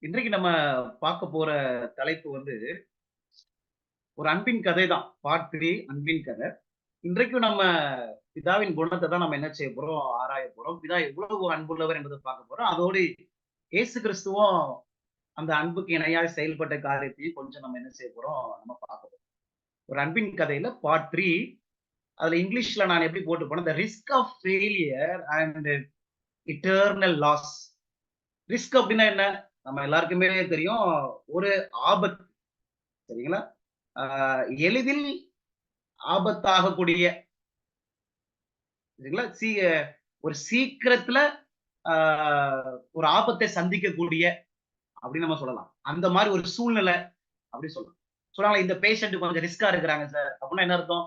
இன்றைக்கு நம்ம பார்க்க போற தலைப்பு வந்து ஒரு அன்பின் கதை தான். பார்ட் 3 அன்பின் கதை. இன்றைக்கும் நம்ம பிதாவின் குணத்த தான் நம்ம என்ன செய்ய போறோம்? ஆராய போறோம். பிதா எவ்வளவு அன்புள்ளவர் என்பத பார்க்க போறோம். அதோடு இயேசு கிறிஸ்துவும் அந்த அன்புக்கு இணையாய் செயல்பட்ட காரியத்தையும் கொஞ்சம் நம்ம என்ன செய்ய போறோம்? நம்ம பார்க்க போறோம். ஒரு அன்பின் கதையில பார்ட் 3 அதுல இங்கிலீஷ்ல நான் எப்படி போட்டு போனேன்? The risk of failure and eternal loss. Risk அப்டின்னா என்ன? நம்ம எல்லாருக்குமே தெரியும். ஒரு ஆபத்து. சரிங்களா? ஆ எளிதில் ஆபத்தாகக்கூடிய சரிங்களா? ஒரு சீக்கிரத்துல ஆ ஒரு ஆபத்தை சந்திக்கக்கூடிய அப்படின்னு நம்ம சொல்லலாம். அந்த மாரி ஒரு சூழ்நிலை அப்படி சொல்லலாம். சொல்றாங்களே இந்த பேஷண்ட் கொஞ்சம் ரிஸ்கா இருக்கிறாங்க சார். அப்படின்னா என்ன அர்த்தம்?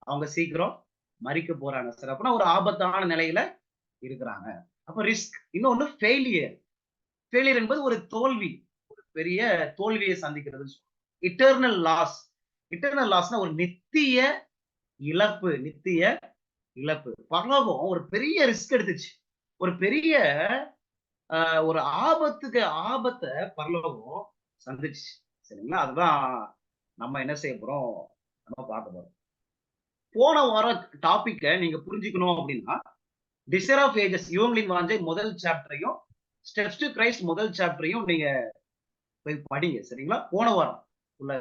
அவங்க சீக்கிரம் மரிக்க போறாங்க சார். அப்படின்னா ஒரு ஆபத்தான நிலையில இருக்கிறாங்க. அப்ப ரிஸ்க். இன்னொன்னு ஃபெயிலியர். ஃபெயிலியர் என்பது ஒரு தோல்வி. ஒரு பெரிய தோல்வியை சந்திக்கிறதுன்னு சொல்லலாம். Eternal loss. இட்டர்னல் லாஸ்னா ஒரு நித்திய இழப்பு. நித்திய இழப்பு. பரலோகம் ஒரு பெரிய ரிஸ்க் எடுத்துச்சு. ஒரு பெரிய அ ஒரு ஆபத்த பரலோகம் சந்திச்சுச்சு. சரிங்களா? அதுதான் நம்ம என்ன செய்ய போறோம்? நம்ம பார்க்க போறோம். போன வாரம் டாபிக்க நீங்க புரிஞ்சுக்கணும் அப்டின்னா, டிசைர் ஆஃப் ஏஜஸ் யுவங்களின் வாஞ்சை முதல் சாப்டரையும், ஸ்டெப்ஸ் டூ கிரைஸ்ட் முதல் சாப்டரையும் நீங்க போய் படிங்க. சரிங்களா? போன வாரம் உள்ள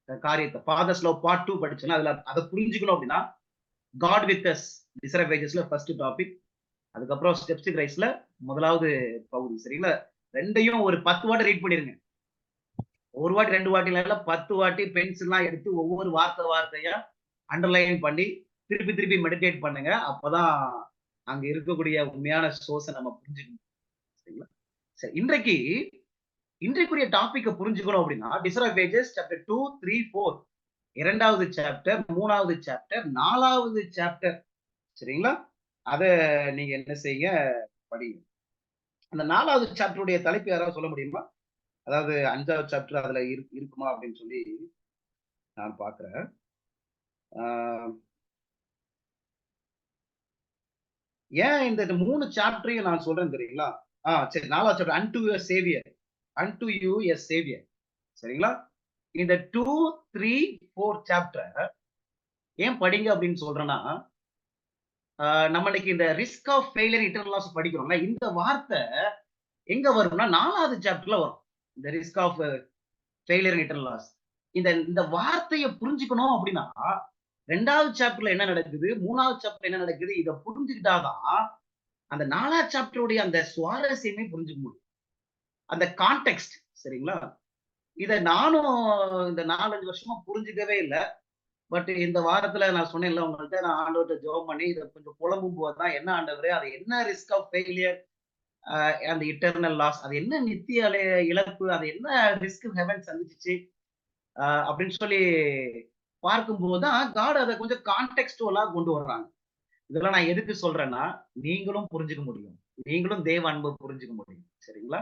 காரியத்த ஃபாதர்ஸ் லவ் பார்ட் 2 படிச்சேன்னா, அதுல அத புரிஞ்சுக்கணும் அப்டின்னா, God with us desire of ஏஜஸ்ல ஃபர்ஸ்ட் டாபிக். அதுக்கப்புறம் ஸ்டெப்ஸ் கிரைஸ்ல முதலாவது பகுதி சரிங்களா? 2யும் ஒரு 10 வாட்டி ரீட் பண்ணிருங்க. ஒரு வாட்டி 2 வாட்டி இல்ல 10 வாட்டி பென்சில்லாம் எடுத்து ஒவ்வொரு வார்த்தையா அண்டர்லைன் பண்ணி திருப்பி திருப்பி மெடிடேட் பண்ணுங்க. அப்பதான் அங்க இருக்கக்கூடிய உண்மையான சோர்ஸ நம்ம புரிஞ்சுக்க முடியும். சரிங்களா? சரி இன்றைக்குரிய டாபிக்க புரிஞ்சுக்கணும் அப்படின்னா, டிசைர் ஆஃப் ஏஜஸ் சாப்டர் 2, 3, 4 2வது சாப்டர், 3வது சாப்டர், 4வது சாப்டர் சரிங்களா? அத நீங்க என்ன செய்யுங்க படிங்க. அந்த 4வது சாப்டருடைய தலைப்பு யாராவது சொல்ல முடியுமா? அதாவது 5வது சாப்டர் அதுல இருக்குமா அப்படின்னு சொல்லி நான் பார்க்கிறேன். ஆ ஏன் இந்த 3 சாப்டரையும் நான் சொல்றேன் தெரியுங்களா? சரி 4வது chapter and your Xavier. And you a Xavier. சரிங்களா? இந்த 2, 3, 4 சாப்டர் ஏன் படிங்க அப்படின்னு சொல்றேன்னா, நம்ம இன்னைக்கு இந்த risk of failure eternal loss படிக்கிறோம்ல, இந்த வார்த்தை எங்க வரும்னா 4வது சாப்டர்ல வரும். இந்த risk of failure eternal loss. இந்த இந்த வார்த்தைய புரிஞ்சுக்கணும் அப்படின்னா, 2வது சாப்டர்ல என்ன நடக்குது? 3வது சாப்டர்ல என்ன நடக்குது? இத புரிஞ்சுக்கிட்டா தான், அந்த 4வது சாப்டருடைய அந்த சுவாரஸ்யமே புரிஞ்சுக்க முடியும். அந்த கான்டெக்ஸ்ட் சரிங்களா? இத நானும் இந்த 4, 5 வருஷமா புரிஞ்சுக்கவே இல்ல. பட் இந்த வாரத்துல நான் சொன்னேன்ல உங்கள்ட்ட நான் ஆண்டவர்ட்ட ஜெபம் பண்ணி இத கொஞ்சம் புலம்பும்போது தான் என்ன ஆண்டவரே அது என்ன ரிஸ்க் ஆஃப் ஃபெயிலியர் அ அந்த இட்டர்னல் லாஸ் அது என்ன நித்திய இழப்பு அது என்ன ரிஸ்க் ஹெவன் சந்திச்சுச்சு அப்படின்னு சொல்லி பார்க்கும்போது தான் காட் அத கொஞ்சம் கான்டெக்ஸ்டுவலா கொண்டு வர்றாங்க. இதெல்லாம் நான் எதுக்கு சொல்றேன்னா, நீங்களும் புரிஞ்சுக்க முடியும். நீங்களும் தேவ அன்ப புரிஞ்சுக்க முடியும். சரிங்களா?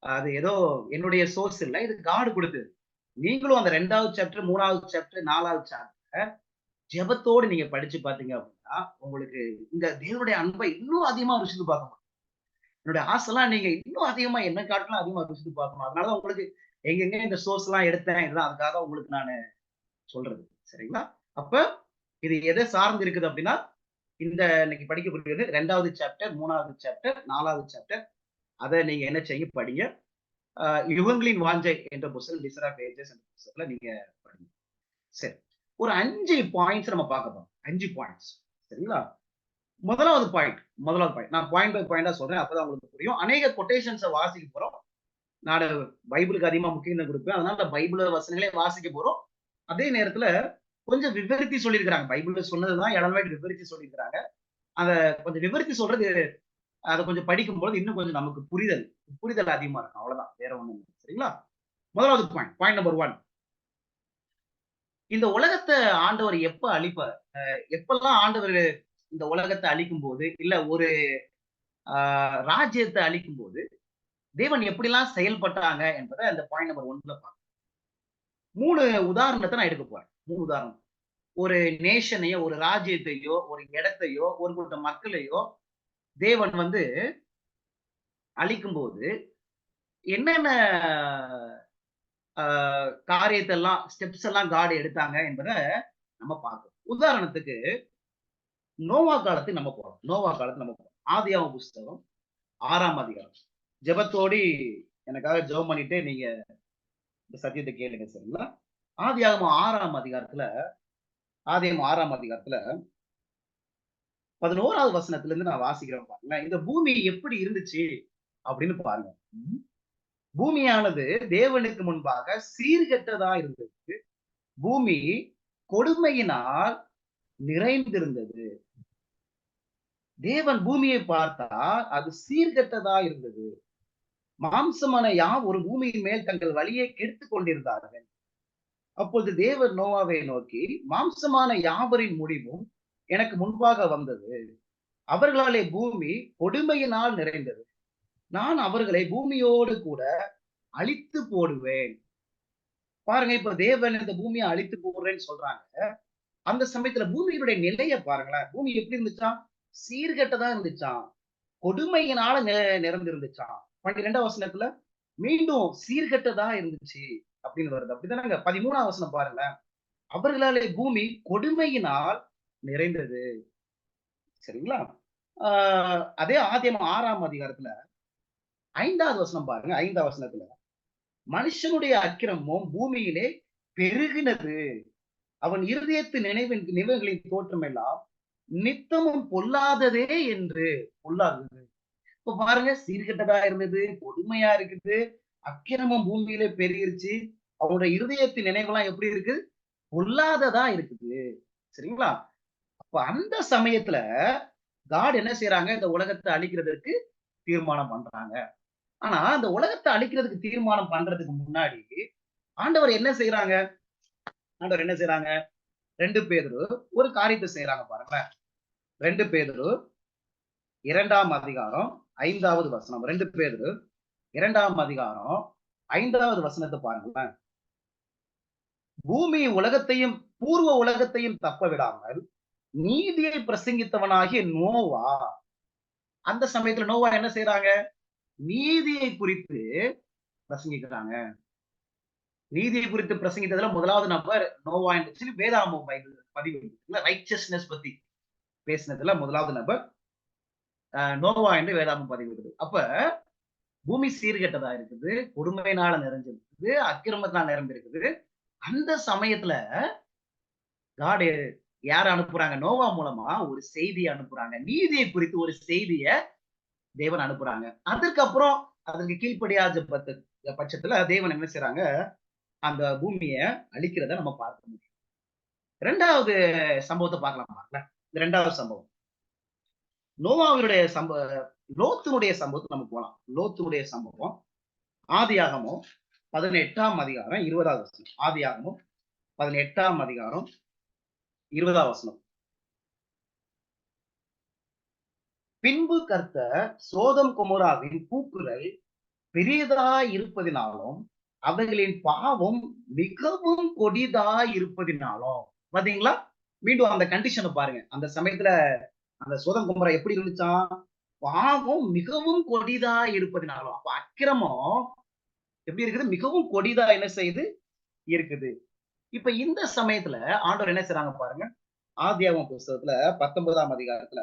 அது ஏதோ என்னுடைய சோர்ஸ் இல்ல. இது காட் குடுத்தது. நீங்களும் அந்த 2வது சாப்டர், 3வது சாப்டர், 4வது சாப்டர் ஜெபத்தோடு நீங்க படிச்சு பார்த்தீங்க அப்படின்னா, உங்களுக்கு இந்த தேவனுடைய அன்பை இன்னும் அதிகமா ருசித்து பார்க்க முடியும். என்னுடைய ஆசைலாம் நீங்க இன்னும் அதிகமா என்ன காட்டிலும் அதிகமா ருசித்து பார்க்கணும். அதனால தான் உங்களுக்கு எங்கெங்க இந்த சோர்ஸ்லாம் எடுத்தேன். இதெல்லாம் அதுக்காக தான் உங்களுக்கு நானு சொல்றது. சரிங்களா? அப்ப இது எத சார்ந்து இருக்குது அப்படின்னா, இந்த இன்னைக்கு படிக்கக்கூடியது 2வது சாப்டர், 3வது சாப்டர், 4வது சாப்டர். அத நீங்க என்ன செய்ய படிங்க. அ யுகங்களின் வாஞ்சை என்ற புத்தகம் டிசைர் ஆஃப் ஏஜஸ் என்ற புத்தகத்துல நீங்க படிங்க. சரி. ஒரு 5 பாயிண்ட்ஸ் நம்ம பார்க்க போறோம். 5 பாயிண்ட்ஸ். சரிங்களா? முதலாவது பாயிண்ட். நான் பாயிண்ட் பை பாயிண்ட்டா சொல்றேன். அப்பதான் உங்களுக்கு புரியும். அநேக கொட்டேஷன்ஸ வாசிக்க போறோம். நானு பைபிளுக்கு அதிகமா முக்கியத்துவம் குடுப்பேன். அதனால பைபிள் வசனங்களே வாசிக்க போறோம். அதே நேரத்துல கொஞ்சம் விவரித்து சொல்லியிருக்கிறாங்க. பைபிள்ல சொன்னது தான் எலன் ஒயிட் விவரிச்சு சொல்லியிருக்கிறாங்க. அத கொஞ்சம் விவரித்து சொல்றது அத கொஞ்சம் படிக்கும்போது இன்னும் கொஞ்சம் நமக்கு புரிதல் அதிகமா இருக்கும். அவ்வளவுதான். வேற ஒண்ணும் இல்ல. சரிங்களா? முதலாவது பாயிண்ட். Point number 1. இந்த உலகத்த ஆண்டவர் எப்ப அழிப்பார்? எப்பல்லாம் ஆண்டவர் இந்த உலகத்த அழிக்கும்போது, இல்ல ஒரு ராஜ்யத்த அழிக்கும்போது, தேவன் எப்படிலாம் செயல்பட்டாங்க என்பத அந்த பாயிண்ட் நம்பர் 1ல பார்க்கலாம். 3 உதாரணத்த நான் எடுக்க போறேன். 3 உதாரணம். ஒரு நேஷனையோ, ஒரு ராஜ்யத்தையோ, ஒரு இடத்தையோ, ஒரு கூட்டம் மக்களையோ தேவன் வந்து அழிக்கும்போது, என்னென்ன காரியத்தை எல்லாம் ஸ்டெப்ஸ் எல்லாம் காட் எடுத்தாங்க என்பதை நம்ம பார்க்கணும். உதாரணத்துக்கு நோவா காலத்துக்கு நம்ம போறோம். நோவா காலத்துக்கு நம்ம போறோம். ஆதியாகமம் புஸ்தகம் 6ஆம் அதிகாரம். ஜெபத்தோடி எனக்காக ஜெபம் பண்ணிட்டு நீங்க இந்த சத்தியத்தை கேளுங்க, சரிங்களா? ஆதியாகமம் 6ஆம் அதிகாரத்துல ஆதியாகமம் 6ஆம் அதிகாரத்துல 11வது வசனத்துல இருந்து நான் வாசிக்கிறேன் பாருங்களேன். இந்த பூமி எப்படி இருந்துச்சு அப்படின்னு பாருங்க. ம். பூமியானது தேவனுக்கு முன்பாக சீர்கெட்டதா இருந்தது. பூமி கொடுமையினால் நிறைந்திருந்தது. தேவன் பூமியை பார்த்தால் அது சீர்கெட்டதா இருந்தது. மாம்சமான ஒரு பூமியின் மேல் தங்கள் வழியை கெடுத்துக் கொண்டிருந்தார்கள். அப்பொழுது தேவன் நோவாவை நோக்கி, மாம்சமான யாவரின் முடிவும் எனக்கு முன்பாக வந்தது. அவர்களாலே பூமி கொடுமையினால் நிறைந்தது. நான் அவர்களை பூமியோடு கூட அழித்து போடுவேன். பாருங்க, இப்ப தேவன் இந்த பூமியை அழித்து போடுறேன்னு சொல்றாங்க. அந்த சமயத்துல பூமியினுடைய நிலையை பாருங்களேன். பூமி எப்படி இருந்துச்சாம்? சீர்கெட்டதா இருந்துச்சாம். கொடுமையினால நிறந்திருந்துச்சாம். 12ஆம் வசனத்துல மீண்டும் சீர்கெட்டதா இருந்துச்சு அப்படின்னு வருது. அப்படிதானங்க? 13ஆம் வசனம் பாருங்க. அவர்களாலே பூமி கொடுமையினால் நிறைந்தது. சரிங்களா? அதே ஆதியாகமம் 6ஆம் அதிகாரத்துல 5வது வசனம் பாருங்க. 5ஆம் வசனத்துல மனுஷனுடைய அக்கிரமம் பூமியிலே பெருகினது. அவன் இருதயத்து நினைவுகளின் தோற்றம் எல்லாம் நித்தமும் பொல்லாததே என்று பொல்லாதது. இப்ப பாருங்க, சீர்கெட்டதா இருந்தது, கொடுமையா இருக்குது, அக்கிரமம் பூமியிலே பெருகிருச்சு. அவனுடைய இருதயத்தின் நினைவெல்லாம் எப்படி இருக்கு? பொல்லாததா இருக்குது. சரிங்களா? அப்ப அந்த சமயத்துல காட் என்ன செய்யறாங்க? இந்த உலகத்தை அழிக்கிறதுக்கு தீர்மானம் பண்றாங்க. ஆனா அந்த உலகத்தை அழிக்கிறதுக்கு தீர்மானம் பண்றதுக்கு முன்னாடி ஆண்டவர் என்ன செய்யறாங்க? ஆண்டவர் என்ன செய்யறாங்க? 2 பேதுரு ஒரு காரியத்தை செய்யறாங்க பாருங்க. 2 பேதுரு 2ஆம் அதிகாரம் 5வது வசனம். 2 பேதுரு 2ஆம் அதிகாரம் 5வது வசனத்தை பாருங்களேன். பூமி உலகத்தையும் பூர்வ உலகத்தையும் தப்ப விடாமல் நீதியை பிரசங்கித்தவனாகிய நோவா, அந்த சமயத்துல நோவா என்ன செய்யறாங்க? நீதியை குறித்து பிரசங்கிக்கிறாங்க. நீதியை குறித்து பிரசங்கித்ததுல முதலாவது நபர் நோவா என்று சொல்லி வேதாகமம் பதிவு ரைச்சஸ்னஸ் பத்தி பேசினதுல முதலாவது நபர் நோவா என்று வேதாகமம் பதிவு. அப்ப பூமி சீர்கெட்டதா இருக்குது, கொடுமையினால நிறைஞ்சிருக்குது, அக்கிரமத்தினால நிரம்பிருக்குது. அந்த சமயத்துல காட் யார அனுப்புறாங்க? நோவா மூலமா ஒரு செய்தியை அனுப்புறாங்க. நீதியை குறித்து ஒரு செய்திய தேவன் அனுப்புறாங்க. அதுக்கப்புறம் அதற்கு கீழ்ப்படியாத பட்சத்துல தேவன் என்ன செய்யறாங்க? அந்த பூமியை அழிக்கிறத நம்ம பார்க்க முடியும். 2வது சம்பவத்தை பார்க்கலாம். இந்த 2வது சம்பவம் நோவாவினுடைய லோத்துனுடைய சம்பவத்தை நம்ம போலாம். லோத்துனுடைய சம்பவம் ஆதியாகமம் 18ஆம் அதிகாரம் 20வது வசனம். ஆதியாகமம் 18ஆம் அதிகாரம் 20வது வசனம். பின்பு கர்த்தர் சோதம் கொமோராவின் கூக்குரல் பெரியதாய் இருப்பதினாலும் அவர்களின் பாவம் மிகவும் கொடிதாய் இருப்பதினாலும். பாத்தீங்களா? மீண்டும் அந்த கண்டிஷனை பாருங்க. அந்த சமயத்துல அந்த சோதம் கொமோரா எப்படி இருந்துச்சாம்? பாவம் மிகவும் கொடிதா இருப்பதினாலும். அப்ப அக்கிரமம் எப்படி இருக்குது? மிகவும் கொடிதா என்ன செய்யுது? இருக்குது. இப்ப இந்த சமயத்துல ஆண்டவர் என்ன செய்றாங்க பாருங்க. ஆதியாகமம் புஸ்தகத்துல 19ஆம் அதிகாரத்துல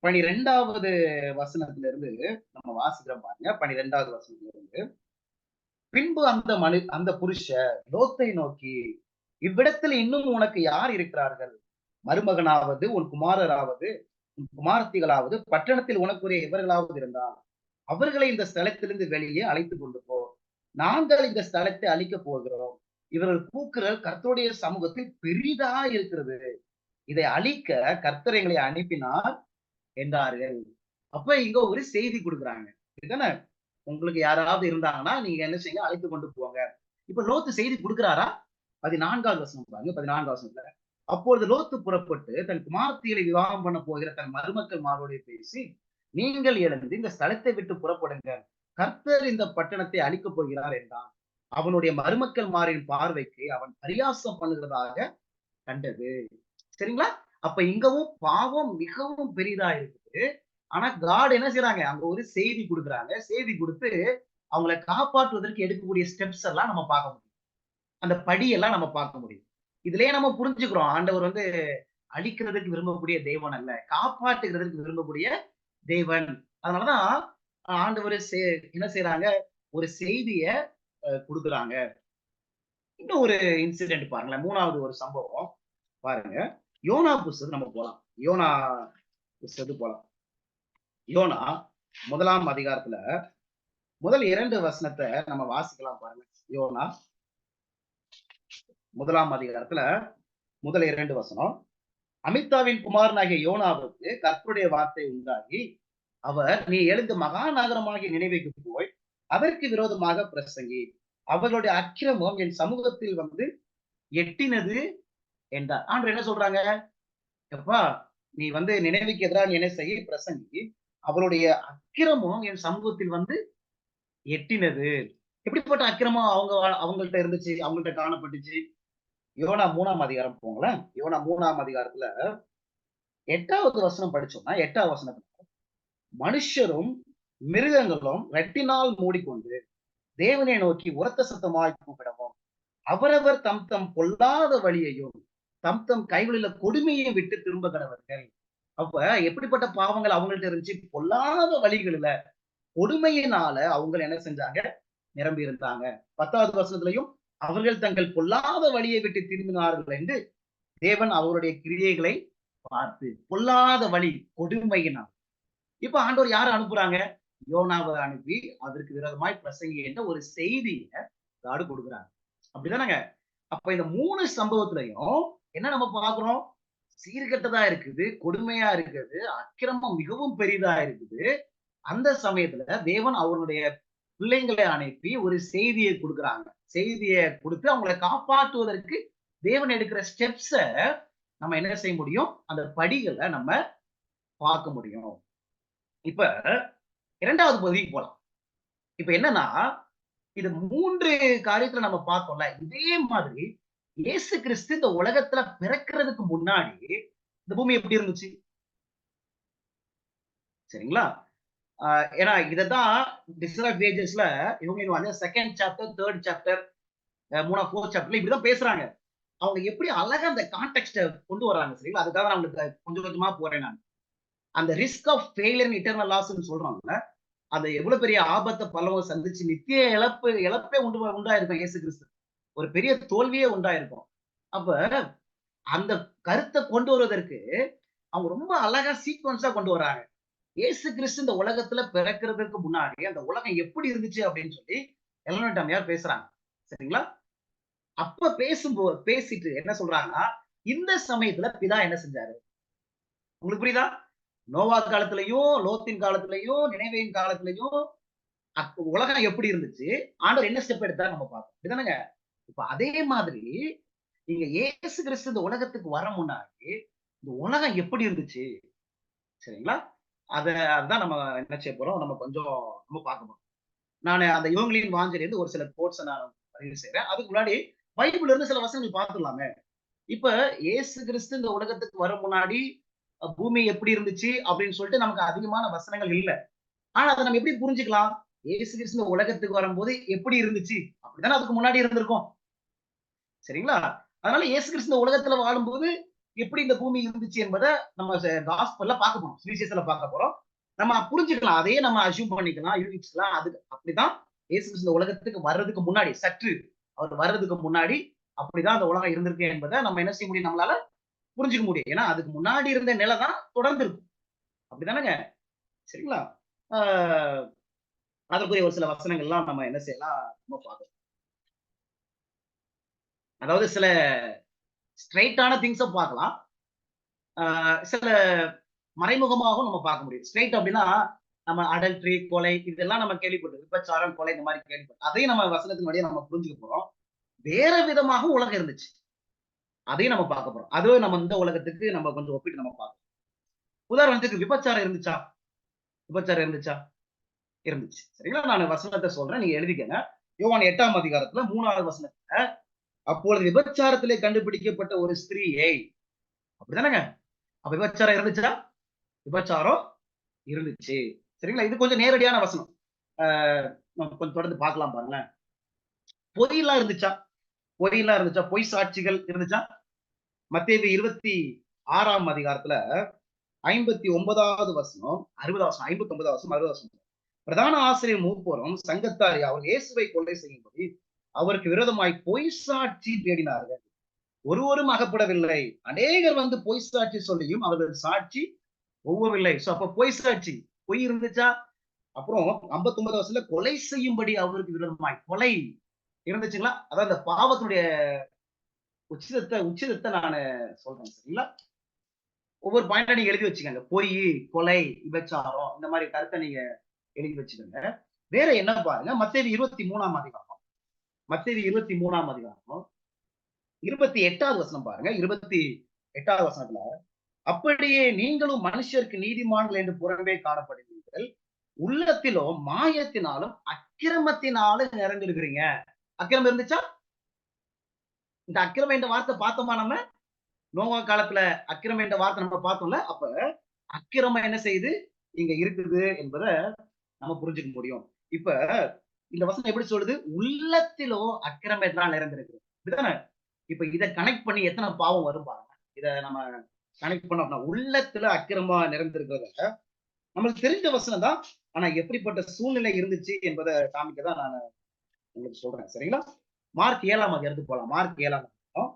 12வது வசனத்துல இருந்து நம்ம வாசிக்கிறோம் பாருங்க. 12வது வசனத்துல இருந்து, பின்பு அந்த புருஷர் லோத்தை நோக்கி, இவ்விடத்தில் இன்னும் உனக்கு யார் இருக்கிறார்கள்? மருமகனாவது உன் குமாரராவது உன் குமாரத்திகளாவது பட்டணத்தில் உனக்குரிய இவர்களாவது இருந்தால் அவர்களை இந்த ஸ்தலத்திலிருந்து வெளியே அழைத்து கொண்டு போ. நாங்கள் இந்த ஸ்தலத்தை அழிக்க போகிறோம். இவர்கள் கூக்குரல் கர்த்தருடைய சமூகத்தில் பெரிதா இருக்கிறது. இதை அழிக்க கர்த்தர் எங்களை அனுப்பினார் என்றார்கள். அப்ப இங்க ஒரு செய்தி கொடுக்குறாங்க. இதுதானே? உங்களுக்கு யாராவது இருந்தாங்கன்னா நீங்க என்ன செய்யுங்க? அழைத்து கொண்டு போங்க. இப்ப லோத்து செய்தி கொடுக்கிறாரா? 14வது வசனம் பாருங்க. 14வது வசனத்துல, அப்பொழுது லோத்து புறப்பட்டு தன் குமாரத்திகளை விவாகம் பண்ண போகிற தன் மருமக்கள் மாரோடு பேசி, நீங்கள் எழுந்து இந்த ஸ்தலத்தை விட்டு புறப்படுங்க. கர்த்தர் இந்த பட்டணத்தை அழிக்கப் போகிறார் என்றான். அவனுடைய மருமக்கள் மாரின் பார்வைக்கு அவன் பரியாசம் பண்ணுகிறதாக கண்டது. சரிங்களா? அப்ப இங்கவும் பாவம் மிகவும் பெரிதா இருக்குது. ஆனா காட் என்ன செய்யறாங்க, அங்க ஒரு செய்தி கொடுக்குறாங்க. செய்தி கொடுத்து அவங்களை காப்பாற்றுவதற்கு எடுக்கக்கூடிய ஸ்டெப்ஸ் எல்லாம் நம்ம பார்க்க முடியும். அந்த படியெல்லாம் நம்ம பார்க்க முடியும். இதுலயே நம்ம புரிஞ்சுக்கிறோம். ஆண்டவர் வந்து அழிக்கிறதுக்கு விரும்பக்கூடிய தெய்வன் அல்ல. காப்பாற்றுகிறதற்கு விரும்பக்கூடிய தேவன். அதனாலதான் ஆண்டவர் என்ன செய்யறாங்க, ஒரு செய்திய குடுக்குறாங்க. இன்னும் ஒரு இன்சிடென்ட் பாருங்களேன். 3வது ஒரு சம்பவம் பாருங்க. யோனா புஸ்தகம் நம்ம போலாம். யோனா புஸ்தகத்துக்கு போலாம். யோனா 1ஆம் அதிகாரத்துல முதல் 2 வசனத்தை நம்ம வாசிக்கலாம் பாருங்க. யோனா 1ஆம் அதிகாரத்துல முதல் 2 வசனம். அமித்தாவின் குமாரனாகிய யோனாவுக்கு கர்த்தருடைய வார்த்தை உண்டாகி, அவர் நீ எழுந்து மகா நகரமாகிய நினைவுக்கு போய் அதற்கு விரோதமாக பிரசங்கி, அவர்களுடைய அக்கிரமம் என் சமூகத்தில் வந்து எட்டினது என்றார். ஆண்டவர் என்ன சொல்றாங்க, எப்பா நீ வந்து நினைவுக்கு எதிராக என்ன செய்ய பிரசங்கி, அவருடைய அக்கிரமம் என் சமூகத்தில் வந்து எட்டினது. எப்படிப்பட்ட அக்கிரமம் அவங்கள்ட்ட இருந்துச்சு, அவங்கள்ட்ட காணப்பட்டுச்சு? யோனா 3ஆம் அதிகாரம் போங்களேன். யோனா 3ஆம் அதிகாரத்துல 8வது வசனம் படிச்சோம்னா, 8வது வசனத்துல மனுஷரும் மிருகங்களும் ரெட்டினால் மூடிக்கொண்டு தேவனை நோக்கி உரத்த சத்தமாய் கூப்பிடவும், அவரவர் தம் தம் பொல்லாத வழியையும் தம் தம் கைகளில கொடுமையை விட்டு திரும்ப கடவர்கள். அப்ப எப்படிப்பட்ட பாவங்கள் அவங்கள்ட்ட இருந்துச்சு? பொல்லாத வழிகளில கொடுமையினால அவங்க என்ன செஞ்சாங்க? நிரம்பி இருந்தாங்க. 10வது வசனத்திலையும் அவர்கள் தங்கள் பொல்லாத வழியை விட்டு திரும்பினார்கள் என்று தேவன் அவருடைய கிரியைகளை பார்த்து, பொல்லாத வழி கொடுமையினால். இப்ப ஆண்டவர் யாரை அனுப்புறாங்க? யோனாவை அனுப்பி அதற்கு விரோதமாய் பிரசங்கி என்ற ஒரு செய்தியை காடு கொடுக்குறாங்க. அப்படிதானங்க? அப்ப இந்த 3 சம்பவத்திலையும் என்ன நம்ம பார்க்கிறோம்? சீர்கெட்டதா இருக்குது, கொடுமையா இருக்குது, அக்கிரமம் மிகவும் பெரிதா இருக்குது. அந்த சமயத்துல தேவன் அவருடைய பிள்ளைங்களை அனுப்பி ஒரு செய்தியை கொடுக்குறாங்க. செய்தியை கொடுத்து அவங்களை காப்பாற்றுவதற்கு தேவன் எடுக்கிற ஸ்டெப்ஸ நம்ம என்ன செய்ய முடியும்? அந்த படிகளை நம்ம பார்க்க முடியும். இப்ப 2வது பகுதிக்கு போலாம். இப்ப என்னன்னா, இது 3 காரியத்துல நம்ம பார்த்தோம்ல. இதே மாதிரி இயேசு கிறிஸ்து இந்த உலகத்துல பிறக்கிறதுக்கு முன்னாடி இந்த பூமி எப்படி இருந்துச்சு? சரிங்களா? ஏன்னா இததான் டிஸ்டர் ஆஃப் ஏஜஸ்ல இவங்க வந்து 2nd chapter, 3rd chapter, 4th சாப்டர்ல இப்படிதான் பேசுறாங்க. அவங்க எப்படி அழகா அந்த கான்டெக்ஸ்ட கொண்டு வராங்க சரிங்களா? அதுக்காக நான் உங்களுக்கு கொஞ்சம் கொஞ்சமா போறேன் நான். அந்த ரிஸ்க் ஆஃப் ஃபெயிலியர் இட்டர்னல் லாஸ்ன்னு சொல்றாங்கல்ல, அது எவ்வளவு பெரிய ஆபத்த பலவும் சந்திச்சு நித்திய இழப்பே உண்டாயிருக்கும் இயேசு கிறிஸ்து. ஒரு பெரிய தோல்வியே உண்டாயிருக்கும். அப்ப அந்த கருத்தை கொண்டு வருவதற்கு அவங்க ரொம்ப அழகா சீக்வன்ஸா கொண்டு வராங்க. இயேசு கிறிஸ்து இந்த உலகத்துல பிறக்கிறதுக்கு முன்னாடி அந்த உலகம் எப்படி இருந்துச்சு அப்படின்னு சொல்லி எலனட் அம்மையார் பேசுறாங்க. சரிங்களா? அப்ப பேசிட்டு என்ன சொல்றாங்கன்னா, இந்த சமயத்துல பிதா என்ன செஞ்சாரு? உங்களுக்கு புரியுதா? நோவா காலத்திலயும், லோத்தின் காலத்திலயும், நினைவேயின் காலத்திலயும் உலகம் எப்படி இருந்துச்சு? ஆண்டவர் என்ன ஸ்டெப் எடுத்தாரு நம்ம பார்ப்போம். அப்படிதானங்க? இப்ப அதே மாதிரி நீங்க இயேசு கிறிஸ்து இந்த உலகத்துக்கு வர முன்னாடி இந்த உலகம் எப்படி இருந்துச்சு? சரிங்களா? அதான் நம்ம என்ன செய்ய போறோம்? நம்ம கொஞ்சம் நம்ம பார்க்க போறோம். நானு அந்த யுவங்களின் வாஞ்சையிலிருந்து ஒரு சில கோட்ஸ நான் பதிவு செய்றேன். அதுக்கு முன்னாடி பைபிள்ல இருந்து சில வசனங்கள் பார்த்துடலாமே. இப்ப இயேசு கிறிஸ்து இந்த உலகத்துக்கு வரும் முன்னாடி பூமி எப்படி இருந்துச்சு அப்படின்னு சொல்லிட்டு நமக்கு அதிகமான வசனங்கள் இல்ல. ஆனா அத நம்ம எப்படி புரிஞ்சுக்கலாம்? இயேசு கிறிஸ்து இந்த உலகத்துக்கு வரும்போது எப்படி இருந்துச்சு? அப்படித்தானே அதுக்கு முன்னாடி இருந்திருக்கும். சரிங்களா? அதனால இயேசு கிறிஸ்து இந்த உலகத்துல வாழும்போது எப்படி இந்த பூமி இருந்துச்சு என்பத நம்ம காஸ்பல்ல பார்க்க போறோம். சுவிசேஷத்துல பார்க்க போறோம். நம்ம புரிஞ்சுக்கலாம். அதையே நம்ம அஸ்யூம் பண்ணிக்கலாம், யூகிச்சுக்கலாம். அது அப்படிதான் இயேசு கிறிஸ்து இந்த உலகத்துக்கு வர்றதுக்கு முன்னாடி, சற்று அவர் வர்றதுக்கு முன்னாடி அப்படிதான் அந்த உலகம் இருந்திருக்கு என்பதை நம்ம என்ன செய்ய முடியும்? நம்மளால புரிஞ்சுக்க முடியும். ஏன்னா அதுக்கு முன்னாடி இருந்த நிலை தான் தொடர்ந்து இருக்கும். அப்படிதானங்க? சரிங்களா? ஆஹ் அதற்குரிய ஒரு சில வசனங்கள்லாம் நம்ம என்ன செய்யலாம்? நம்ம பார்க்கலாம். அதாவது சில ஸ்ட்ரைட்டான திங்ஸ பார்க்கலாம். சில மறைமுகமாகவும் நம்ம பார்க்க முடியும். ஸ்ட்ரைட் அப்படின்னா நம்ம அடல்ட்ரி, கொலை இதெல்லாம் நம்ம கேள்விப்பட்டோம். விபச்சாரம், கொலை இந்த மாதிரி கேள்விப்பட்டோம். அதையும் நம்ம வசனத்தின் வழியா நம்ம புரிஞ்சுக்க போறோம். வேற விதமாக உலகம் இருந்துச்சு. அதையும் நம்ம பார்க்க போறோம். அதுவும் நம்ம இந்த உலகத்துக்கு நம்ம கொஞ்சம் ஒப்பிட்டு நம்ம பார்க்கணும். உதாரணத்துக்கு விபச்சாரம் இருந்துச்சா? விபச்சாரம் இருந்துச்சா? இருந்துச்சு. சரிங்களா? நான் வசனத்தை சொல்றேன். நீங்க எழுதிக்கங்க. யோவான் 8ஆம் அதிகாரத்துல 3வது வசனத்துல, அப்பொழுது விபச்சாரத்திலே கண்டுபிடிக்கப்பட்ட ஒரு ஸ்திரீயை, அப்படிதானங்க? அப்ப விபச்சாரம் இருந்துச்சா? விபச்சாரம் இருந்துச்சு. சரிங்களா? இது கொஞ்சம் நேரடியான வசனம். நம்ம கொஞ்சம் தொடர்ந்து பார்க்கலாம் பாருங்களேன். பொய்யெல்லாம் இருந்துச்சா? பொய்யெல்லாம் இருந்துச்சா? பொய் சாட்சிகள் இருந்துச்சா? மத்தேயு 26ஆம் அதிகாரத்துல 59வது வசனம், 60வது வசனம், 59வது வசனம், 60வது வசனம். பிரதான ஆசிரியர் மூப்பரும் சங்கத்தார் அவர் இயேசுவை கொலை செய்யும்படி அவருக்கு விரோதமாய் பொய் சாட்சி தேடினார்கள். ஒருவரும் அகப்படவில்லை. அநேகர் வந்து பொய் சாட்சி சொல்லியும் அவர்கள் சாட்சி ஒவ்வொருவில்லை. சோ அப்ப பொய் சாட்சி, பொய் இருந்துச்சா? அப்புறம் 59 வருஷத்துல கொலை செய்யும்படி அவருக்கு விரோதமாய் கொலை இருந்துச்சுங்களா? அதான் அந்த பாவத்தினுடைய உச்சிதத்தை நான் சொல்றேன். சரிங்களா? ஒவ்வொரு பாயிண்டா நீங்க எழுதி வச்சுக்கோங்க. பொய், கொலை, விபச்சாரம் இந்த மாதிரி கருத்தை நீங்க எழுதி வச்சுக்கோங்க. வேற என்ன பாருங்க, மத்தேயு 23ஆம் அதிகாரம். மத்தேயு 23ஆம் அதிகாரம் 28வது வசனம் பாருங்க. 28வது வசனத்துல, அப்படியே நீங்களும் மனுஷருக்கு நீதிமான்கள் என்று புறம்பே காணப்படுவீர்கள், உள்ளத்திலோ மாயத்தினாலும் அக்கிரமத்தினாலும் நிறைந்திருக்கிறீங்க. அக்கிரமம் இருந்துச்சா? இந்த அக்கிரமம் என்ற வார்த்தை பார்த்தோமா நம்ம? நோவா காலத்துல அக்கிரமம் என்ற வார்த்தை நம்ம பார்த்தோம்ல. அப்ப அக்கிரமம் என்ன செய்யுது? இங்க இருக்குது என்பத நம்ம புரிஞ்சுக்க முடியும். இப்ப இந்த வசனம் எப்படி சொல்லுது? உள்ளத்திலோ அக்கிரமத்தினால் நிறைந்திருக்கு. இப்படிதானே? இப்ப இத கனெக்ட் பண்ணி எத்தனை பாவம் வரும் பாருங்க. இத நம்ம கனெக்ட் பண்ணோம் அப்படின்னா, உள்ளத்துல அக்கிரமா நிறைந்திருக்கிறத நம்மளுக்கு தெரிஞ்ச வசனம் தான். ஆனா எப்படிப்பட்ட சூழ்நிலை இருந்துச்சு என்பதை காமிக்க தான் நான் உங்களுக்கு சொல்றேன். சரிங்களா? மார்க் 7ஆம் அதிகாரத்துக்கு போலாம். மார்க் 7ஆம் அதிகாரம்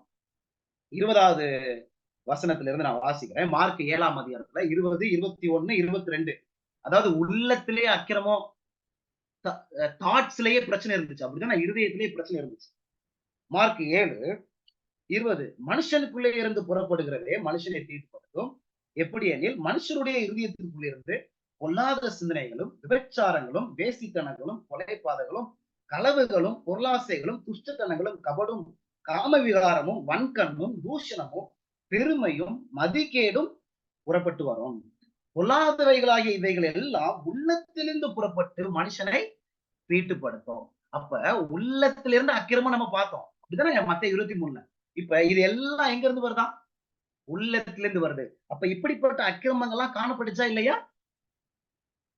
20வது வசனத்துல இருந்து நான் வாசிக்கிறேன். மார்க் 7ஆம் அதிகாரத்துல 20, 21, 22. அதாவது உள்ளத்திலே அக்கிரமம், தாட்ஸ்லயே பிரச்சனை இருந்துச்சு. அப்படிதான் இருதயத்திலேயே பிரச்சனை இருந்துச்சு. மார்க் 7, 20 மனுஷனுக்குள்ளே இருந்து புறப்படுகிறதே மனுஷனை தீட்டுப்படுத்தும். எப்படி எனில் மனுஷருடைய இருதயத்திற்குள்ளே இருந்து பொல்லாத சிந்தனைகளும், விபச்சாரங்களும், வேசித்தனங்களும், கொலைபாதகளும், களவுகளும், பொருளாசைகளும், துஷ்டத்தனங்களும், கபடும், காம விகாரமும், வன்கண்ணும், தூஷணமும், பெருமையும், மதிகேடும் புறப்பட்டு வரும். பொல்லாதவைகளாகிய இவைகள் எல்லாம் உள்ளத்திலிருந்து புறப்பட்டு மனுஷனை தீட்டுப்படுத்தும். அப்ப உள்ளத்திலிருந்து அக்கிரமம் நம்ம பார்த்தோம். அப்படிதானே மத்தேயு 23ல. இப்ப இது எல்லாம் எங்க இருந்து வருதா? உள்ளத்திலிருந்து வருது. அப்ப இப்படிப்பட்ட அக்கிரமங்கள்லாம் காணப்பட்டுச்சா இல்லையா?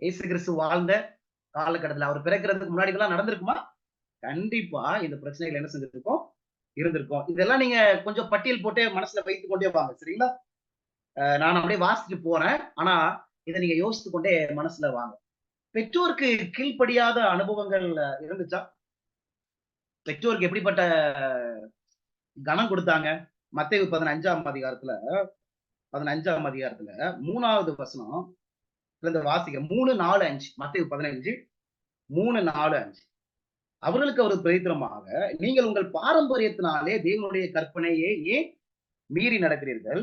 இயேசு கிறிஸ்து வாழ்ந்த காலகட்டத்துல அவர் பிறக்கிறதுக்கு முன்னாடி இதெல்லாம் நடந்திருக்குமா? கண்டிப்பா இந்த பிரச்சனைகள் என்ன செஞ்சிருக்கும்? இருந்திருக்கும். இதெல்லாம் நீங்க கொஞ்சம் பட்டியல் போட்டே மனசுல வைத்துக் கொண்டே வாங்க. சரிங்களா? நான் அப்படியே வாசிச்சுட்டு போறேன். ஆனா இத நீங்க யோசித்துக் கொண்டே மனசுல வாங்க. பெற்றோருக்கு கீழ்ப்படியாத அனுபவங்கள் இருந்துச்சா? பெற்றோருக்கு எப்படிப்பட்ட கனம் கொடுத்தாங்க? மத்தேயு 15ஆம் அதிகாரத்துல 3வது வசனம் இருந்து வாசிக்கிறேன். 3, 4, 5. மத்தேயு 15, 3, 4, 5. அவர்களுக்கு அவர் பிரதித்திரமாக, நீங்கள் உங்கள் பாரம்பரியத்தினாலே தேவனுடைய கற்பனையை ஏன் மீறி நடக்கிறீர்கள்?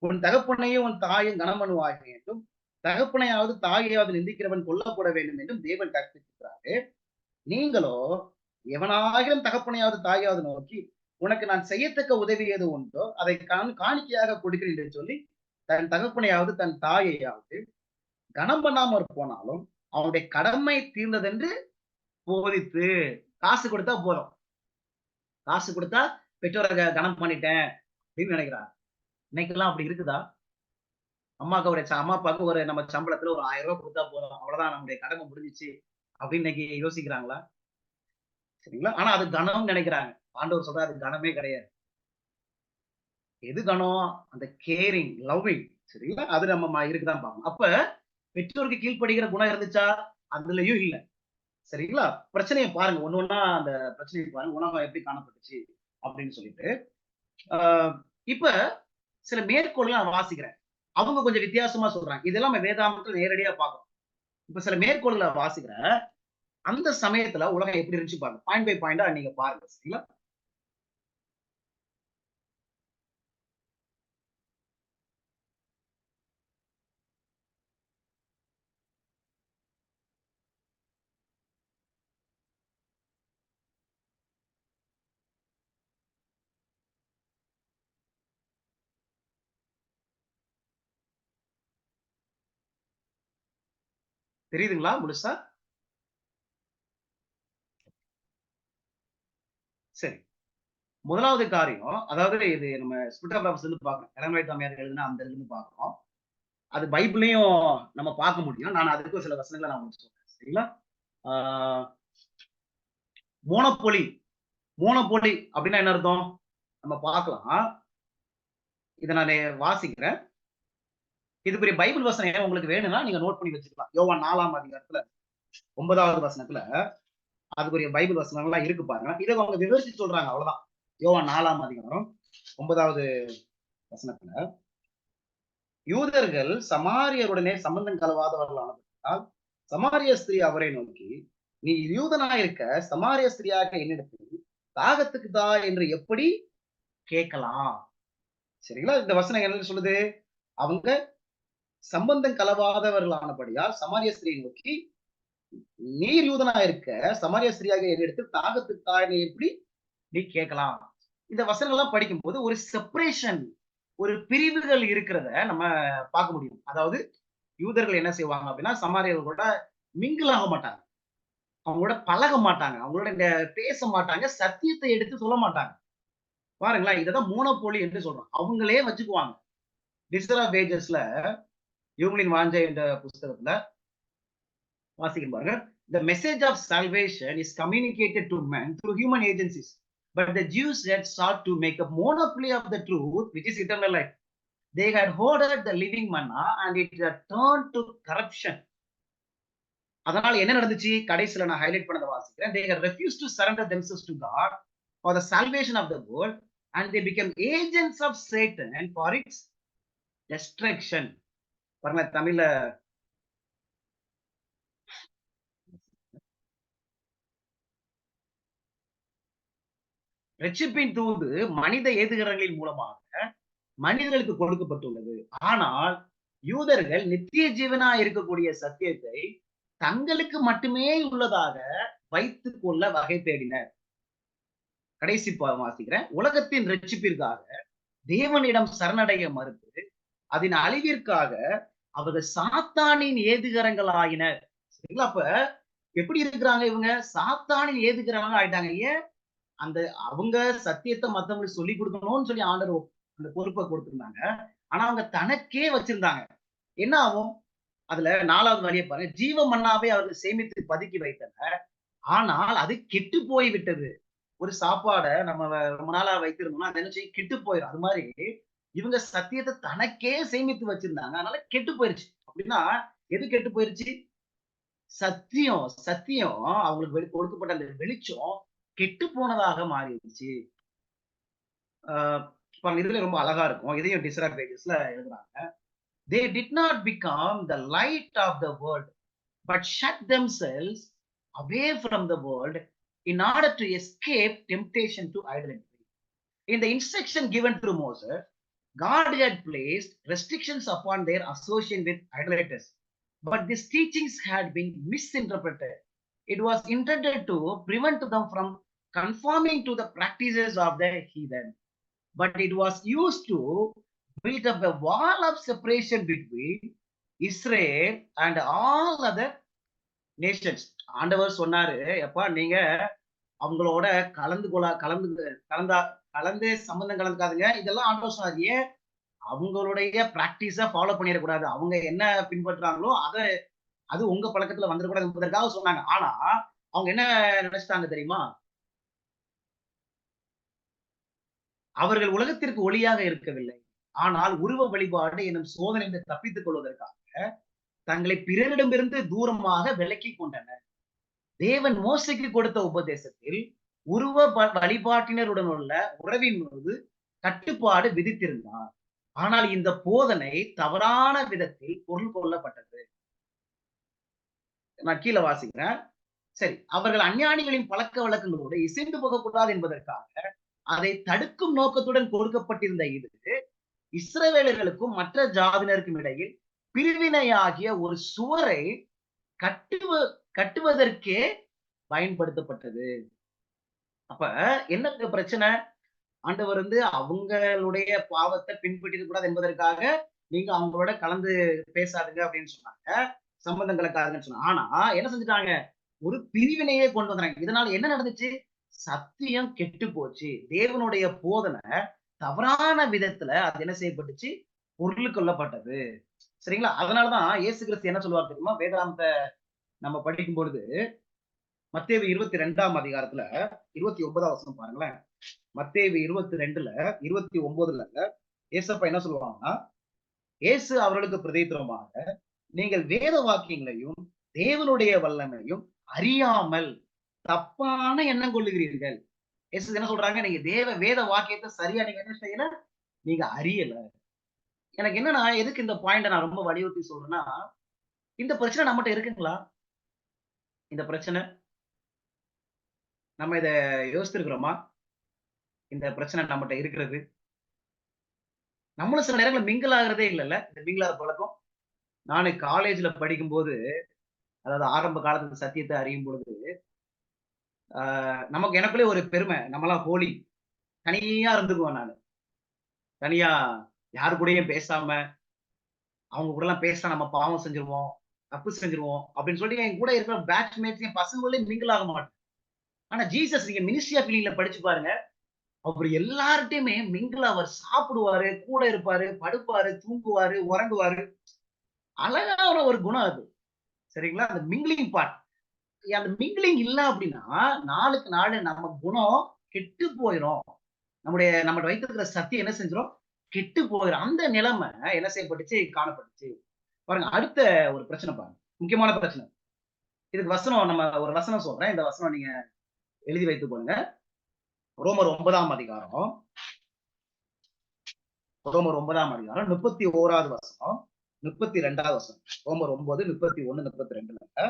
உன் தகப்பனையும் உன் தாயும் கனம் பண்ணுவாய் என்றும், தகப்பனையாவது தாயையாவது நிந்திக்கிறவன் கொல்லப்பட வேண்டும் என்றும் தேவன் கற்பித்திருக்கிறாரு. நீங்களோ எவனாகிலும் தகப்பனையாவது தாயாவது நோக்கி, உனக்கு நான் செய்யத்தக்க உதவி எது உண்டோ அதை காணிக்கையாக கொடுக்கிறேன் என்று சொல்லி, தன் தகப்பனையாவது தன் தாயையாவது கனம் பண்ணாமற் போனாலும், அவனுடைய கடமை தீர்ந்ததென்று போதித்து. காசு கொடுத்தா போதும். காசு கொடுத்தா பெற்றோரை கனம் பண்ணிட்டேன் அப்படின்னு நினைக்கிறாங்க. இன்னைக்கெல்லாம் அப்படி இருக்குதா? அம்மா அப்பாவுக்கு ஒரு நம்ம சம்பளத்துல ஒரு 1000 ரூபாய் கொடுத்தா போதும். அவ்வளவுதான் நம்முடைய கடமை முடிஞ்சிச்சு அப்படின்னு இன்னைக்கு யோசிக்கிறாங்களா? சரிங்களா? ஆனா அது கனம்னு நினைக்கிறாங்க. ஆண்டவர் சொல்றாரு அது கனமே கிடையாது. எது கனம்? அந்த கேரிங், லவ்விங். சரிங்களா? அது நம்ம இருக்குதான் பார்க்கணும். அப்ப பெற்றோருக்கு கீழ்ப்படுகிற குணம் இருந்துச்சா? அதுலயும் இல்ல. சரிங்களா? பிரச்சனைய பாருங்க. ஒண்ணு ஒண்ணா அந்த பிரச்சனைய பாருங்க. உலகம் எப்படி காணப்பட்டுச்சு அப்படின்னு சொல்லிட்டு. ஆ இப்ப சில மேற்கோள்கள் நான் வாசிக்கிறேன். அவங்க கொஞ்சம் வித்தியாசமா சொல்றாங்க. இதெல்லாம் நம்ம வேதாகமத்துல நேரடியா பார்க்கிறோம். இப்ப சில மேற்கோள்கள வாசிக்கிறேன். அந்த சமயத்துல உலகம் எப்படி இருந்துச்சு பாருங்க. பாயிண்ட் பை பாயிண்டா நீங்க பாருங்க. சரிங்களா? தெரியுதுங்களா முழுசா? சரி. முதலாவது காரியம், அதாவது இது நம்ம ஸ்பிரிட் ஆஃப் ப்ராபஸில இருந்து பார்க்கிறோம். எலன் ஒயிட் அம்மையார் எழுதின அந்த இதிலிருந்து பார்க்கிறோம். அது பைபிளையும் நம்ம பார்க்க முடியும். நான் அதுக்கு சில வசனங்களை நான் உங்களுக்கு சொல்றேன். சரிங்களா? மோனோபோலி மோனோபோலி அப்படின்னா என்ன அர்த்தம்? நம்ம பார்க்கலாம். இதை நான் வாசிக்கிறேன். இது பெரிய பைபிள் வசனம் உங்களுக்கு வேணும்னா நீங்க நோட் பண்ணி வச்சுக்கலாம். யோவான் 4ஆம் அதிகாரத்துல 9வது வசனத்துல அதுக்குரிய பைபிள் வசனங்கள்லாம் இருக்கு பாருங்க. இதை அவங்க விவரிச்சு சொல்றாங்க, அவ்வளவுதான். யோவான் 4ஆம் அதிகாரம் 9வது வசனத்துல, யூதர்கள் சமாரியருடனே சம்பந்தம் கலவாதவர்களானதால் சமாரிய ஸ்திரீ அவரை நோக்கி, நீ யூதனாயிருக்க சமாரிய ஸ்திரீயாக என்னிடத்தில் தாகத்துக்கு தா என்று எப்படி கேட்கலாம்? சரிங்களா? இந்த வசனம் என்ன சொல்லுது? அவங்க சம்பந்தம் கலவாதவர்களானபடியால் சமாரிய ஸ்திரீயை நோக்கி, நீர் யூதனாயிருக்க சமாரிய ஸ்திரீயாக என்னிடத்தில் தாகத்துக்கு தா என்று எப்படி நீ கேட்கலாம்? இந்த வசனங்கள்லாம் படிக்கும்போது ஒரு செப்பரேஷன், ஒரு பிரிவுகள் இருக்கிறத நம்ம பார்க்க முடியும். அதாவது யூதர்கள் என்ன செய்வாங்க அப்படின்னா, சமாரியர்களோட மிங்கிள் ஆக மாட்டாங்க, அவங்களோட பழக மாட்டாங்க, அவங்களோட பேச மாட்டாங்க, சத்தியத்தை எடுத்து சொல்ல மாட்டாங்க. பாருங்களேன், இததான் மோனோபோலி என்று சொல்றோம். அவங்களே வச்சுக்குவாங்க. டிசர் ஆஃப் ஏஜஸ்ல இவங்களின் வாஞ்சை என்ற புஸ்தகத்துல வாசிக்கும் பாருங்க. The message of salvation is communicated to men through human agencies. But the Jews had sought to make a monopoly of the truth, which is eternal life. They had hoarded the living manna and it had turned to corruption. அதனால என்ன நடந்துச்சு? கடைசியில நான் highlight பண்ணத வாசிக்கிறேன். They had refused to surrender themselves to God for the salvation of the world and they became agents of Satan for its destruction. பாருங்க தமிழ்ல ரட்சிப்பின் தூது மனித ஏதுகரங்களின் மூலமாக மனிதர்களுக்கு கொடுக்கப்பட்டுள்ளது. ஆனால் யூதர்கள் நித்திய ஜீவனா இருக்கக்கூடிய சத்தியத்தை தங்களுக்கு மட்டுமே உள்ளதாக வைத்துக் கொள்ள வகை தேடினர். கடைசி வாசிக்கிறேன். உலகத்தின் ரட்சிப்பிற்காக தேவனிடம் சரணடைய மறுத்து அதன் அழிவிற்காக அவர்கள் சாத்தானின் ஏதுகரங்கள் ஆயினர். சரிங்களா? அப்ப எப்படி இருக்கிறாங்க இவங்க? சாத்தானின் ஏதுகரங்கள் ஆயிட்டாங்க. ஏன்? அந்த அவங்க சத்தியத்தை மத்தவங்களுக்கு சொல்லி கொடுக்கணும்னு சொல்லி ஆண்டவர் அந்த பொறுப்பை கொடுத்திருந்தாங்க. ஆனா அவங்க தனக்கே வச்சிருந்தாங்க. என்ன ஆகும்? அதுல 4வது வரியை பாருங்க. ஜீவ மன்னாவை அவர்கள் சேமித்து பதுக்கி வைத்தனர், ஆனால் அது கெட்டு போய் விட்டது. ஒரு சாப்பாட நம்ம ரொம்ப நாளா வைத்திருந்தோம்னா அது என்ன செய்யும்? கெட்டு போயிடும். அது மாதிரி இவங்க சத்தியத்தை தனக்கே சேமித்து வச்சிருந்தாங்க, அதனால கெட்டு போயிருச்சு. அப்படின்னா எது கெட்டு போயிருச்சு? சத்தியம் சத்தியம் அவங்களுக்கு கொடுக்கப்பட்ட அந்த வெளிச்சம் கெட்டு போனதாக மாறிடுச்சு. இதுல ரொம்ப அழகா இருக்கும். இதையும் டிசரா பேஜஸ்ல எழுதுறாங்க. They did not become the light of the world, but shut themselves away from the world in order to escape temptation to idolatry. In the instruction given through Moses, God had placed restrictions upon their association with idolaters, but these teachings had been misinterpreted. It was intended to prevent them from conforming to the practices of the heathen, but it was used to build up a wall of separation between Israel and all other nations. ஆண்டவர் சொன்னாரு, எப்பா நீங்க அவங்களோட கலந்து சம்பந்தம் கலந்துக்காதுங்க. இதெல்லாம் ஆண்டவர் சொன்னாரு. ஏன்? அவங்களுடைய பிராக்டிஸ ஃபாலோ பண்ணிடக்கூடாது. அவங்க என்ன பின்பற்றாங்களோ அது உங்க பழக்கத்துல வந்துடக்கூடாது என்பதற்காக சொன்னாங்க. ஆனா அவங்க என்ன நினைச்சிட்டாங்க தெரியுமா? அவர்கள் உலகத்திற்கு ஒளியாக இருக்கவில்லை, ஆனால் உருவ வழிபாடு எனும் சோதனை தப்பித்துக் கொள்வதற்காக தங்களை பிறரிடமிருந்து தூரமாக விலக்கிக் கொண்டனர். தேவன் மோசைக்கு கொடுத்த உபதேசத்தில் உருவ வழிபாட்டினருடன் உள்ள உறவின் மீது கட்டுப்பாடு விதித்திருந்தார். ஆனால் இந்த போதனை தவறான விதத்தில் பொருள் கொள்ளப்பட்டது. நான் கீழே வாசிக்கிறேன். சரி, அவர்கள் அஞ்ஞானிகளின் பழக்க வழக்கங்களோடு இசைந்து போகக்கூடாது என்பதற்காக அதை தடுக்கும் நோக்கத்துடன் கொடுக்கப்பட்டிருந்த இது இஸ்ரவேலர்களுக்கும் மற்ற ஜாதியினருக்கும் இடையில் பிரிவினையாகிய ஒரு சுவரை கட்டுவதற்கே பயன்படுத்தப்பட்டது. அப்ப என்ன பிரச்சனை? ஆண்டவர் அவங்களுடைய பாவத்தை பின்பற்றிக்க கூடாது என்பதற்காக நீங்க அவங்களோட கலந்து பேசாதுங்க அப்படின்னு சொன்னாங்க, சம்பந்தம் கலக்காதுன்னு சொன்னாங்க. ஆனா என்ன செஞ்சுட்டாங்க? ஒரு பிரிவினையே கொண்டு வந்தாங்க. இதனால என்ன நடந்துச்சு? சத்தியம் கெட்டு போச்சு. தேவனுடைய போதனை தவறான விதத்துல அது என்ன செய்யப்பட்டுச்சு? பொருள் கொள்ளப்பட்டது. சரிங்களா? அதனாலதான் இயேசு கிறிஸ்து என்ன சொல்லுவார் தெரியுமா? வேதாந்த நம்ம படிக்கும் பொழுது மத்தேயு 22ஆம் அதிகாரத்துல 29ஆம் வசனம் பாருங்களேன். மத்தேயு 22ல 29ல ஏசப்பா என்ன சொல்லுவாங்கன்னா, இயேசு அவர்களுக்கு பிரதியுத்தரமாக, நீங்கள் வேத வாக்கியங்களையும் தேவனுடைய வல்லமையும் அறியாமல் தப்பான எண்ணம் கொள்ளுகிறீர்கள். இயேசு என்ன சொல்றாங்க? நீங்க வேத வாக்கியத்தை சரியா நீங்க என்ன செய்யல? நீங்க அறியல. எனக்கு என்னன்னா, எதுக்கு இந்த பாயிண்ட நான் ரொம்ப வலியுறுத்தி சொல்றேன்னா, இந்த பிரச்சனை நம்மட்ட இருக்குங்களா? இந்த பிரச்சனை நம்ம இத யோசிச்சிருக்கிறோமா? இந்த பிரச்சனை நம்மட்ட இருக்கிறது. நம்மளும் சில நேரங்கள்ல மிங்கிள் ஆகுறதே இல்லல்ல. இந்த மிங்கிள் ஆகுற பழக்கம். நானு காலேஜ்ல படிக்கும்போது, அதாவது ஆரம்ப காலத்துல சத்தியத்த அறியும் பொழுது, ஆ நமக்கு எனக்குள்ளே ஒரு பெருமை. நம்மலாம் ஹோலி. தனியா இருந்துக்குவேன் நானு. தனியா யாரு கூடயும் பேசாம, அவங்க கூடலாம் பேசினா நம்ம பாவம் செஞ்சுருவோம், தப்பு செஞ்சுருவோம் அப்படின்னு சொல்லிட்டு என் கூட இருக்கிற பேட்ச் மேட்ஸ் என் பசங்களோடயும் மிங்கிள் ஆக மாட்டேன். ஆனா ஜீசஸ் நீங்க மினிஸ்ட்ரி ஆஃப் ஹீலிங்ல படிச்சு பாருங்க. அவரு எல்லார்ட்டயுமே மிங்கிள் ஆவாரு. சாப்பிடுவாரு, கூட இருப்பாரு, படுப்பாரு, தூங்குவாரு, உறங்குவாரு. அழகான ஒரு குணம் அது. சரிங்களா? அந்த மிங்கிலிங் பார்ட். அந்த மிங்கிலிங் இல்ல அப்படின்னா, நாளுக்கு நாளு நம்ம குணம் கெட்டு போயிரும். நம்மட்ட வைத்திருக்கிற சக்தி என்ன செஞ்சிரும்? கெட்டு போயிரும். அந்த நிலைமை என்ன செய்யப்பட்டுச்சு? காணப்பட்டுச்சு. பாருங்க அடுத்த ஒரு பிரச்சனை பாருங்க. முக்கியமான பிரச்சனை. இதுக்கு வசனம் நம்ம ஒரு வசனம் சொல்றேன். இந்த வசனம் நீங்க எழுதி வைத்துக் கொள்ளுங்க. ரோமர் 9ஆம் அதிகாரம். ரோமர் 9ஆம் அதிகாரம் 31வது வசனம், 32வது வசனம். ரோமர் 9, 31, 32ல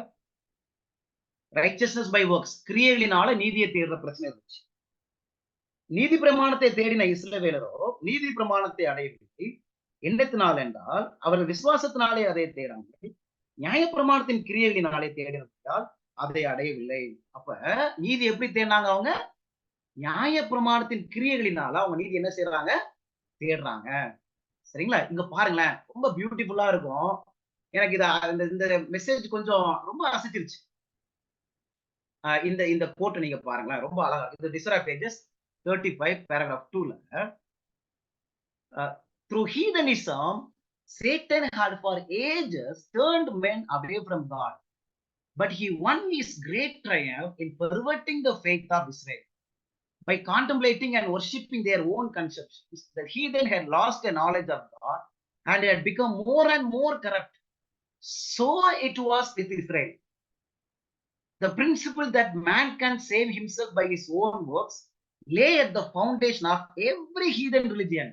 ரைச்சஸ்னஸ் பை ஒர்க்ஸ் கிரியைகளினால நீதியை தேடுற பிரச்சனை இருந்துச்சு. நீதி பிரமாணத்தை தேடின இஸ்ரவேலரோ நீதி பிரமாணத்தை அடையவில்லை. எண்ணத்தினால் என்றால் அவர்கள் விசுவாசத்தினாலே அதை தேடாமல் நியாய பிரமாணத்தின் கிரியைகளினாலே தேடினால் அதை அடையவில்லை. அப்ப நீதி எப்படி தேடினாங்க அவங்க? நியாய பிரமாணத்தின் கிரியைகளினால அவங்க நீதி என்ன செய்யறாங்க? தேடுறாங்க. சரிங்களா? இங்க பாருங்களேன். ரொம்ப பியூட்டிஃபுல்லா இருக்கும். எனக்கு இந்த மெசேஜ் கொஞ்சம் ரொம்ப ரசிச்சிருச்சு. இந்த இந்த கோட் நீங்க பாருங்களேன். ரொம்ப அழகா இருக்கு. இது டிஸ்ரா பேஜஸ் 35 paragraph 2ல through heathenism Satan had for ages turned men away from God, but he won his great triumph in perverting the faith of Israel by contemplating and worshipping their own conceptions. The heathen had lost the knowledge of God and had become more and more corrupt. So it was with Israel. The principle that man can save himself by his own works lay at the foundation of every heathen religion.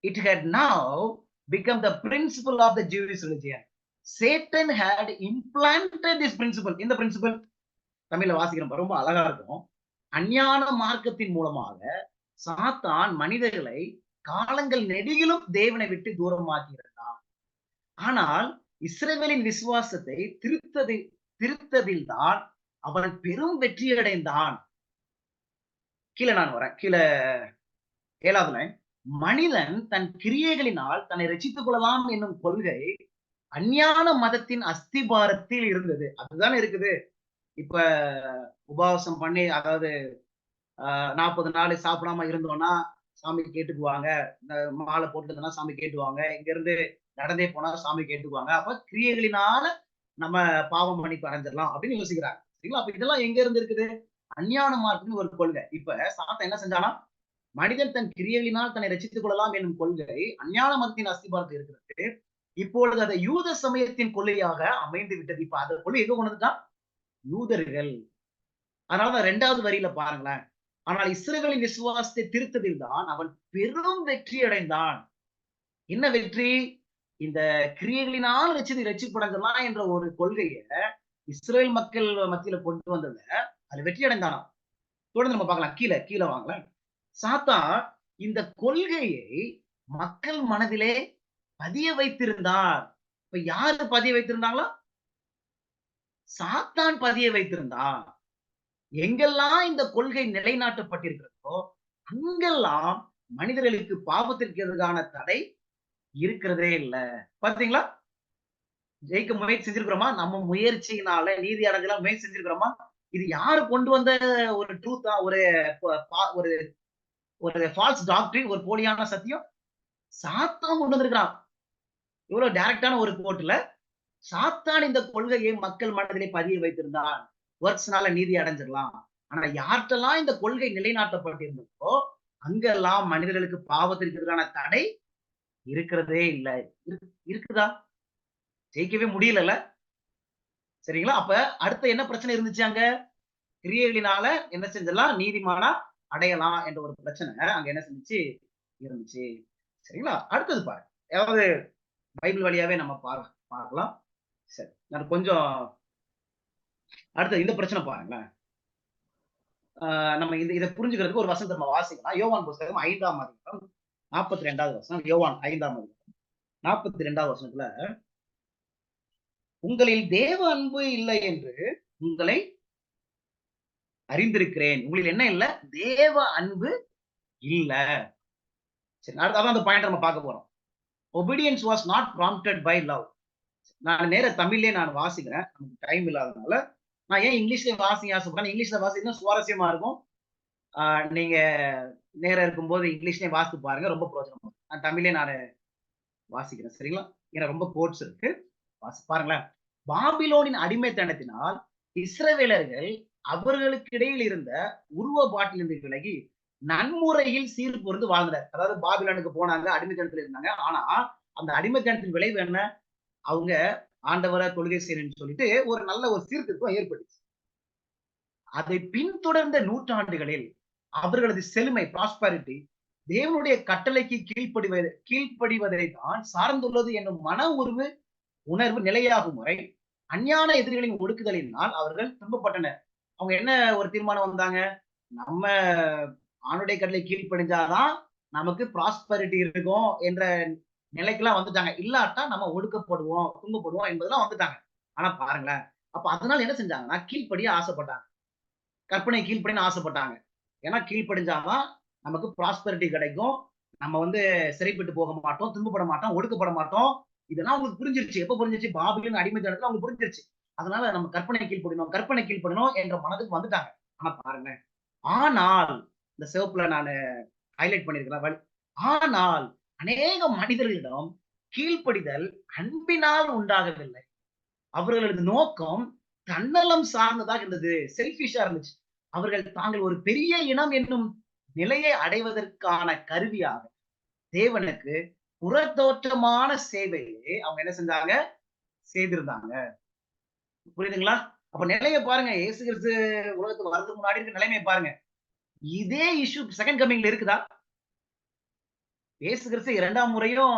It had now become the principle of the Jewish religion. Satan had implanted this principle. இந்த principle தமிழ்ல வாசிக்கிறோம். ரொம்ப அழகா இருக்கும். அஞ்ஞான மார்க்கத்தின் மூலமாக சாத்தான் மனிதர்களை காலங்கள் நெடுகிலும் தேவனை விட்டு தூரமாக்கி இருந்தான். ஆனால் இஸ்ரவேலின் விசுவாசத்தை திருத்ததில் தான் அவன் பெரும் வெற்றி அடைந்தான். கீழே நான் வரேன். கீழே 7வது லைன். மனிதன் தன் கிரியைகளினால் தன்னை ரட்சித்துக் கொள்ளலாம் என்னும் கொள்கை அஞ்ஞான மதத்தின் அஸ்திபாரத்தில் இருந்தது. அதுதான் இருக்குது. இப்ப உபவாசம் பண்ணி அதாவது 40 நாள் சாப்பிடாம இருந்தோம்னா சாமி கேட்டுக்குவாங்க. இந்த மாலை போட்டுருந்தோம்னா சாமி கேட்டுவாங்க. இங்க இருந்து நடந்தே போனா சாமி கேட்டுக்குவாங்க. அப்ப கிரியைகளினால நம்ம பாவம் மன்னிப்பு அடைஞ்சிடலாம் அப்படின்னு யோசிக்கிறாங்க. சரிங்களா? அப்ப இதெல்லாம் எங்க இருந்து இருக்குது? அஞ்ஞான மார்க்குன்னு ஒரு கொள்கை. இப்ப சாத்தான் என்ன செஞ்சானா? மனிதன் தன் கிரியைகளினால் தன்னை ரட்சித்துக் கொள்ளலாம் என்னும் கொள்கை அஞ்ஞான மதத்தின் அஸ்திபாரத்தில் இருக்கிறது. இப்பொழுது அதை யூத சமயத்தின் கொள்கையாக அமைந்து விட்டது. இப்ப அந்த கொள்கை எங்க கொண்டு வந்துட்டான்? யூதர்கள். அதனாலதான் 2வது வரியில பாருங்களேன். ஆனால் இஸ்ரவேலின் விசுவாசத்தை திருத்ததில் தான் அவன் பெரும் வெற்றி அடைந்தான். என்ன வெற்றி? இந்த கிரியைகளினால் ரட்சிப்படைஞ்சலாம் என்ற ஒரு கொள்கையை இஸ்ரேல் மக்கள் மத்தியில கொண்டு வந்தத அதுல வெற்றி அடைந்தானாம். தொடர்ந்து நம்ம பார்க்கலாம். கீழே வாங்களேன். சாத்தான் இந்த கொள்கையை மக்கள் மனதிலே பதிய வைத்திருந்தார். இப்ப யாரு பதிய வைத்திருந்தாங்களா? சாத்தான் பதிய வைத்திருந்தான். எங்கெல்லாம் இந்த கொள்கை நிலைநாட்டப்பட்டிருக்கிறதோ அங்கெல்லாம் மனிதர்களுக்கு பாவத்திற்கு எதிரான தடை இருக்கிறதே இல்ல. பாத்தீங்களா? ஜெயிக்க முயற்சி செஞ்சிருக்கிறோமா? நம்ம முயற்சியினால நீதி அடைஞ்சலாம் முயற்சி செஞ்சிருக்கிறோமா? இது யாரு கொண்டு வந்த ஒரு ட்ரூத்தா? ஒரு ஒரு ஃபால்ஸ் டாக்டரின், ஒரு போலியான சத்தியம் சாத்தான் கொண்டு வந்திருக்கிறான். இவ்வளவு டைரக்டான ஒரு கோட்ல சாத்தான் இந்த கொள்கையை மக்கள் மனதிலே பதிய வைத்திருந்தான். ஒர்க்ஸ்னால நீதி அடைஞ்சிடலாம். ஆனா யார்கிட்டலாம் இந்த கொள்கை நிலைநாட்டப்பட்டிருந்ததோ அங்கெல்லாம் மனிதர்களுக்கு பாவத்திற்கு எதிரான தடை இருக்கிறதே இல்ல. இருக்குதா? ஜெயிக்கவே முடியலல்ல. சரிங்களா? அப்ப அடுத்து என்ன பிரச்சனை இருந்துச்சு அங்க? கிரியைகளினால என்ன செஞ்சிடலாம்? நீதிமானா அடையலாம் என்ற ஒரு பிரச்சனை அங்க என்ன செஞ்சுச்சு? இருந்துச்சு. சரிங்களா? அடுத்தது பாருங்க. அதாவது பைபிள் வழியாவே நம்ம பார்க்கலாம். சரி. நான் கொஞ்சம் அடுத்து இந்த பிரச்சனை பாருங்களேன். நம்ம இத புரிஞ்சுக்கிறதுக்கு ஒரு வசனத்த நம்ம வாசிக்கலாம். யோவான் புஸ்தகம் 5ஆம் அதிகாரம் 42வது வசனம். யோவான் 5ஆம் அதிகாரம் 42வது வசனத்துல, உங்களில் தேவ அன்பு இல்லை என்று உங்களை அறிந்திருக்கிறேன். உங்களில் என்ன இல்ல? தேவ அன்பு இல்ல. சரி, அதான் அந்த பாயிண்ட் நம்ம பார்க்க போறோம். Obedience was not prompted by love. நான் நேர தமிழ்லயே நான் வாசிக்கிறேன். நமக்கு டைம் இல்லாதனால. நான் ஏன் இங்கிலீஷ்ல வாசிக்க ஆசைப்படுறேன்? இங்கிலீஷ்ல வாசிக்கணும் சுவாரஸ்யமா இருக்கும். நீங்க நேரம் இருக்கும்போது இங்கிலீஷ்லயே வாசித்து பாருங்க. ரொம்ப பிரயோஜனமா இருக்கும். நான் தமிழ்லயே நான் வாசிக்கிறேன். சரிங்களா? ஏன்னா ரொம்ப கோட்ஸ் இருக்கு. பாருங்களேன். பாபிலோனின் அடிமைத்தனத்தினால் இஸ்ரவேலர்கள் அவர்களுக்கு இடையில் இருந்த உருவப்பாட்டிலிருந்து விலகி நன்முறையில் சீர்பொருந்து வாழ்ந்தனர். அதாவது பாபிலோனுக்கு போனாங்க, அடிமைத்தனத்தில் இருந்தாங்க. ஆனா அந்த அடிமைத்தனத்தின் விளைவு என்ன? அவங்க ஆண்டவரை தொழுகை செய்யணும்னு சொல்லிட்டு ஒரு நல்ல ஒரு சீர்திருத்தம் ஏற்பட்டுச்சு. அதை பின்தொடர்ந்த நூற்றாண்டுகளில் அவர்களது செழுமை ப்ராஸ்பரிட்டி தேவனுடைய கட்டளைக்கு கீழ்ப்படிவதை தான் சார்ந்துள்ளது என்னும் மன உணர்வு நிலையாகும் முறை அஞ்ஞான எதிரிகளின் ஒடுக்குதலினால் அவர்கள் துன்பப்பட்டனர். அவங்க என்ன ஒரு தீர்மானம் வந்தாங்க? நம்ம ஆணுடைய கட்டளை கீழ்ப்படிஞ்சாதான் நமக்கு ப்ராஸ்பரிட்டி இருக்கும் என்ற நிலைக்கெல்லாம் வந்துட்டாங்க. இல்லாட்டா நம்ம ஒடுக்கப்படுவோம், துன்பப்படுவோம் என்பதெல்லாம் வந்துட்டாங்க. ஆனா பாருங்களேன், அப்ப அதனால என்ன செஞ்சாங்கன்னா கீழ்ப்படிய ஆசைப்பட்டாங்க. கற்பனை கீழ்ப்படின்னு ஆசைப்பட்டாங்க. ஏன்னா கீழ்ப்படிஞ்சாதான் நமக்கு ப்ராஸ்பரிட்டி கிடைக்கும். நம்ம சிறைப்பட்டு போக மாட்டோம், துன்பப்பட மாட்டோம், ஒடுக்கப்பட மாட்டோம். இதெல்லாம் அவங்களுக்கு புரிஞ்சிருச்சு. எப்ப புரிஞ்சிருச்சு? பாபிலோன் அடிமைத்தனத்துல அவங்களுக்கு புரிஞ்சிருச்சு. அதனால நம்ம கற்பனை கீழ்ப்படினோம் என்ற மனதுக்கு வந்துட்டாங்க. ஆனா பாருங்க, ஆனால் இந்த சிவப்புல நானு ஹைலைட் பண்ணியிருக்கிறேன். ஆனால் அநேக மனிதர்களிடம் கீழ்ப்படிதல் அன்பினால் உண்டாகவில்லை. அவர்களது நோக்கம் தன்னலம் சார்ந்ததாக இருந்தது. செல்பிஷா இருந்துச்சு. அவர்கள் தாங்கள் ஒரு பெரிய இனம் என்னும் நிலையை அடைவதற்கான கருவியாக தேவனுக்கு புறத்தோற்றமான சேவையை அவங்க என்ன செஞ்சாங்க? செய்திருந்தாங்க. புரியுதுங்களா? அப்ப நிலைய பாருங்க. இயேசு கிறிஸ்து உலகத்துக்கு வரதுக்கு முன்னாடி இருக்க நிலைமைய பாருங்க. இதே இஷ்யூ செகண்ட் கமிங்ல இருக்குதா? இயேசு கிறிஸ்து 2ஆம் முறையும்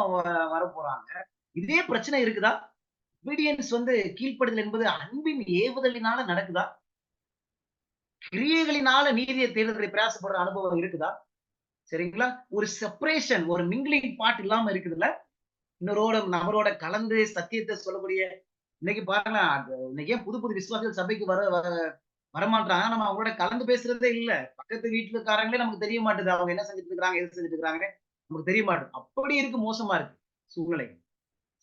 வரப்போறாங்க. இதே பிரச்சனை இருக்குதா? ஒபீடியன்ஸ் கீழ்ப்படுதல் என்பது அன்பின் ஏவுதலினால நடக்குதா? கிரியைகளினால நீதியை தேடுவதை பிரயாசப்படுற அனுபவம் இருக்குதா? சரிங்களா? ஒரு செப்பரேஷன், ஒரு மிங்கிலிங் பார்ட் இல்லாம இருக்குதுல்ல? இன்னொரு நபரோட கலந்து சத்தியத்தை சொல்லக்கூடிய இன்னைக்கு பாருங்களேன், இன்னைக்கு ஏன் புது புது விசுவாசிகள் சபைக்கு வரமாட்டாங்க. நம்ம அவங்களோட கலந்து பேசுறதே இல்ல. பக்கத்து வீட்டுக்காரங்களே நமக்கு தெரிய மாட்டுது. அவங்க என்ன செஞ்சுட்டு இருக்காங்க, எது செஞ்சுட்டு இருக்காங்கன்னு நமக்கு தெரிய மாட்டுது. அப்படி இருக்கு, மோசமா இருக்கு சூழ்நிலை.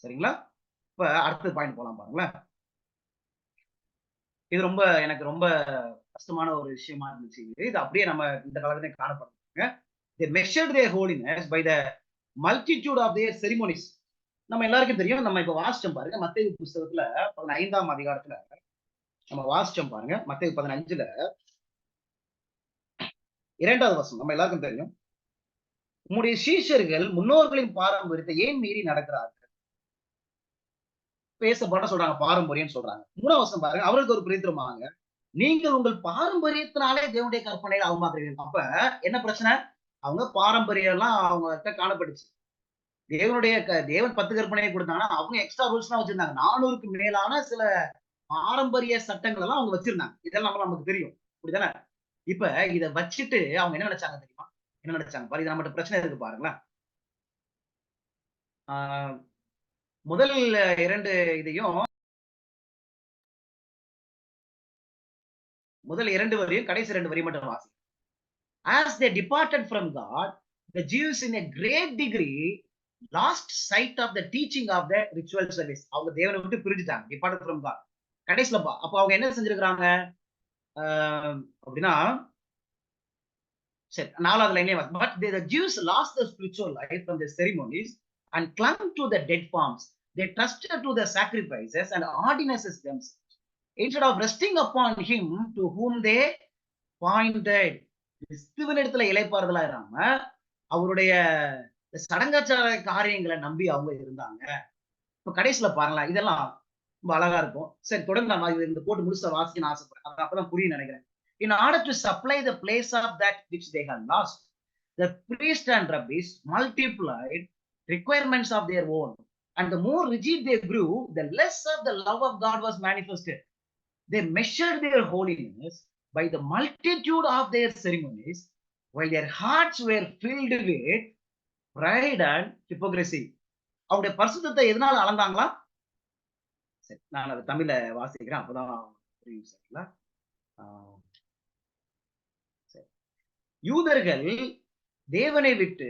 சரிங்களா? இப்ப அடுத்த பாயிண்ட் போலாம் பாருங்களேன். இது எனக்கு ரொம்ப கஷ்டமான ஒரு விஷயமா இருந்துச்சு. இது அப்படியே நம்ம இந்த காலத்திலே காணப்படுறாங்க. They measured their holiness by the multitude of their ceremonies. நம்ம எல்லாருக்கும் தெரியும். நம்ம இப்ப வாசிச்சோம் பாருங்க. மத்தேயு புஸ்தகத்துல 15ஆம் அதிகாரத்துல நம்ம வாசிச்சோம் பாருங்க. மத்தேயு 15ல 2வது வசனம் நம்ம எல்லாருக்கும் தெரியும். உம்முடைய சீஷர்கள் முன்னோர்களின் பாரம்பரியத்தை ஏன் மீறி நடக்கிறார்கள்? பேசப்பட சொல்றாங்க, பாரம்பரியம் சொல்றாங்க. 3வது வசனம் பாருங்க. அவர்களுக்கு ஒரு பிரதித்திரமாக, நீங்கள் உங்கள் பாரம்பரியத்தினாலே தேவனுடைய கற்பனையை அவமாக்குறீர்கள். அப்ப என்ன பிரச்சனை? அவங்க பாரம்பரியம் எல்லாம் அவங்ககிட்ட காணப்பட்டுச்சு. தேவன் 10 கற்பனையை கொடுத்தாங்கன்னா அவங்க எக்ஸ்ட்ரா ரூல்ஸ் எல்லாம் வச்சிருந்தாங்க. 400க்கு மேலான சில பாரம்பரிய சட்டங்கள் எல்லாம் அவங்க வச்சிருந்தாங்க. இதெல்லாம் நமக்கு தெரியும். அப்படிதானே? இப்ப இத வச்சுட்டு அவங்க என்ன நினைச்சாங்க தெரியுமா? என்ன நினைச்சாங்க பாரு, இது நம்மகிட்ட பிரச்சனை இருக்கு பாருங்களேன். முதல் 2 இதையும் முதல் 2 வரியும் கடைசி 2 வரி மட்டும் வாசி. As they departed from God, the Jews in a great degree lost sight of the teaching of the ritual service. அவங்க தேவனை விட்டு பிரிஞ்சுட்டாங்க. departed from God. கடைசில அப்ப அவங்க என்ன செஞ்சிருக்காங்க அப்படின்னா, சரி 4வது லைன்லயே but the Jews lost the spiritual life from the ceremonies and clung to the dead forms. They trusted to the sacrifices and ordinances themselves instead of resting upon him to whom they pointed. கிறிஸ்துவனிடத்துல இளைப்பாறுதலா Rama அவருடைய சடங்காச்சார காரியங்களை நம்பி அவங்க இருந்தாங்க. இப்ப கடைசியில பாருங்களேன், இதெல்லாம் ரொம்ப அழகா இருக்கும். சரி, தொடர்ந்து நான் இந்த போட்டு முழுசா வாசிக்க நான் ஆசைப்படுறேன். அது அப்பதான் புரியும் நினைக்கிறேன். In order to supply the place of that which they had lost, the priests and rabbis multiplied requirements of their own. And the more rigid they grew, the less of the love of God was manifested. They measured their holiness by the multitude of their ceremonies, while their hearts were filled with pride and hypocrisy. அவருடைய பரிசுத்தத்தை எதனால அளந்தாங்களா? சரி, நான் அதை தமிழ்ல வாசிக்கிறேன், அப்பதான் புரியும். சரிங்களா? சரி. யூதர்கள் தேவனை விட்டு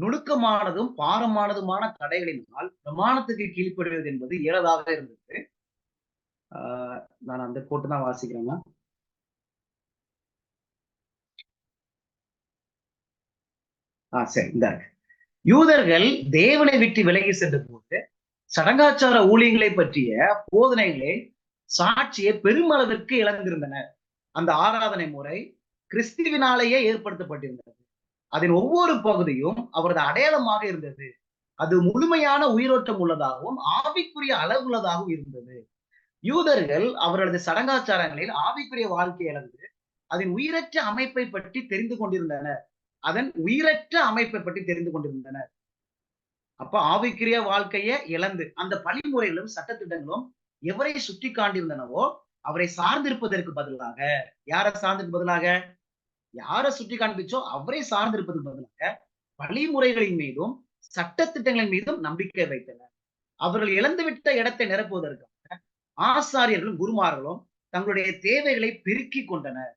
நுணுக்கமானதும் பாரமானதுமான தடைகளினால் பிரமாணத்துக்கு கீழ்ப்படுவது என்பது இயலாதாக இருந்தது. நான் அந்த போட்டு தான் வாசிக்கிறேன்னா. சரி, இந்த யூதர்கள் தேவனை விட்டு விலகி சென்ற போது சடங்காச்சார ஊழியங்களை பற்றிய போதனைகளை சாட்சியை பெருமளவிற்கு இழந்திருந்தனர். அந்த ஆராதனை முறை கிறிஸ்துவினாலேயே ஏற்படுத்தப்பட்டிருந்தது. அதன் ஒவ்வொரு பகுதியும் அவரது அடையாளமாக இருந்தது. அது முழுமையான உயிரோட்டம் உள்ளதாகவும் ஆவிக்குரிய அளவுள்ளதாகவும் இருந்தது. யூதர்கள் அவரது சடங்காச்சாரங்களில் ஆவிக்குரிய வாழ்க்கை இழந்து அதன் உயிரற்ற அமைப்பை பற்றி தெரிந்து கொண்டிருந்தனர். அப்ப ஆவிக்குரிய வாழ்க்கையை இழந்து அந்த பழிமுறைகளும் சட்டத்திட்டங்களும் எவரை சுட்டி காண்டிருந்தனவோ அவரை சார்ந்திருப்பதற்கு பதிலாக, யாரை சுட்டி காண்பிச்சோ அவரை சார்ந்திருப்பதற்கு பதிலாக வழிமுறைகளின் மீதும் சட்டத்திட்டங்களின் மீதும் நம்பிக்கை வைத்தனர். அவர்கள் இழந்துவிட்ட இடத்தை நிரப்புவதற்காக ஆசாரியர்களும் குருமார்களும் தங்களுடைய தேவைகளை பெருக்கிக் கொண்டனர்.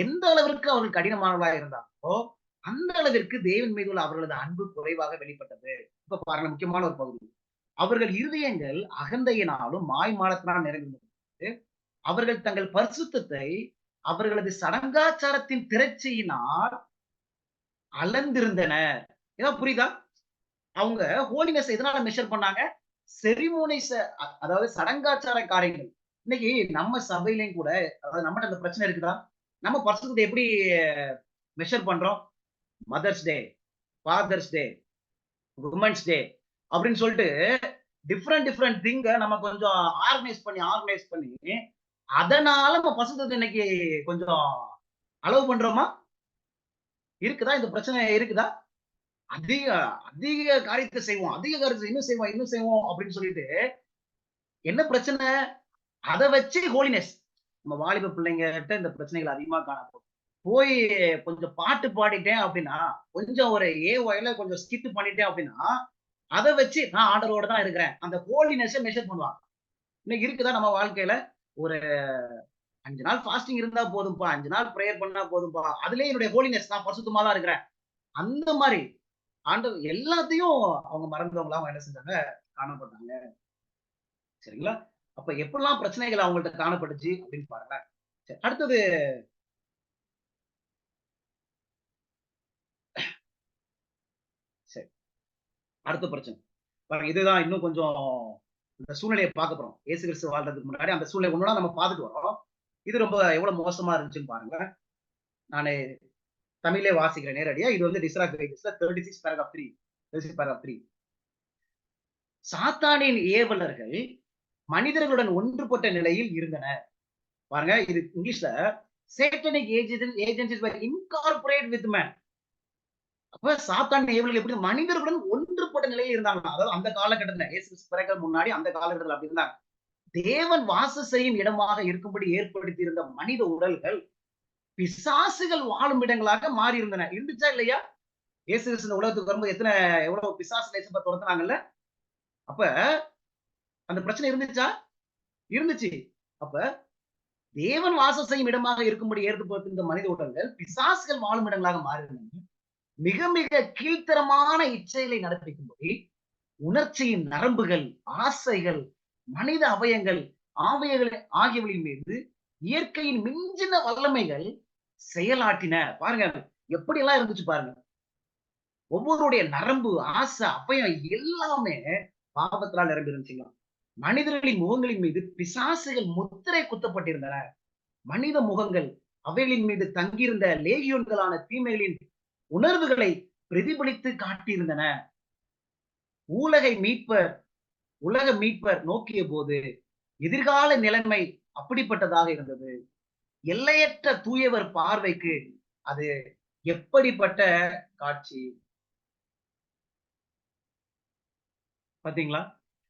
எந்த அளவிற்கு அவர்கள் கடினமானவர்களாக இருந்தார்களோ அந்த அளவிற்கு தேவன் மீது உள்ள அவர்களது அன்பு குறைவாக வெளிப்பட்டது. இப்ப பாருங்க, முக்கியமான ஒரு பகுதி. அவர்கள் இருதயங்கள் அகந்தையினாலும் மாய்மாலத்தினால் நிறைந்திருந்தது. அவர்கள் தங்கள் பரிசுத்தத்தை அவர்களது சடங்காச்சாரத்தின் திரட்சியினால் அளந்திருந்தனர். ஏதாவது புரியுதா? அவங்க ஹோலினஸ் எதனால மெஷர் பண்ணாங்க? செரிமோனிஸ், அதாவது சடங்காச்சார காரியங்கள். இன்னைக்கு நம்ம சபையிலையும் கூட, அதாவது நம்மகிட்ட அந்த பிரச்சனை இருக்குதா? நம்ம பரிசுத்தத்தை எப்படி மெஷர் பண்றோம்? மதர்ஸ் டே, ஃபாதர்ஸ் டே, உமன்ஸ் டே அப்படின்னு சொல்லிட்டு டிஃப்ரெண்ட் திங்க நம்ம கொஞ்சம் ஆர்கனைஸ் பண்ணி அதனால நம்ம பரிசுத்தத்தை இன்னைக்கு கொஞ்சம் அளவு பண்றோமா? இருக்குதா? இந்த பிரச்சனை இருக்குதா? அதிக அதிக காரியத்தை செய்வோம், இன்னும் செய்வோம் அப்படின்னு சொல்லிட்டு என்ன பிரச்சனை? அதை வச்சு ஹோலினஸ். நம்ம வாலிப பிள்ளைங்கிட்ட இந்த பிரச்சனைகள் அதிகமா காணப்படும். போய் கொஞ்சம் பாட்டு பாடிட்டேன் அப்படின்னா, கொஞ்சம் ஒரு ஏஒய்ல கொஞ்சம் ஸ்கிட் பண்ணிட்டேன் அப்படின்னா, அதை வச்சு நான் ஆர்டரோட தான் இருக்கிறேன், அந்த ஹோலினஸை மெஷர் பண்ணுவாங்க. இன்னைக்கு இருக்குதா நம்ம வாழ்க்கையில? ஒரு 5 நாள் ஃபாஸ்டிங் இருந்தா போதும்பா, 5 நாள் பிரேயர் பண்ணா போதும்பா, அதுலயே என்னுடைய ஹோலினஸ், நான் பரிசுத்தமா தான் இருக்கிறேன். அந்த மாதிரி ஆண்டவர் எல்லாத்தையும் அவங்க மறந்தவங்களா அவங்க என்ன செஞ்சாங்க? காணப்பட்டாங்க. சரிங்களா? அப்ப எப்படிலாம் பிரச்சனைகள் அவங்கள்ட்ட காணப்பட்டுச்சு அப்படின்னு பாருங்க. அடுத்தது சரி, அடுத்த பிரச்சனை பாருங்க. இதுதான் இன்னும் கொஞ்சம் இந்த சூழ்நிலையை பார்க்க போறோம். இயேசு கிறிஸ்து வாழ்றதுக்கு முன்னாடி அந்த சூழ்நிலை ஒண்ணுனா நம்ம பார்த்துட்டு வரோம். இது ரொம்ப எவ்வளவு மோசமா இருந்துச்சுன்னு பாருங்க. நானு தமிழே வாசிக்கிறேன் நேரடியா. இது வந்து டிஸ்ராக் பேஜஸ்ல 36 paragraph 3. சாத்தானின் ஏவலர்கள் மனிதர்களுடன் ஒன்றுபட்ட நிலையில் இருந்தனர். பாருங்க, இது இங்கிலீஷ்ல satanic agencies were incorporated with man. அப்ப சாத்தான் ஏவலர்கள் எப்படி மனிதர்களுடன் ஒன்றுபட்ட நிலையில் இருந்தாங்க. அதாவது அந்த காலகட்டத்துல இயேசு கிறிஸ்து பிறக்க முன்னாடி அந்த காலகட்டத்துல அப்படி இருந்தாங்க. தேவன் வாசம் செய்யும் இடமாக இருக்கும்படி ஏற்படுத்தி இருந்த மனித உடல்கள் பிசாசுகள் வாழும் இடங்களாக மாறி இருந்தன. இருந்துச்சா இல்லையா? இயேசு கிறிஸ்து உலகத்துக்கு வரும்போது எவ்வளவு பிசாசு லேசப்பா துரத்துனாங்கல்ல? அப்ப அந்த பிரச்சனை இருந்துச்சா? இருந்துச்சு. அப்ப தேவன் வாசம் செய்யும் இடமாக இருக்கும்படி ஏற்படுத்த மனித உடல்கள் பிசாசுகள் வாழும் இடங்களாக மாறின மிக மிக கீழ்த்தரமான இச்சைகளை நடப்பிக்கும்படி உணர்ச்சியின் நரம்புகள், ஆசைகள், மனித அவயங்கள் ஆகியவற்றின் மீது இயற்கையின் மிஞ்சின வல்லமைகள் செயலாற்றின. பாருங்க எப்படி எல்லாம் இருந்துச்சு பாருங்க. ஒவ்வொருடைய நரம்பு, ஆசை, அபயம் எல்லாமே பாவத்தினால் நிரம்பி இருந்துச்சுங்களா. மனிதர்களின் முகங்களின் மீது பிசாசுகள் முத்திரை குத்தப்பட்டிருந்தன. மனித முகங்கள் அவைகளின் மீது தங்கியிருந்த லேகியோன்களான தீமைகளின் உணர்வுகளை பிரதிபலித்து காட்டியிருந்தன. உலக மீட்பர் நோக்கிய போது எதிர்கால நிலைமை அப்படிப்பட்டதாக இருந்தது. எல்லையற்ற தூயவர் பார்வைக்கு அது எப்படிப்பட்ட காட்சி பாத்தீங்களா?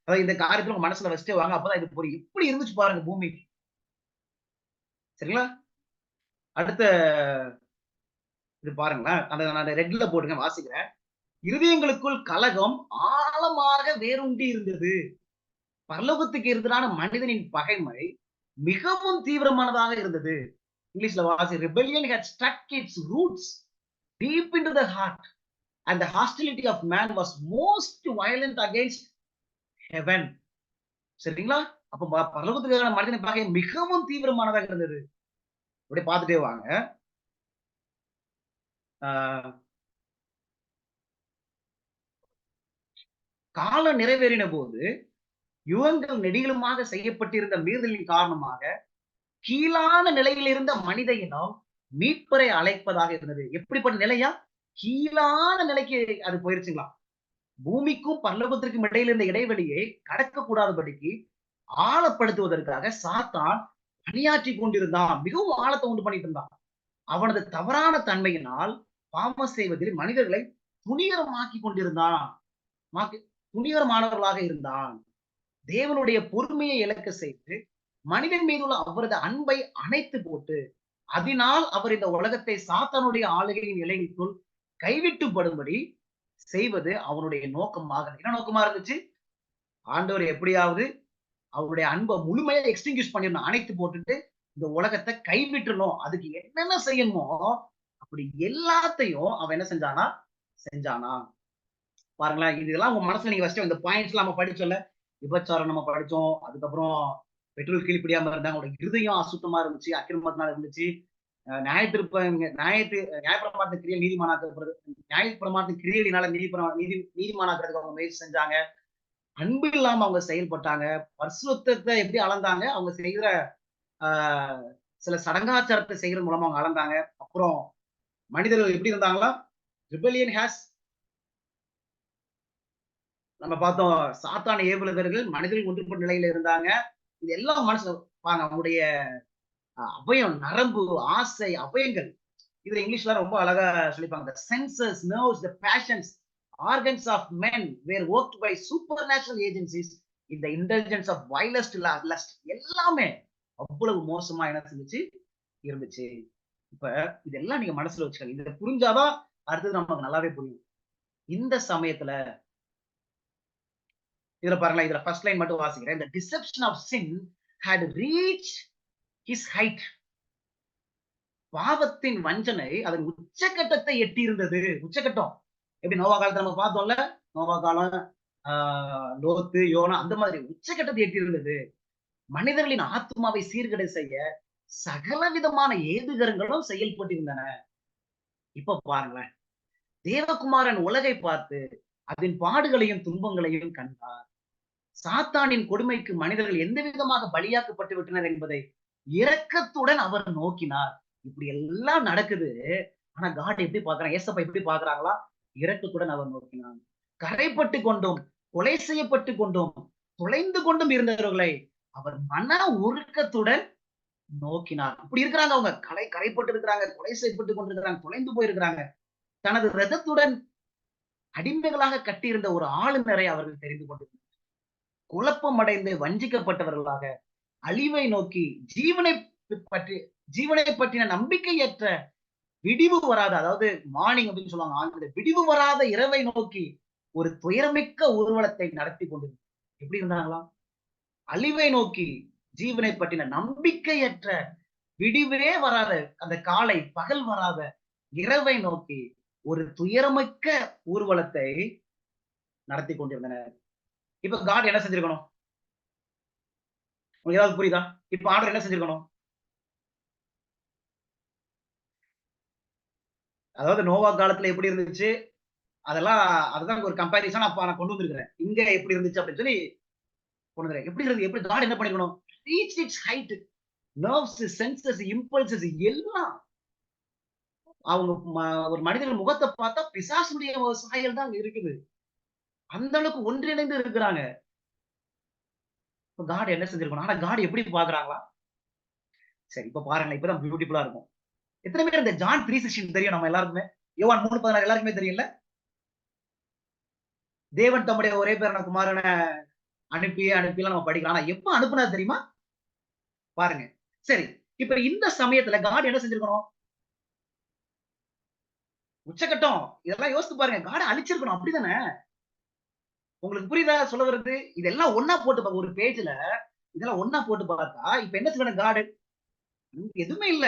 அதாவது இந்த காரியத்துல உங்க மனசுல வச்சுட்டே வாங்க. அப்பதான் இது புரியும். எப்படி இருந்துச்சு பாருங்க பூமி. சரிங்களா? அடுத்த இது பாருங்களேன். அந்த நான் ரெட்ல போட்டுங்க வாசிக்கிறேன். இருதயங்களுக்குள் கலகம் ஆழமாக வேரூன்றி இருந்தது. பரலோகத்துக்கு எதிரான மனிதனின் பகைமை மிகவும் தீவிரமானதாக இருந்தது. இங்கிலீஷ்ல வாசி. rebellion had struck its roots deep into the heart and the hostility of man was most violent against heaven. சரிங்களா? அப்ப பரலோகத்துக்கு எதிரான மனிதனின் பகை மிகவும் தீவிரமானதாக இருந்தது. அப்படியே பார்த்துட்டே வாங்க. காலம் நிறைவேறின போது யுகங்கள் நெடிகளுமாக செய்யப்பட்டிருந்த மீறுதலின் காரணமாக கீழான நிலையில் இருந்த மனித இனம் மீட்பரை அழைப்பதாக இருந்தது. எப்படிப்பட்ட நிலையா? கீழான நிலைக்கு அது போயிருச்சுங்களா. பூமிக்கும் பரலோகத்திற்கும் இடையில இருந்த இடைவெளியை கடக்க கூடாதபடிக்கு ஆழப்படுத்துவதற்காக சாத்தான் பணியாற்றி கொண்டிருந்தான். மிகவும் ஆழத்தை உண்டு பண்ணிட்டு இருந்தான். அவனது தவறான தன்மையினால் பாவம் செய்வதில் மனிதர்களை துணிகரமாக்கி கொண்டிருந்தான். துணிகரமானவர்களாக இருந்தான். தேவனுடைய பொறுமையை இழக்க செய்து மனிதன் மீதுள்ள அவரது அன்பை அணைத்து போட்டு அதனால் அவர் இந்த உலகத்தை சாத்தானுடைய ஆளுகையின் நிலைக்குள் கைவிட்டுப்படும்படி செய்வது அவனுடைய நோக்கமாக. என்ன நோக்கமா இருந்துச்சு? ஆண்டவர் எப்படியாவது அவருடைய அன்பை முழுமையா எக்ஸ்டிங்யூஷ் பண்ணிடணும், அணைத்து போட்டுட்டு இந்த உலகத்தை கைவிட்டுணும். அதுக்கு என்னென்ன செய்யணுமோ அப்படி எல்லாத்தையும் அவன் என்ன செஞ்சானா. பாருங்களேன், இதெல்லாம் உங்க மனசுல நீங்க ஃபர்ஸ்ட் இந்த பாயிண்ட்ஸ் எல்லாம் நம்ம படிச்சோம்ல. விபச்சாரம் நம்ம படிச்சோம். அதுக்கப்புறம் பெட்ரோல் கீழ்ப்படியாம இருந்தாங்க. அவங்களோட இருதயம் அசுத்தமா இருந்துச்சு, அக்கிரமத்தினால இருந்துச்சு. நியாயப்பிரமாணத்தின் கிரியை நீதிமானாக்கப்படுறது, நியாயப்பிரமாணத்தின் கிரியையினால நீதிமானாக்கிறதுக்கு அவங்க முயற்சி செஞ்சாங்க. அன்பு இல்லாம அவங்க செயல்பட்டாங்க. பரிசுத்தத்தை எப்படி அளந்தாங்க? அவங்க செய்கிற சில சடங்காச்சாரத்தை செய்யறது மூலமா அவங்க அளந்தாங்க. அப்புறம் மனிதர்கள் எப்படி இருந்தாங்களா? ரிபெலியன் ஹேஸ் நம்ம பார்த்தோம். சாத்தான ஏவுலகர்கள் மனிதர்கள் ஒன்றுபட்ட நிலையில இருந்தாங்க. இது எல்லாம் மனசு பாருங்க. அவங்களுடைய அபயம், நரம்பு, ஆசை, அபயங்கள். இதுல இங்கிலீஷ்ல ரொம்ப அழகா சொல்லிப்பாங்க. The senses, nerves, the passions, organs of men were worked by supernatural agencies in the indulgence of vilest lust. எல்லாமே அவ்வளவு மோசமா என்ன செஞ்சுச்சு இருந்துச்சு. இப்ப இதெல்லாம் நீங்க மனசுல வச்சுக்கோங்க. இதை புரிஞ்சாதான் அடுத்தது நமக்கு நல்லாவே புரியும். இந்த சமயத்துல இதுல பாருங்களேன். இதுல ஃபர்ஸ்ட் லைன் மட்டும் வாசிக்கிறேன். The deception of sin had reached his height. பாவத்தின் வஞ்சனை அதன் உச்சகட்டத்தை எட்டி இருந்தது. உச்சகட்டம் எப்படி நோவா காலத்தை நம்ம பார்த்தோம்ல. நோவா காலம், லோத்து, யோனா, அந்த மாதிரி உச்சகட்டத்தை எட்டி இருந்தது. மனிதர்களின் ஆத்மாவை சீர்கடை செய்ய சகல விதமான ஏதுகரங்களும் செயல்பட்டிருந்தன. இப்ப பாருங்களேன், தேவகுமாரன் உலகை பார்த்து அதன் பாடுகளையும் துன்பங்களையும் கண்டார். சாத்தானின் கொடுமைக்கு மனிதர்கள் எந்த விதமாக பலியாக்கப்பட்டு விட்டனர் என்பதை இரக்கத்துடன் அவர் நோக்கினார். இப்படி எல்லாம் நடக்குது. ஆனா காட் எப்படி பாக்குறாங்க? ஏசப்பா எப்படி பாக்குறாங்களா? இரக்கத்துடன் அவர் நோக்கினார். கரைப்பட்டு கொண்டும், கொலை செய்யப்பட்டு கொண்டும், தொலைந்து கொண்டும் இருந்தவர்களை அவர் மன உருக்கத்துடன் நோக்கினார். இப்படி இருக்கிறாங்க அவங்க. கரைப்பட்டு இருக்கிறாங்க, கொலை செய்யப்பட்டு கொண்டிருக்கிறாங்க, தொலைந்து போயிருக்கிறாங்க. தனது ரதத்துடன் அடிமைகளாக கட்டியிருந்த ஒரு ஆளுநரை அவர்கள் தெரிந்து கொண்டிருந்தார். குழப்பம் அடைந்து வஞ்சிக்கப்பட்டவர்களாக அழிவை நோக்கி ஜீவனை பற்றின நம்பிக்கையற்ற விடிவு வராத, அதாவது மார்னிங் அப்படின்னு சொல்லுவாங்க ஆங்கிலத்தில், விடிவு வராத இரவை நோக்கி ஒரு துயரமிக்க ஊர்வலத்தை நடத்தி கொண்டிருந்தார். எப்படி இருந்தாங்களா? அழிவை நோக்கி ஜீவனை பற்றின நம்பிக்கையற்ற, விடிவே வராத, அந்த காலை பகல் வராத இரவை நோக்கி ஒரு துயரமிக்க ஊர்வலத்தை நடத்தி கொண்டிருந்தனர். இப்ப காட் என்ன செஞ்சிருக்கணும்? உங்களுக்கு ஏதாவது புரியுதா? இப்ப ஆண்டவர் என்ன செஞ்சிருக்கணும்? அதாவது நோவா காலத்துல எப்படி இருந்துச்சு, அதெல்லாம் அதுதான் ஒரு கம்பேரிசன் அப்ப நான் கொண்டு வந்திருக்கிறேன். இங்க எப்படி இருந்துச்சு அப்படின்னு சொல்லி கொண்டு வந்துருக்கேன். எப்படி இருந்து எப்படி காட் என்ன பண்ணிருக்கணும்? Reach its height. Nerves, senses, impulses எல்லாம் அவங்க ஒரு மனிதன் முகத்தை பார்த்தா பிசாசுடைய சாயல் தான் இருக்குது. அந்த அளவுக்கு ஒன்றிணைந்து இருக்கிறாங்க. காட் என்ன செஞ்சிருக்கணும்? ஆனா காட் எப்படி பாக்குறாங்களா? சரி, இப்ப பாருங்க, இப்பதான் பியூட்டிஃபுல்லா இருக்கும். எத்தனை பேர் இந்த ஜான் 3:16 தெரியும் நம்ம எல்லாருக்குமே? யோவான் 3:16 எல்லாருக்குமே தெரியும்ல? தேவன் தம்முடைய ஒரே பேரான குமாரனை அனுப்பிலாம் நம்ம படிக்கலாம். ஆனா எப்ப அனுப்புனார் தெரியுமா? பாருங்க. சரி, இப்ப இந்த சமயத்துல காட் என்ன செஞ்சிருக்கணும்? உச்சகட்டம். இதெல்லாம் யோசித்து பாருங்க. காட் அழிச்சிருக்கணும். அப்படிதானே? உங்களுக்கு புரியுதா சொல்ல வர்றது? இதெல்லாம் ஒண்ணா போட்டு ஒரு பேஜ்ல இதெல்லாம் ஒண்ணா போட்டு பார்த்தா, இப்ப என்ன செய்யணும் காட்? எதுவுமே இல்ல.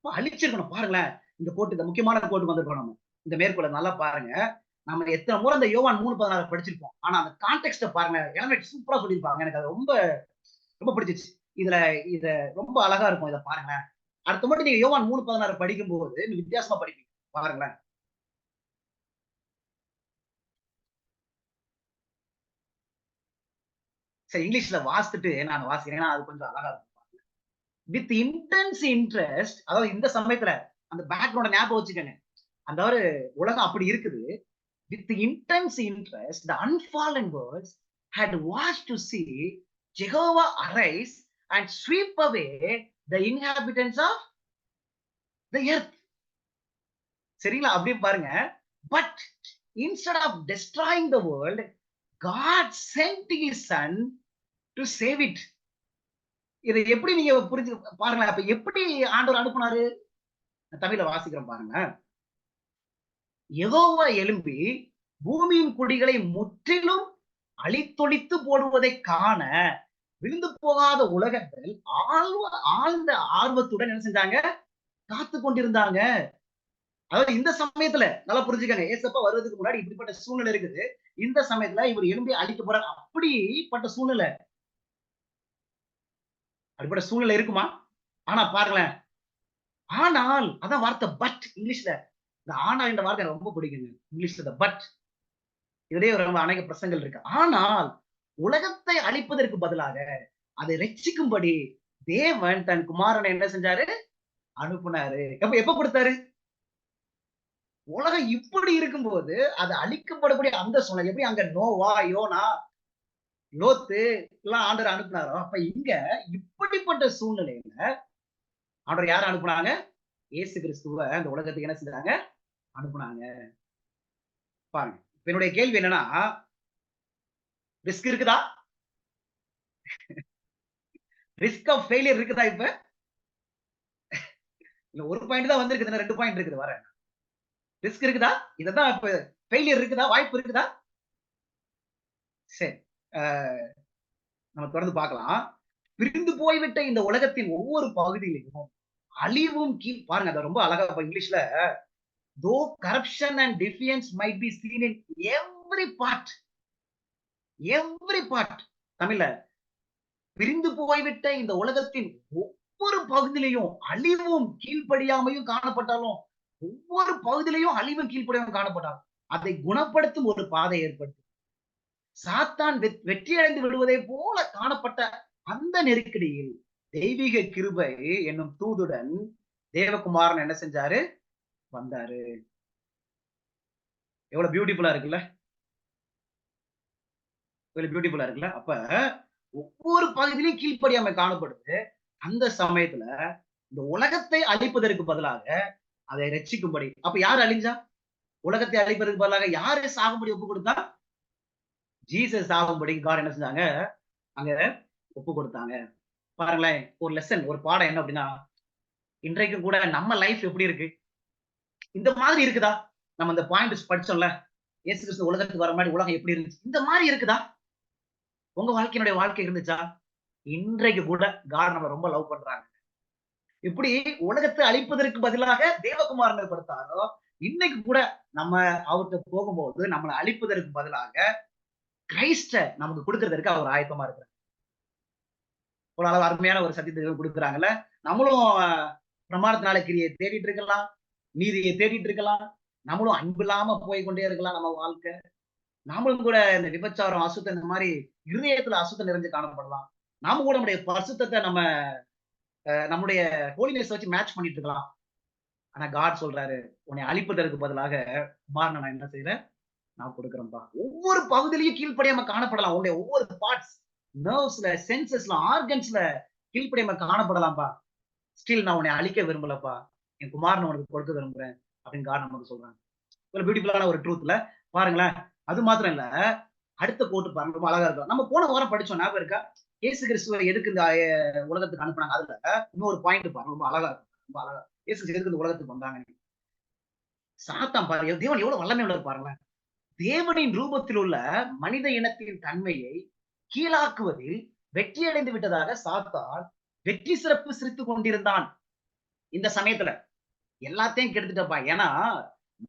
அழிச்சிருக்கணும். பாருங்களேன். இந்த கோட்டு, இந்த முக்கியமான கோட்டுக்கு வந்திருக்கோம் நம்ம. இந்த மேற்கோள நல்லா பாருங்க. நம்ம எத்தனை முறை இந்த யோவான் 3:16 படிச்சிருப்போம். ஆனா அந்த கான்டெக்ஸ்ட பாருங்க. எலமெண்ட் சூப்பரா சொல்லியிருப்பாங்க. எனக்கு அது ரொம்ப ரொம்ப பிடிச்சிருச்சு. இதுல இத ரொம்ப அழகா இருக்கும். இத பாருங்களேன். அடுத்த மட்டும் நீங்க யோவான் 3:16 படிக்கும்போது வித்தியாசமா படிப்பீங்க. பாருங்களேன். சரி, இங்கிலீஷ்ல வாசித்துட்டு நான் வாசிக்கிறேன். ஏன்னா அது கொஞ்சம் அழகா இருக்கும். வித் இன்டென்ஸ் இன்ட்ரெஸ்ட், அதாவது இந்த சமயத்துல அந்த பேக்ரவுண்ட ஞாபகம் வச்சுக்கங்க. அதாவது உலகம் அப்படி இருக்குது. With intense interest, the unfallen birds had watched to see Jehovah arise and sweep away the inhabitants of the earth. சரிங்களா? அப்படியே பாருங்க. But instead of destroying the world, God sent his son to save it. இதை எப்படி நீங்க புரிஞ்சு பாருங்களேன். அப்ப எப்படி ஆண்டவர் அனுப்புனாரு? தமிழ்ல வாசிக்கிறோம் பாருங்க. யெகோவா எழும்பி பூமியின் குடிகளை முற்றிலும் அழித்தொழித்து போடுவதை காண விழுந்து போகாத உலகத்தில் ஆழ்ந்த ஆர்வத்துடன் என்ன செஞ்சாங்க? காத்து கொண்டிருந்தாங்க. அதாவது இந்த சமயத்துல நல்லா புரிஞ்சுக்கங்க. ஏசப்பா வருவதற்கு முன்னாடி இப்படிப்பட்ட சூழ்நிலை இருக்குது. இந்த சமயத்துல இவர் எழும்பி அழிக்க போறார். அப்படிப்பட்ட சூழ்நிலை. அப்படிப்பட்ட சூழ்நிலை இருக்குமா? ஆனா பாருங்களேன். ஆனால் அதான் வார்த்தை பட். இங்கிலீஷ்ல இந்த ஆனால் என்ற வார்த்தை எனக்கு ரொம்ப பிடிக்குங்க. இங்கிலீஷ்ல பட். இதுலயே ரொம்ப அநேக பிரசங்கள் இருக்கு. ஆனால் உலகத்தை அழிப்பதற்கு பதிலாக அதை ரட்சிக்கும்படி தேவன் தன் குமாரனை என்ன செஞ்சாரு? அனுப்புனாரு. எப்ப கொடுத்தாரு? உலகம் இப்படி இருக்கும்போது அது அழிக்கப்படக்கூடிய அந்த சூழ்நிலை எப்படி அங்க நோவா, யோனா, லோத்து எல்லாம் ஆண்டவர் அனுப்புனாரோ, அப்ப இங்க இப்படிப்பட்ட சூழ்நிலையில ஆண்டவர் யார அனுப்புனாங்க? இயேசு கிறிஸ்துவ அந்த உலகத்துக்கு என்ன செஞ்சாங்க? அனுப்புனாங்க. பாருங்க. என்னுடைய கேள்வி என்னன்னா, ரிஸ்க் இருக்குதா? ரிஸ்க் ஆஃப் ஃபெயிலியர் இருக்குதா இப்ப? இல்ல ஒரு பாயிண்ட் தான் வந்திருக்குது. 2 பாயிண்ட் இருக்குது வரேன். ரிஸ்க் இருக்குதா? இததான் இப்ப ஃபெயிலியர் இருக்குதா? வாய்ப்பு இருக்குதா? சரி. அ நம்ம தொடர்ந்து பார்க்கலாம். பிரிந்து போய்விட்ட இந்த உலகத்தின் ஒவ்வொரு பகுதியிலும் அழிவும் பாருங்க, அத ரொம்ப அழகா இங்கிலீஷ்ல though corruption and defiance might be seen in every part, every part. தமிழ்ல பிரிந்து போய்விட்ட இந்த உலகத்தின் ஒவ்வொரு பகுதியிலையும் அழிவும் கீழ்ப்படியாமையும் காணப்பட்டாலும், ஒவ்வொரு பகுதியிலையும் அழிவும் கீழ்ப்படியாமையும் காணப்பட்டாலும் அதை குணப்படுத்தும் ஒரு பாதை ஏற்படுத்தும். சாத்தான் வெற்றி அடைந்து விடுவதை போல காணப்பட்ட அந்த நெருக்கடியில் தெய்வீக கிருபை என்னும் தூதுடன் தேவகுமாரன் என்ன செஞ்சாரு? வந்தாரு. எவ்வளவு பியூட்டிஃபுல்லா இருக்குல்ல? எவ்வளவு பியூட்டிஃபுல்லா இருக்குல்ல? அப்ப ஒவ்வொரு பகுதியிலும் கீழ்ப்படியாமை காணப்படுது. அந்த சமயத்துல இந்த உலகத்தை அழிப்பதற்கு பதிலாக அதை ரட்சிக்கும்படி. அப்ப யார் அழிஞ்சா? உலகத்தை அழிப்பதற்கு பதிலாக யாரு சாகும்படி ஒப்பு கொடுத்தா? ஜீசஸ் சாகும்படி காட் என்ன செஞ்சாங்க? அங்க ஒப்பு கொடுத்தாங்க. பாருங்களேன், ஒரு லெசன், ஒரு பாடம் என்ன அப்படின்னா, இன்றைக்கு கூட நம்ம லைஃப் எப்படி இருக்கு? இந்த மாதிரி இருக்குதா? நம்ம இந்த பாயிண்ட்ஸ் படிச்சோம்ல, இயேசு கிறிஸ்து உலகத்துக்கு வர மாதிரி உலகம் எப்படி இருந்துச்சு? இந்த மாதிரி இருக்குதா? உங்க வாழ்க்கையினுடைய வாழ்க்கை இருந்துச்சா? இன்றைக்கு கூட காட் நம்ம ரொம்ப லவ் பண்றாங்க. இப்படி உலகத்தை அழிப்பதற்கு பதிலாக தேவகுமாரனை கொடுத்தாரோ, இன்னைக்கு கூட நம்ம அவர்கிட்ட போகும்போது நம்மளை அழிப்பதற்கு பதிலாக கிரைஸ்ட நமக்கு கொடுக்கறதற்கு அவர் ஆயத்தமா இருக்கிறார். ஒரு அளவு அருமையான ஒரு சத்தியத்தை கொடுக்குறாங்கல்ல. நம்மளும் பிரமாணத்தினால கிரியை தேடிட்டு இருக்கலாம், நீதியை தேடிட்டு இருக்கலாம், நம்மளும் அன்பு இல்லாம போய் கொண்டே இருக்கலாம் நம்ம வாழ்க்கை. நாமளும் கூட இந்த விபச்சாரம், அசுத்தம் இந்த மாதிரி இருதயத்துல அசுத்தம் நிறைஞ்சு காணப்படலாம். நாம கூட நம்முடைய பரிசுத்தத்தை நம்முடைய ஹோலினஸ் வச்சு மேட்ச் பண்ணிட்டு இருக்கலாம். ஆனா காட் சொல்றாரு, உன்னை அழிப்பதற்கு பதிலாக குமாரனை நான் என்ன செய்றேன்? நான் கொடுக்கிறேன்பா. ஒவ்வொரு பகுதியிலையும் கீழ்ப்படியாம காணப்படலாம். உன்னுடைய ஒவ்வொரு பார்ட்ஸ், நர்வ்ஸ்ல, சென்சஸ்ல, ஆர்கன்ஸ்ல கீழ்ப்படியாம காணப்படலாம்ப்பா. ஸ்டில் நான் உன்னை அழிக்க விரும்பலப்பா. என் குமாரனை உனக்கு கொடுக்க விரும்புறேன் அப்படின்னு காட் நமக்கு சொல்றாங்க. ஒரு பியூட்டிஃபுல்லான ஒரு ட்ரூத்ல பாருங்களேன். அது மாத்திரம் இல்ல, அடுத்த கோட்டு பாருங்க ரொம்ப அழகா இருக்கும். நம்ம போன வாரம் படிச்சோம், ஞாபகம் இருக்கா? இயேசு கிறிஸ்துவ எதுக்கு இந்த உலகத்துக்கு அனுப்புனாங்க? அதுல இன்னொரு பாயிண்ட் பாருங்க, ரொம்ப அழகா இருக்கும். ரொம்ப அழகா. இயேசு எதுக்கு இந்த உலகத்துக்கு வந்தாங்க? சாத்தான் பாருங்க, தேவன் எவ்வளவு வல்லமை உள்ளவர் பாருங்களேன். தேவனின் ரூபத்தில் உள்ள மனித இனத்தின் தன்மையை கீழாக்குவதில் வெற்றியடைந்து விட்டதாக சாத்தான் வெற்றி சிறப்பு சிரித்துக் கொண்டிருந்தான். இந்த சமயத்துல எல்லாத்தையும் கெடுத்துட்டப்பா. ஏன்னா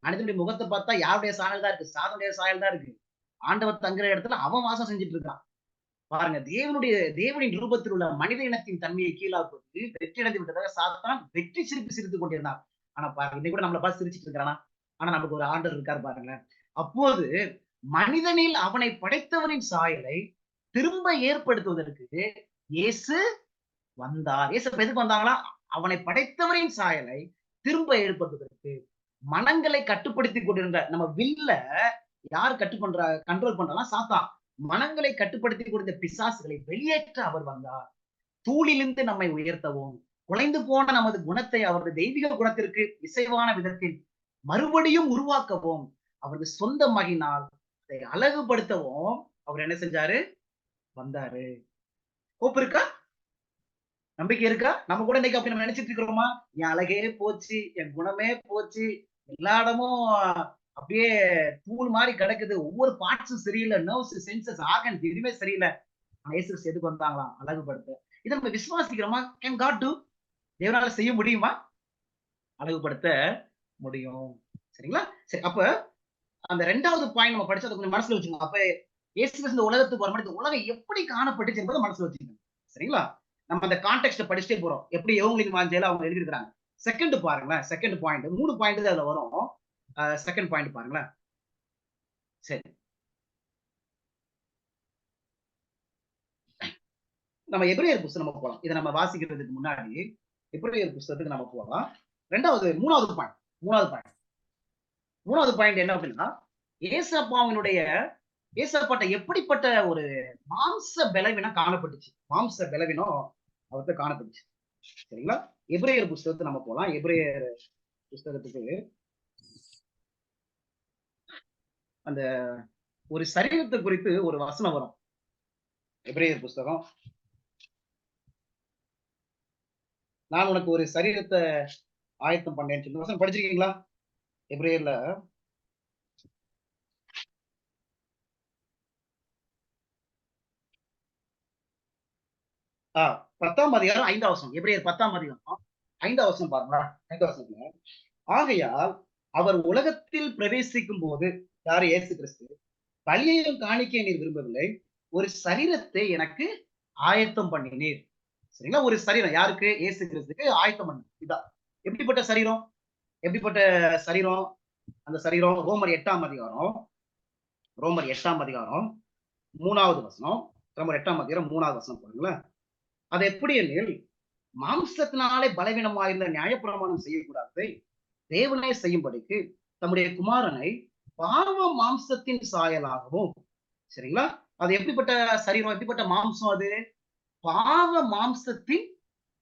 மனிதனுடைய முகத்தை பார்த்தா யாருடைய சாயல் தான் இருக்கு? சாதனுடைய சாயல் தான் இருக்கு. ஆண்டவர் தங்குற இடத்துல அவன் வாசம் செஞ்சுட்டு இருக்கான். பாருங்க, தேவனின் ரூபத்தில் உள்ள மனித இனத்தின் தன்மையை கீழாக்குவது வெற்றியடைந்து விட்டதாக சாத்தான் வெற்றி சிரிப்பு சிரித்துக் கொண்டிருந்தான். ஆனா பாருங்க, இன்னைக்கு கூட நம்மளை பார்த்து சிரிச்சிட்டு இருக்கிறானா? ஆனா நமக்கு ஒரு ஆண்டவர் இருக்காரு பாருங்களேன். அப்போது மனிதனில் அவனை படைத்தவனின் சாயலை திரும்ப ஏற்படுத்துவதற்கு இயேசு வந்தார். இயேசு எதுக்கு வந்தாங்களா? அவனை படைத்தவரின் சாயலை திரும்ப ஏற்படுத்துவதற்கு. மனங்களை கட்டுப்படுத்தி கொண்டிருந்த நம்ம வில்ல யார் கண்ட்ரோல் பண்றாங்கன்னா சாத்தான். மனங்களை கட்டுப்படுத்தி கொண்டிருந்த பிசாசுகளை வெளியேற்ற அவர் வந்தார். தூளிலிருந்து நம்மை உயர்த்தவும், குலைந்து போன நமது குணத்தை அவரது தெய்வீக குணத்திற்கு இசைவான விதத்தில் மறுபடியும் உருவாக்கவும், அவரது சொந்த மகினால் அதை அழகுபடுத்தவும் அவர் என்ன செஞ்சாரு? வந்தாரு. ஹோப் இருக்கா? நம்பிக்கை இருக்கா? நம்ம கூட இன்னைக்கு அப்படி நம்ம நினைச்சிட்டு இருக்கிறோமா? என் அழகே போச்சு, என் குணமே போச்சு, எல்லா இடமும் அப்படியே தூள் மாதிரி கிடக்குது. ஒவ்வொரு பார்ட்ஸும் சரியில்லை. நர்வ்ஸ், சென்சஸ், ஆர்கன்ஸ் எதுவுமே சரியில்லை. இயேசு கிறிஸ்து எதுக்கு வந்தாங்களாம்? அழகுபடுத்த. இதை நம்ம விசுவாசிக்கிறோமா? Can God two? தேவனால செய்ய முடியுமா? அழகுபடுத்த முடியும். சரிங்களா? சரி, அப்ப அந்த 2வது பாயிண்ட் நம்ம படிச்சது கொஞ்சம் மனசுல வச்சுக்கோங்க. அப்ப இயேசு கிறிஸ்து இந்த உலகத்துக்கு வரும்போது இந்த உலகம் எப்படி காணப்பட்டுச்சு என்பதை மனசுல வச்சுக்கோங்க. சரிங்களா? நம்ம அந்த கான்டெக்ஸ்ட படிச்சுட்டே போறோம். எப்படி எவங்களின் வாஞ்சையில அவங்க எழுதியிருக்கிறாங்க. செகண்ட் பாருங்களேன். செகண்ட் பாயிண்ட் 3 பாயிண்ட் தான் அதுல வரும். செகண்ட் பாயிண்ட் பாருங்களேன். சரி. நம்ம எபிரேயர் புத்தகம் நம்ம போலாம். இதை நம்ம வாசிக்கிறதுக்கு முன்னாடி எபிரேயர் புத்தகத்துக்கு நம்ம போலாம். 3வது பாயிண்ட். 3வது பாயிண்ட் என்ன அப்படின்னா, ஏசப்பாட்ட எப்படிப்பட்ட ஒரு மாம்ச பலவீனம் காணப்பட்டுச்சு. மாம்ச பலவீனம் அவர்கிட்ட காணப்பட்டுச்சு. சரிங்களா? எபிரேயர் புத்தகத்தை நம்ம போலாம். எபிரேயர் புத்தகத்துக்கு அந்த ஒரு சரீரத்தை குறித்து ஒரு வசனம் வரும். எபிரேயர் புத்தகம், நான் உனக்கு ஒரு சரீரத்தை ஆயத்தம் பண்ணேன்னு சொல்லி வசனம் படிச்சிருக்கீங்களா? எபிரேயர்ல 10ஆம் அதிகாரம் 5ஆம் வசனம். எபிரேயர் 10ஆம் அதிகாரம் 5ஆம் வசனம் பாருங்களா? 5ஆம் வசனத்துல, ஆகையால் அவர் உலகத்தில் பிரவேசிக்கும் போது, யாரு? இயேசு கிறிஸ்து, பலியையும் காணிக்கையை நீர் விரும்பவில்லை, ஒரு சரீரத்தை எனக்கு ஆயத்தம் பண்ணினீர். சரிங்களா? ஒரு சரீரம் யாருக்கு? இயேசு கிறிஸ்துக்கு ஆயத்தம் பண்ண. இதான் எப்படிப்பட்ட சரீரம்? எப்படிப்பட்ட சரீரம்? அந்த சரீரம் ரோமர் 8ஆம் அதிகாரம், ரோமர் 8ஆம் அதிகாரம் 3வது வசனம். ரோமர் 8ஆம் அதிகாரம் 3வது வசனம் பாருங்களேன். அது எப்படி எனில், மாம்சத்தினாலே பலவீனமாயிருந்த நியாயப்பிரமாணம் செய்யக்கூடாது தேவனே செய்யும்படிக்கு தம்முடைய குமாரனை பாவ மாம்சத்தின் சாயலாகவும். சரிங்களா? அது எப்படிப்பட்ட சரீரம்? எப்படிப்பட்ட மாம்சம்? அது பாவ மாம்சத்தின்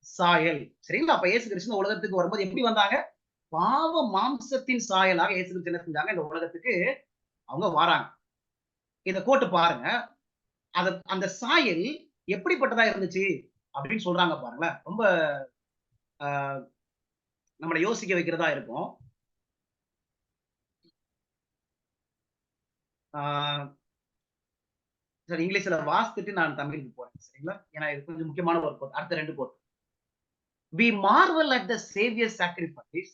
சாயல். சரிங்களா? அப்ப இயேசு கிறிஸ்து உலகத்துக்கு வரும்போது எப்படி வந்தாங்க? பாவ மாம்சத்தின் சாயலாக இயேசு கிறிஸ்து என்ன செஞ்சாங்க? இந்த உலகத்துக்கு அவங்க வராங்க. இத கோட்டு பாருங்க. அந்த சாயல் எப்படிப்பட்டதா இருந்துச்சு அப்படின்னு சொல்றாங்க பாருங்களேன். ரொம்ப நம்மளை யோசிக்க வைக்கிறதா இருக்கும். சரி, இங்கிலீஷ்ல வாசித்துட்டு நான் தமிழுக்கு போறேன். சரிங்களா? ஏன்னா இது கொஞ்சம் முக்கியமான ஒரு கோட். அடுத்த 2 code. We marvel at the Savior's sacrifice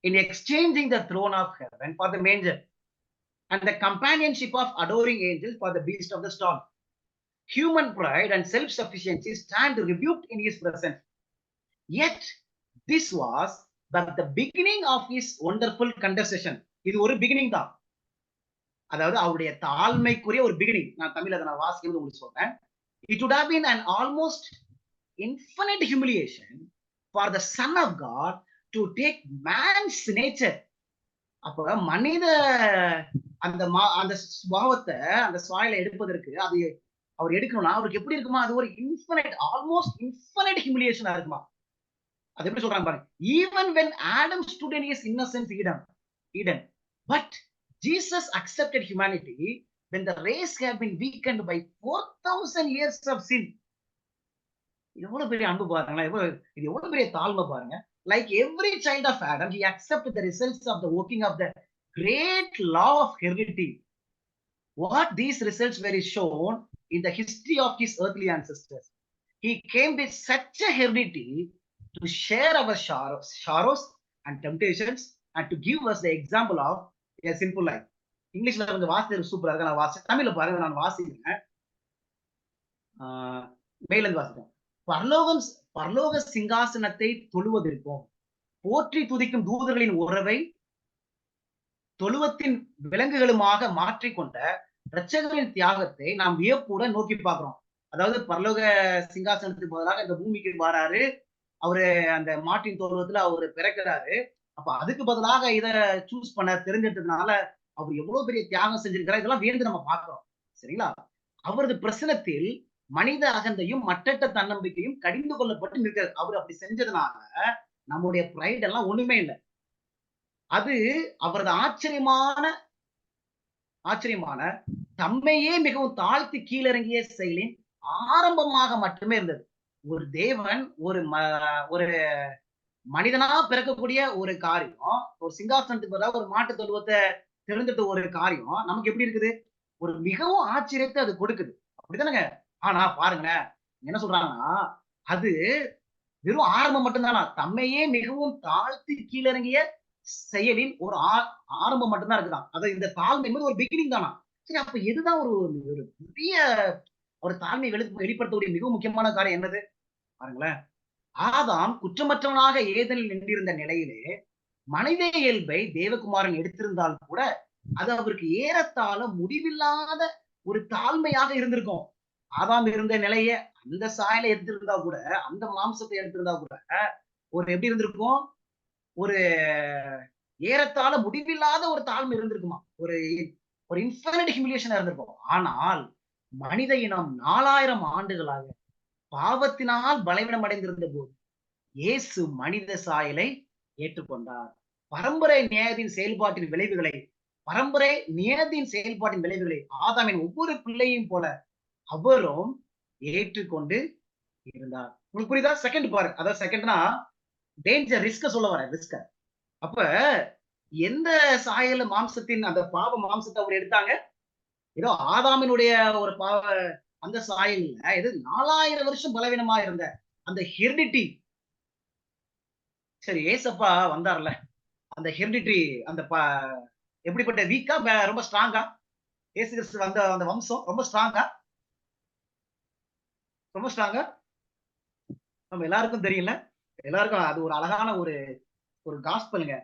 in exchanging the throne of heaven for the manger and the companionship of adoring angels for the beast of the storm. Human pride and self-sufficiency stand rebuked in his presence. Yet, this was but the beginning of his wonderful condescension. இது ஒரு beginning தான். அதாவது அவருடைய தாழ்மைக்குரிய ஒரு beginning. நான் தமிழ்ல அதை நான் வாசிக்கிறது உங்களுக்கு சொல்றேன். It would have been an almost infinite humiliation for the Son of God to take man's nature. அப்ப மனித அந்த சுபாவத்தை அந்த சுவாயில எடுப்பதற்கு அது அவர் எடுக்கணும்னா அவருக்கு எப்படி இருக்குமா? அது ஒரு இன்ஃபினைட் ஆல்மோஸ்ட் இன்ஃபினைட் ஹியூமிலியேஷனா இருக்குமா? அது எப்படி சொல்றாங்க பாருங்க. Even when Adam stood in his innocent Eden, but Jesus accepted humanity when the race had been weakened by 4,000 years of sin. எவ்வளவு பெரிய அன்பு பாருங்களேன். இது எவ்வளவு பெரிய தாழ்மை பாருங்க. Like every child of Adam, he accepted the results of the working of the great law of heredity. What these results were shown in the history of his earthly ancestors. He came with such a heredity to share our sorrows and temptations and to give us the example of a simple life. இங்கிலீஷ்ல கொஞ்சம் வாசிக்கிறது சூப்பரா இருக்கு. நான் வாசி தமிழ்ல பாருங்க, நான் வாசிக்கிறேன். மேல இருந்து வாசிக்கிறேன். பரலோக சிங்காசனத்தை தொழுவதற்கும் போற்றி துதிக்கும் தூதர்களின் உறவை தொழுவத்தின் விலங்குகளுமாக மாற்றிக்கொண்ட இரட்சகரின் தியாகத்தை நாம் வியப்புடன் நோக்கி பார்க்கிறோம். அதாவது பரலோக சிங்காசனத்துக்கு பதிலாக இந்த பூமிக்கு வராரு. அவரு அந்த மாட்டின் தொழுவத்துல அவரு பிறக்கிறாரு. அப்ப அதுக்கு பதிலாக இத சூஸ் பண்ண தெரிஞ்சிட்டதுனால அவர் எவ்வளவு பெரிய தியாகம் செஞ்சிருக்கிறார். இதெல்லாம் வியந்து நம்ம பார்க்கிறோம். சரிங்களா? அவரது பிரசனத்தில் மனித அகந்தையும் மட்டற்ற தன்னம்பிக்கையும் கடிந்து கொள்ளப்பட்டு நிற்கிறது. அவர் அப்படி செஞ்சதுனால நம்முடைய பிரைட் எல்லாம் ஒண்ணுமே இல்லை. அது அவரது ஆச்சரியமான தம்மையே மிகவும் தாழ்த்தி கீழிறங்கிய செயலின் ஆரம்பமாக மட்டுமே இருந்தது. ஒரு தேவன் ஒரு மனிதனா பிறக்கக்கூடிய ஒரு காரியம், ஒரு சிங்காசனத்துக்கு பதிலாக ஒரு மாட்டு தொழுவத்தை தெரிஞ்சிட்ட ஒரு காரியம் நமக்கு எப்படி இருக்குது? ஒரு மிகவும் ஆச்சரியத்தை அது கொடுக்குது. அப்படிதானங்க? ஆனா பாருங்க, என்ன சொல்றாங்கன்னா, அது வெறும் ஆரம்பம் மட்டும்தானா? தம்மையே மிகவும் தாழ்த்தி கீழிறங்கிய செயலின் ஒரு ஆரம்பம் மட்டும்தான் இருக்குதான். அதாவது இந்த தாழ்மை என்பது ஒரு பிகினிங் தானா? சரி, அப்ப எதுதான் ஒரு பெரிய ஒரு தாழ்மை வெளிப்படுத்தக்கூடிய மிகவும் முக்கியமான காரியம் என்னது? பாருங்களேன். ஆதாம் குற்றமற்றவனாக ஏதனில் நின்றிருந்த நிலையிலே மனித இயல்பை தேவகுமாரன் எடுத்திருந்தால் கூட அது அவருக்கு ஏறத்தாழ முடிவில்லாத ஒரு தாழ்மையாக இருந்திருக்கும். ஆதாம் இருந்த நிலைய அந்த சாயலை எடுத்திருந்தா கூட, அந்த மாம்சத்தை எடுத்திருந்தா கூட ஒரு எப்படி இருந்திருக்கும்? ஒரு ஏறத்தாழ முடிவில்லாத ஒரு தாழ்மை இருந்திருக்குமா? ஒரு இன்ஃபைனைட் ஹியூமிலியேஷனா இருந்திருக்கும். ஆனால் மனித இனம் 4000 ஆண்டுகளாக பாவத்தினால் பலவீனம் அடைந்திருந்த போது இயேசு மனித சாயலை ஏற்றுக்கொண்டார். பரம்பரை நியாயத்தின் செயல்பாட்டின் விளைவுகளை ஆதாமின் ஒவ்வொரு பிள்ளையும் போல அவரும் ஏற்றுக்கொண்டு இருந்தார். உங்களுக்கு புரியுதா? செகண்ட் பாருங்க. அதாவது செகண்ட்னா டேஞ்சர், ரிஸ்க சொல்ல வரேன். ரிஸ்க அப்ப எந்த சாயல மாம்சத்தின் அந்த பாவ மாம்சத்தை அவர் எடுத்தாங்க? ஏதோ ஆதாமினுடைய ஒரு பாவ அந்த சாயல் இல்ல. இது 4000 வருஷம் பலவீனமா இருந்த அந்த ஹெரிடிட்டி. சரி, ஏசப்பா வந்தார்ல, அந்த ஹெரிடிட்டி அந்த எப்படிப்பட்ட வீக்கா ரொம்ப ஸ்ட்ராங்கா? இயேசு கிறிஸ்து வந்த அந்த வம்சம் ரொம்ப ஸ்ட்ராங்கா? நம்ம எல்லாருக்கும் தெரியல. எல்லாருக்கும் அது ஒரு அழகான ஒரு காஸ்பலுங்க.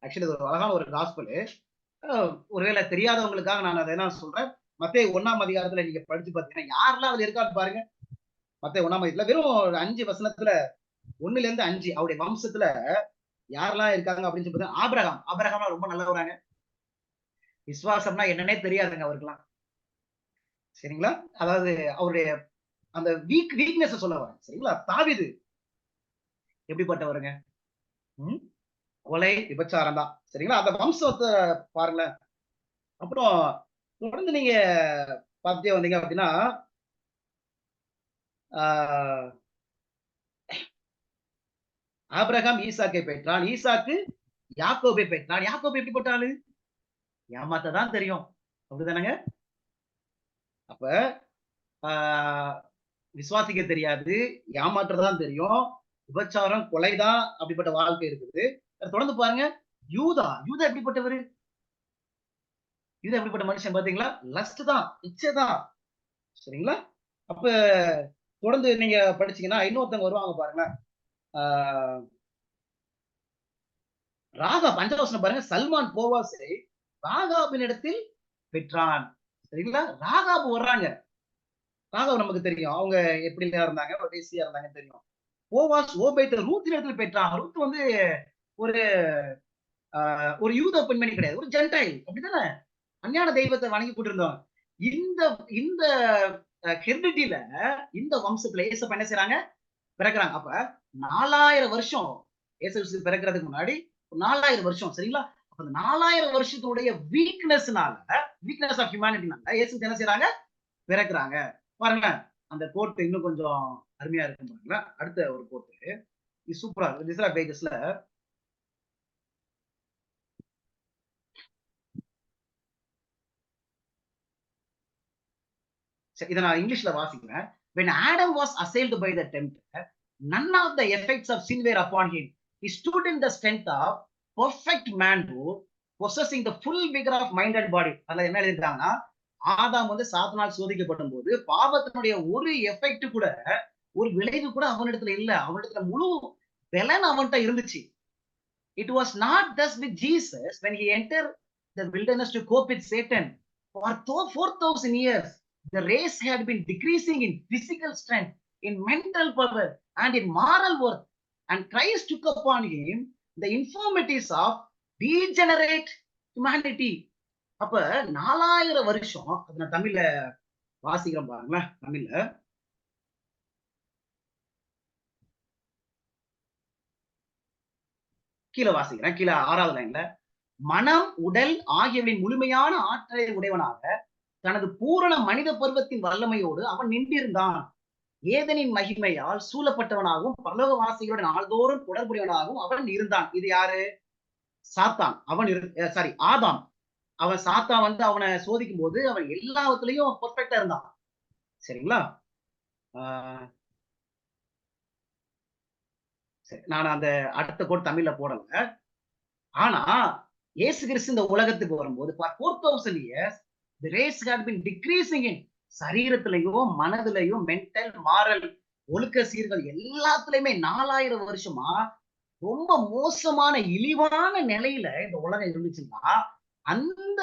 ஆக்சுவலி ஒரு அழகான ஒரு காஸ்பல். ஒருவேளை தெரியாதவங்களுக்காக நான் அதை என்ன சொல்றேன். மத்தேயு 1ஆம் அதிகாரத்துல நீங்க படிச்சு பார்த்தீங்கன்னா யாரெல்லாம் அதுல இருக்கான்னு பாருங்க. மத்தேயு 1ஆம் அதிகாரத்துல வெறும் 5 வசனத்துல 1ல இருந்து 5 அவருடைய வம்சத்துல யாரெல்லாம் இருக்காங்க அப்படின்னு சொல்லி ஆபிரகாம் ரொம்ப நல்லவராங்க. விசுவாசம்னா என்னன்னே தெரியாதுங்க அவருக்கெல்லாம். சரிங்களா? அதாவது அவருடைய அந்த வீக்னஸ் சொல்ல வரேன். சரிங்களா? தாவீது எப்படிப்பட்டவருங்க? கொலை விபச்சாரம் தான். சரிங்களா? அந்த வம்சத்தை பாருங்களேன். அப்புறம் தொடர்ந்து நீங்க பார்த்துட்டே வந்தீங்க அப்படின்னா ஆபிரகாம் ஈசாக்கை பெற்றான். ஈசாக்கு யாக்கோபை பெற்றான். யாக்கோபு எப்படிப்பட்ட ஆளு? ஏமாத்ததான் தெரியும். அப்படிதானங்க? அப்ப விசுவாசிக்க தெரியாது, ஏமாற்றதான் தெரியும், விபச்சாரம், கொலைதான், அப்படிப்பட்ட வாழ்க்கை இருக்குது. தொடர்ந்து பாருங்க. யூதா யூதா எப்படிப்பட்டவரு? யூதா எப்படிப்பட்ட மனுஷன் பாத்தீங்களா? லஸ்ட் தான், இச்சை தான். சரிங்களா? அப்ப தொடர்ந்து நீங்க படிச்சீங்கன்னா இன்னொருத்தவங்க வருவாங்க பாருங்க. ராகா பஞ்சவசனம் பாருங்க. சல்மான் போவாசை ராகாபின் இடத்தில் பெற்றான். சரிங்களா? ராகாபு வர்றாங்க. ராகாப் நமக்கு தெரியும். அவங்க எப்படி இருந்தாங்க, வேசியா இருந்தாங்க தெரியும். போவாஸ் ஓபேத்தை ரூத் இடத்துல பெற்றான். ரூத் வந்து ஒரு ஒரு யூத பெண்மணி கிடையாது, ஒரு ஜென்டைல், அப்படித்தானே? அஞ்ஞான தெய்வத்தை வணங்கி கொண்டிருந்தோம். இந்த இந்த ஹெரிடிட்டில, இந்த வம்சத்துல ஏசப்ப என்ன செய்றாங்க? பிறக்கிறாங்க. அப்ப 4000 வருஷம் இயேசு கிறிஸ்து பிறக்கிறதுக்கு முன்னாடி 4000 வருஷம், சரிங்களா? அப்ப அந்த 4000 வருஷத்துடைய வீக்னஸ் ஆஃப் ஹியூமனிட்டினால இயேசு என்ன செய்றாங்க? பிறக்கிறாங்க. பாருங்களேன், அந்த கோட் இன்னும் கொஞ்சம் அருமையா இருக்கும் பாருங்களேன். அடுத்த ஒரு கோட் இது சூப்பரா இருக்கு. இஸ்ரா பேஜஸ்ல இத நான் இங்கிலீஷ்ல வாசிக்கிறேன். When Adam was assailed by the tempter, none of the effects of sin were upon him. He stood in the strength of perfect manhood, possessing the full vigor of mind and body. அதுல என்ன எழுதிருக்காங்கன்னா, ஆதாம் வந்து சாத்தானால் சோதிக்கப்படும் போது பாவத்தினுடைய ஒரு effect கூட, ஒரு விளைவு கூட அவனிடத்துல இல்ல. அவனிடத்துல முழு பலன் அவன்கிட்ட இருந்துச்சு. It was not thus with Jesus when he entered the wilderness to cope with Satan. For 4,000 years, the race had been decreasing in physical strength, in mental power, and in moral worth. And Christ took upon him the infirmities of degenerate humanity. அப்ப 4000 வருஷம், அது நான் தமிழ்ல வாசிக்கிறேன் பாருங்களேன். தமிழ்ல கீழே வாசிக்கிறேன். கீழே 6வது லைன்ல, மனம், உடல் ஆகியவற்றின் முழுமையான ஆற்றலை உடையவனாக தனது பூரண மனித பருவத்தின் வல்லமையோடு அவன் நின்றிருந்தான். ஏதனின் மகிமையால் சூழப்பட்டவனாகவும் பரலோகவாசிகளோட நாள்தோறும் தொடர்புடையவனாகவும் அவன் இருந்தான். இது யாரு? சாத்தான். ஆதாம். அவன் சாத்தான் வந்து அவனை சோதிக்கும் போது அவன் எல்லாத்துலயும் பெர்ஃபெக்ட்டா இருந்தான். சரிங்களா? சரி, நான் அந்த அடுத்த கோட் தமிழ்ல போடல. ஆனா இயேசு கிறிஸ்து இந்த உலகத்துக்கு வரும்போது for 4000 years the race had been decreasing in சரீரத்திலையும், மனதிலையும், மென்டல், மாரல், ஒழுக்க சீர்கள் எல்லாத்துலயுமே 4000 வருஷமா ரொம்ப மோசமான இழிவான நிலையில இந்த உலகம் இருந்துச்சுன்னா, அந்த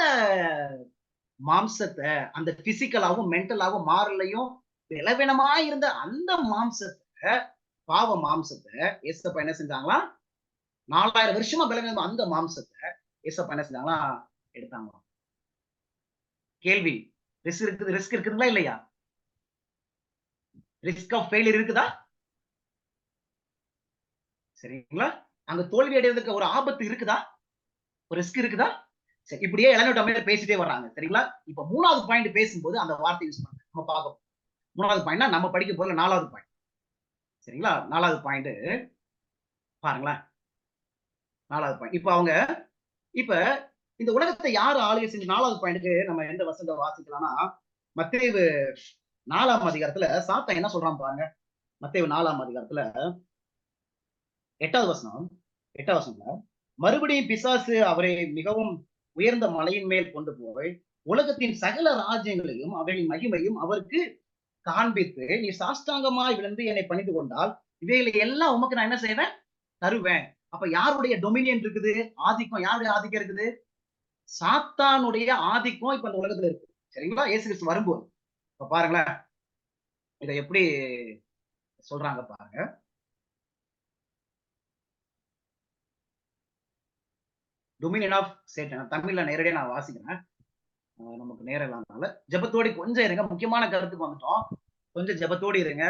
மாம்சத்தை, அந்த பிசிக்கலாவும், மென்டலாவும், மாரல்லையும் பலவீனமா இருந்த அந்த மாம்சத்தை, பாவ மாம்சத்தை ஏசப்பா என்ன செஞ்சாங்களா? 4000 வருஷமா பலவீனமா அந்த மாம்சத்தை ஏசப்பா என்ன செஞ்சாங்களா? எடுத்தாங்களாம். கேள்வி, ரிஸ்க் இருக்குதுங்களா இல்லையா? ரிஸ்க் ஆஃப் ஃபெயிலியர் இருக்குதா? சரிங்களா? அங்க தோல்வி அடைவதற்கு ஒரு ஆபத்து இருக்குதா? ஒரு ரிஸ்க் இருக்குதா? சரி, இப்படியே இளநீர் பேசிட்டே வர்றாங்க. சரிங்களா? இப்ப 3வது பாயிண்ட் பேசும்போது அந்த வார்த்தை யூஸ் பண்ண நம்ம பார்க்க 3வது பாயிண்ட்னா நம்ம படிக்க போற 4வது பாயிண்ட். சரிங்களா? 4வது பாயிண்ட் பாருங்களேன். 4வது பாயிண்ட். இப்ப இந்த உலகத்தை யார் ஆளுகை செஞ்சு 4வது பாயிண்ட்க்கு நம்ம எந்த வசனத்தை வாசிக்கலாம்னா, மத்தேயு 4ஆம் அதிகாரத்துல சாத்தான் என்ன சொல்றான் பாருங்க. மத்தேயு 4ஆம் அதிகாரத்துல 8வது வசனம். 8வது வசனத்துல, மறுபடியும் பிசாசு அவரை மிகவும் உயர்ந்த மலையின் மேல் கொண்டு போய் உலகத்தின் சகல ராஜ்யங்களையும் அவைகளின் மகிமையும் அவருக்கு காண்பித்து, நீ சாஷ்டாங்கமாய் விழுந்து என்னை பணிந்து கொண்டால் இவைகளை எல்லாம் உமக்கு நான் என்ன செய்வேன்? தருவேன். அப்ப யாருடைய டொமினியன் இருக்குது? ஆதிக்கம். யாருடைய ஆதிக்கம் இருக்குது? சாத்தானுடைய ஆதிக்கம் இப்ப இந்த உலகத்துல இருக்கு. சரிங்களா? இயேசு கிறிஸ்து வரும்போது இப்ப பாருங்களேன், இதை எப்படி சொல்றாங்க பாருங்க. Dominion of Satan. தமிழ்ல நேரடியா நான் வாசிக்கிறேன். நமக்கு நேரம் இல்லாதனால ஜெபத்தோடு கொஞ்சம் இருங்க. முக்கியமான கருத்துக்கு வந்துட்டோம். கொஞ்சம் ஜெபத்தோடு இருங்க.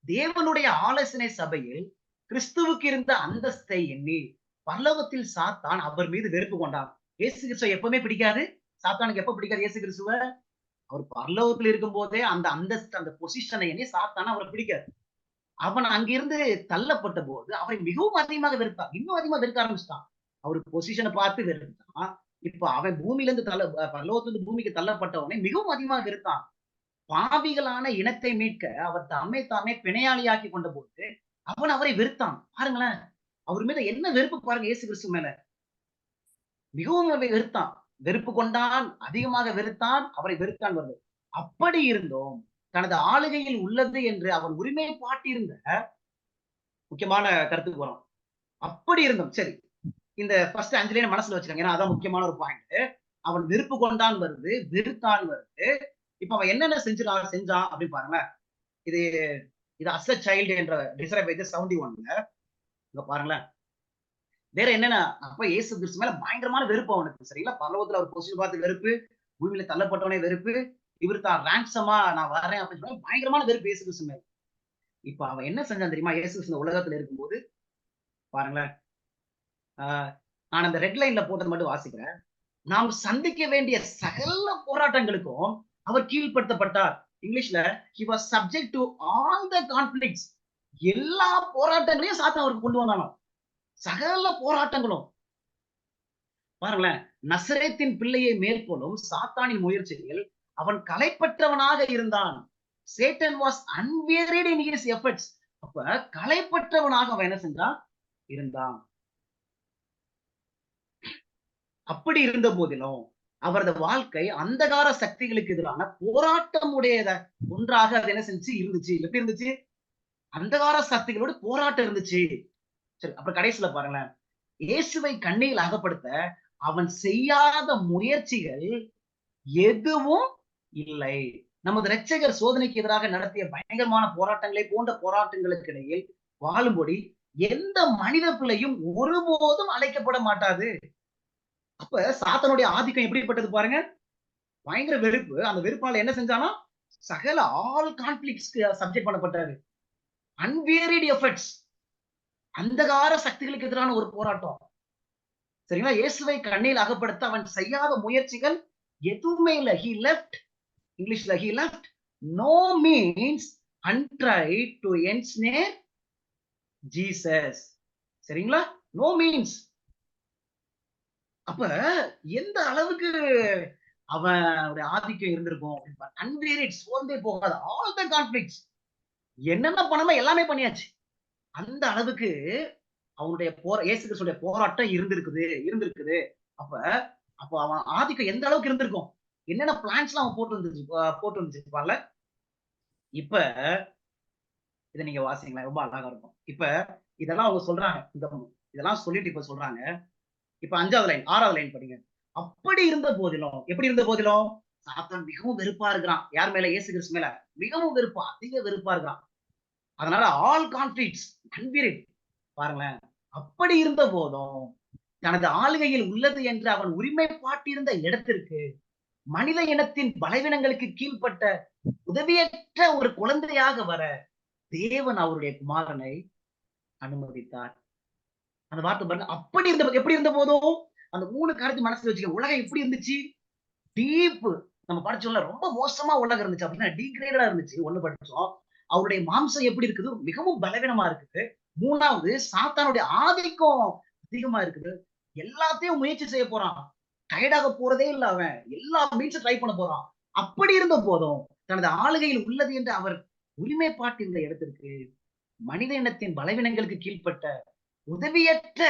தேவனுடைய ஆலோசனை சபையில் கிறிஸ்துவுக்கு இருந்த அந்தஸ்தை எண்ணி பரலோகத்தில் சாத்தான் அவர் மீது வெறுப்பு கொண்டான். இயேசு கிறிஸ்துவ எப்பவுமே பிடிக்காது. சாத்தானுக்கு எப்ப பிடிக்காது இயேசு கிறிஸ்துவ? அவர் பரலோகத்தில் இருக்கும் போதே அந்த அந்தஸ்து, அந்த பொசிஷனை எண்ணி சாத்தான அவரை பிடிக்காது. அவன் அங்கிருந்து தள்ளப்பட்ட போது அவரை மிகவும் அதிகமாக வெறுத்தான். இன்னும் அதிகமா வெறுக்க ஆரம்பிச்சிட்டான். அவரு பொசிஷனை பார்த்து வெறுத்தான். இப்ப அவன் பூமியிலிருந்து பரலோகத்திலிருந்து பூமிக்கு தள்ளப்பட்டவனை மிகவும் அதிகமாக வெறுத்தான். பாவிகளான இனத்தை மீட்க அவர் தம்மை தாமே பிணையாளியாக்கி கொண்ட போது அவன் அவரை வெறுத்தான். பாருங்களேன், அவர் மீது என்ன வெறுப்பு பாருங்க. இயேசு கிறிஸ்து மேல மிகவும் அவரை வெறுத்தான். வெறுப்பு கொண்டான், அதிகமாக வெறுத்தான், அவரை வெறுத்தான் வருது. அப்படி இருந்தோம் தனது ஆளுகையில் உள்ளது என்று அவன் உரிமை பாட்டிருந்த முக்கியமான கருத்துக்கு வரும். அப்படி இருந்தோம். சரி, இந்த ஃபர்ஸ்ட் 5 லைன் மனசுல வச்சுக்கோங்க. ஏன்னா அதான் முக்கியமான ஒரு பாயிண்ட். அவன் வெறுப்பு கொண்டான் வருது, வெறுத்தான் வருது. இப்ப அவன் என்னென்ன செஞ்சான் அப்படின்னு பாருங்களேன். இது இது அஸ் அ சைல்டு என்ற டிசைர் பை 71ல இங்க பாருங்களேன். வேற என்னன்னா, அப்ப இயேசு கிறிஸ்து மேல பயங்கரமான வெறுப்பு அவனுக்கு. சரிங்களா? பரலோகத்துல ஒரு பொசிஷன் பார்த்து வெறுப்பு, பூமியில தள்ளப்பட்டவனே வெறுப்பு, இவர் தான் ரான்சமா நான் வரேன் அப்படின்னு சொல்லி பயங்கரமான வெறுப்பு இயேசு கிறிஸ்து மேல. இப்ப அவன் என்ன செஞ்சான் தெரியுமா? இயேசு கிறிஸ்து இந்த உலகத்துல இருக்கும்போது பாருங்களேன். நான் அந்த ரெட் லைன்ல போட்டது மட்டும் வாசிக்கிறேன். நாம் சந்திக்க வேண்டிய சகல போராட்டங்களுக்கும் அவர் கீழ்ப்படுத்தப்பட்டார். இங்கிலீஷ்ல he was subject to all the conflicts. எல்லா போராட்டங்களையும் சாத்தான் அவருக்கு கொண்டு வந்தானாம். சகல போராட்டங்களும். பாருங்களேன், நசரேத்தின் பிள்ளையை மேற்கொள்ளும் சாத்தானின் முயற்சியில் அவன் களைப்பற்றவனாக இருந்தான். Satan was unwearied in his efforts. அப்ப களைப்பற்றவனாக அவன் என்ன செஞ்சான்? இருந்தான். அப்படி இருந்த போதிலும் அவரது வாழ்க்கை அந்தகார சக்திகளுக்கு எதிரான போராட்டம் உடையத ஒன்றாக அது என்ன செஞ்சு இருந்துச்சு. எப்படி இருந்துச்சு? அந்தகார சக்திகளோடு போராட்டம் இருந்துச்சு. சரி, அப்புறம் கடைசியில பாருங்களேன், இயேசுவை கண்ணியில் அகப்படுத்த அவன் செய்யாத முயற்சிகள் எதுவும் இல்லை. நமது இரட்சகர் சோதனைக்கு எதிராக நடத்திய பயங்கரமான போராட்டங்களை போன்ற போராட்டங்களுக்கு இடையில் வாழும்படி எந்த மனித பிள்ளையும் ஒருபோதும் அழைக்கப்பட மாட்டாது. அப்ப சாத்தனுடைய ஆதிக்கம் எப்படிப்பட்டது பாருங்க. பயங்கர வெறுப்பு. அந்த வெறுப்பால என்ன செஞ்சானா? சகல ஆல் கான்ஃபிளிக்ட்ஸ்க்கு சப்ஜெக்ட் பண்ணப்பட்டாரு. அன்வேரிட் எஃபர்ட்ஸ். அந்தகார சக்திகளுக்கு எதிரான ஒரு போராட்டம். சரிங்களா? இயேசுவை கண்ணில் அகப்படுத்த அவன் செய்யாத முயற்சிகள் எதுவுமே இல்ல. He left, இங்கிலீஷ்ல he left no means untried to ensnare Jesus. சரிங்களா? no means. அப்ப எந்த அளவுக்கு அவனுடைய ஆதிக்கம் இருந்திருக்கும். அன்வேரிட், சோர்ந்தே போகாத ஆல் த கான்ஃபிளிக்ட்ஸ். என்னென்ன பண்ணணுமோ எல்லாமே பண்ணியாச்சு. அந்த அளவுக்கு அவனுடைய இயேசு கிறிஸ்துடைய போராட்டம் இருந்திருக்குது. அப்ப அப்ப அவன் ஆதிக்கம் எந்த அளவுக்கு இருந்திருக்கும். என்னென்ன பிளான்ஸ்லாம் அவன் போட்டு வந்துச்சு பாருல. இப்ப இதை நீங்க வாசிங்களேன், ரொம்ப அழகா இருக்கும். இப்ப இதெல்லாம் அவங்க சொல்றாங்க. இதெல்லாம் சொல்லிட்டு இப்ப சொல்றாங்க. இப்ப 5வது லைன் 6வது லைன் படிங்க. அப்படி இருந்த போதிலும், எப்படி இருந்த போதிலும் சாத்தான் மிகவும் வெறுப்பா இருக்கிறான். யார் மேல? இயேசு கிறிஸ்து மேல மிகவும் வெறுப்பா, அதிக வெறுப்பா இருக்கிறான். அதனால ஆல் கான்ஃபிளிக்ட்ஸ் அன்பிரிட். பாருங்களேன், அப்படி இருந்த போதும் தனது ஆளுகையில் உள்ளது என்று அவன் உரிமை பாட்டிருந்த இடத்திற்கு மனித இனத்தின் பலவீனங்களுக்கு கீழ்ப்பட்ட உதவியற்ற ஒரு குழந்தையாக வர தேவன் அவருடைய குமாரனை அனுமதித்தார். அந்த வார்த்தை பாருங்க. அப்படி இருந்த எப்படி இருந்த போதும் அந்த 3 காரியத்தை மனசுல வச்சுக்க. உலகம் எப்படி இருந்துச்சு? டீப். நம்ம படிச்சோம்ல, ரொம்ப மோசமா உலகம் இருந்துச்சு. அப்படின்னா டீக்ரேடா இருந்துச்சு. ஒண்ணு படிச்சோம். அவருடைய மாம்சம் எப்படி இருக்குது? மிகவும் பலவீனமா இருக்குது. 3வது, சாத்தானுடைய ஆதிக்கம் அதிகமா இருக்குது. எல்லாத்தையும் முயற்சி செய்ய போறான். டயர்டாக போறதே இல்ல அவன். எல்லா மீன்ஸும் ட்ரை பண்ண போறான். அப்படி இருந்த போதும் தனது ஆளுகையில் உள்ளது என்று அவர் உரிமை பாட்டிருந்த இடத்திற்கு மனித இனத்தின் பலவீனங்களுக்கு கீழ்ப்பட்ட உதவியற்ற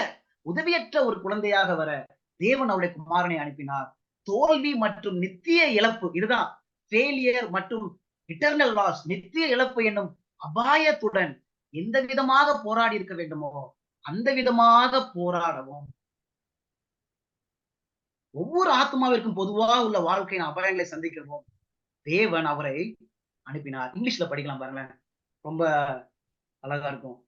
உதவியற்ற ஒரு குழந்தையாக வர தேவன் அவருடைய குமாரனை அனுப்பினார். தோல்வி மற்றும் நித்திய இழப்பு, இதுதான் ஃபெயிலியர் மற்றும் இட்டர்னல் லாஸ், நித்திய இழப்பு என்னும் அபாயத்துடன் எந்த விதமாக போராடி இருக்க வேண்டுமோ அந்த விதமாக போராடவும், ஒவ்வொரு ஆத்மாவிற்கும் பொதுவாக உள்ள வாழ்க்கையின் அபாயங்களை சந்திக்கவும் தேவன் அவரை அனுப்பினார். இங்கிலீஷ்ல படிக்கலாம் பாருங்களேன், ரொம்ப அழகா இருக்கும்.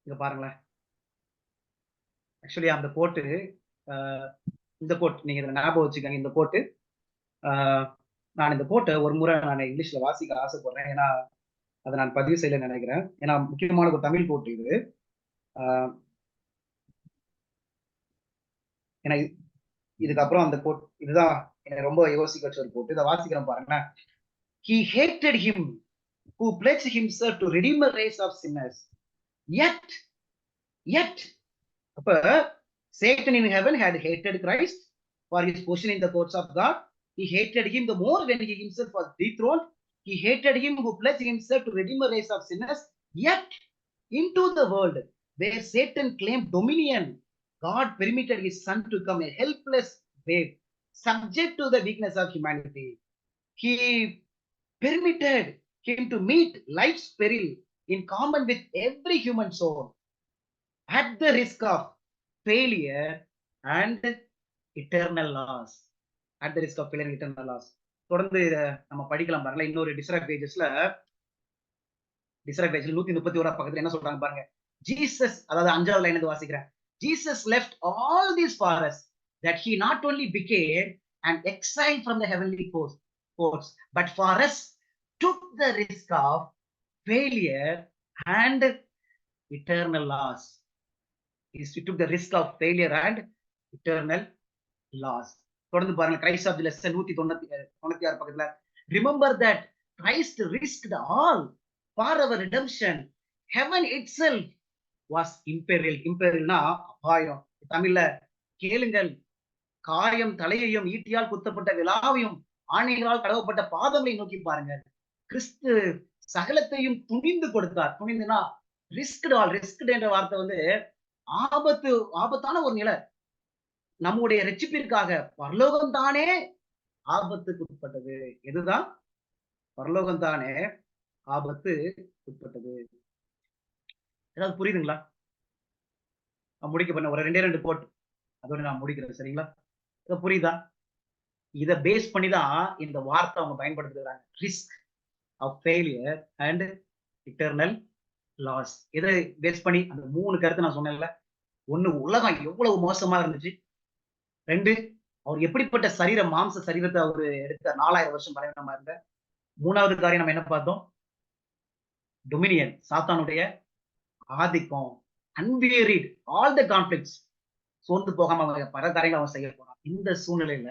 இங்க பாருங்களேன். ஆக்சுவலி அந்த கோட்டு, இந்த கோட் நீங்க இதை ஞாபகம் வச்சுக்கோங்க. இந்த கோட்டு நான் இந்த கோட்டை ஒரு முறை நான் இங்கிலீஷ்ல வாசிக்க ஆசைப்படுறேன். ஏன்னா அதை நான் பதிவு செய்யல நினைக்கிறேன். ஏன்னா முக்கியமான ஒரு தமிழ் கோட்டு இது. ஏன்னா இதுக்கப்புறம் அந்த கோட் இதுதான் என்னை ரொம்ப யோசிக்க வச்ச ஒரு கோட்டு. இதை வாசிக்கிறேன் பாருங்களேன். He hated him. who pledged himself to redeem a race of sinners. Yet, Satan in heaven had hated Christ for his position in the courts of God. He hated him the more when he himself was dethroned. He hated him who pledged himself to redeem a race of sinners. Yet, into the world where Satan claimed dominion, God permitted his son to come a helpless babe, subject to the weakness of humanity. He permitted him to meet life's peril in common with every human soul, at the risk of failure and eternal loss. At the risk of failure and eternal loss. தொடர்ந்து நம்ம படிக்கலாம் பாருங்க. இன்னொரு distract பேஜஸ்ல 131 பக்கத்துல என்ன சொல்றாங்க பாருங்க. Jesus, அதாவது 5வது லைன் இருந்து வாசிக்கிறேன். Jesus left all these for us, that he not only became an exile from the heavenly courts, but for us took the risk of failure and eternal loss. He took the risk of failure and eternal loss. தொடர்ந்து பாருங்க. Christ of the lesson 196 பக்கத்துல, remember that Christ risked all for our redemption. Heaven itself was imperiled. Imperilna அபாயம். தமிழ்ல கேளுங்கள், காயம் தலையையும் ஈட்டியால் குத்தப்பட்ட விலாவையும் ஆணைகளால் கடவப்பட்ட பாதங்களை நோக்கி பாருங்க. கிறிஸ்து சகலத்தையும் துணிந்து கொடுத்தார். துணிந்துனா ரிஸ்க்டு. ரிஸ்க்டு என்ற வார்த்தை வந்து ஆபத்தான ஒரு நிலை. நம்முடைய ரட்சிப்பிற்காக பரலோகம் தானே ஆபத்துக்கு உட்பட்டது. எதுதான்? பரலோகம் தானே ஆபத்து உட்பட்டது. ஏதாவது புரியுதுங்களா? முடிக்க பண்ண ஒரு 2 கோட் அதோட நான் முடிக்கிறேன். சரிங்களா? இதை புரியுதா? இதை பேஸ் பண்ணி தான் இந்த வார்த்தை அவங்க பயன்படுத்துகிறாங்க. Risk of failure and eternal loss. இதை பேஸ் பண்ணி அந்த 3 கருத்து நான் சொன்னேன்ல. 1, உலகம் எவ்வளவு மோசமா இருந்துச்சு. 2, அவர் எப்படிப்பட்ட மாம்ச சரீரத்தை அவர் எடுத்த 4000 வருஷம் பலவீனமா இருந்த. 3வது காரியம் நம்ம என்ன பார்த்தோம்? டொமினியன், சாத்தானுடைய ஆதிக்கம். அன்வேரிட் ஆல் த கான்ஃபிளிக்ட்ஸ். சோர்ந்து போகாம அவங்க பல காரியங்கள் அவன் செய்ய போறான். இந்த சூழ்நிலையில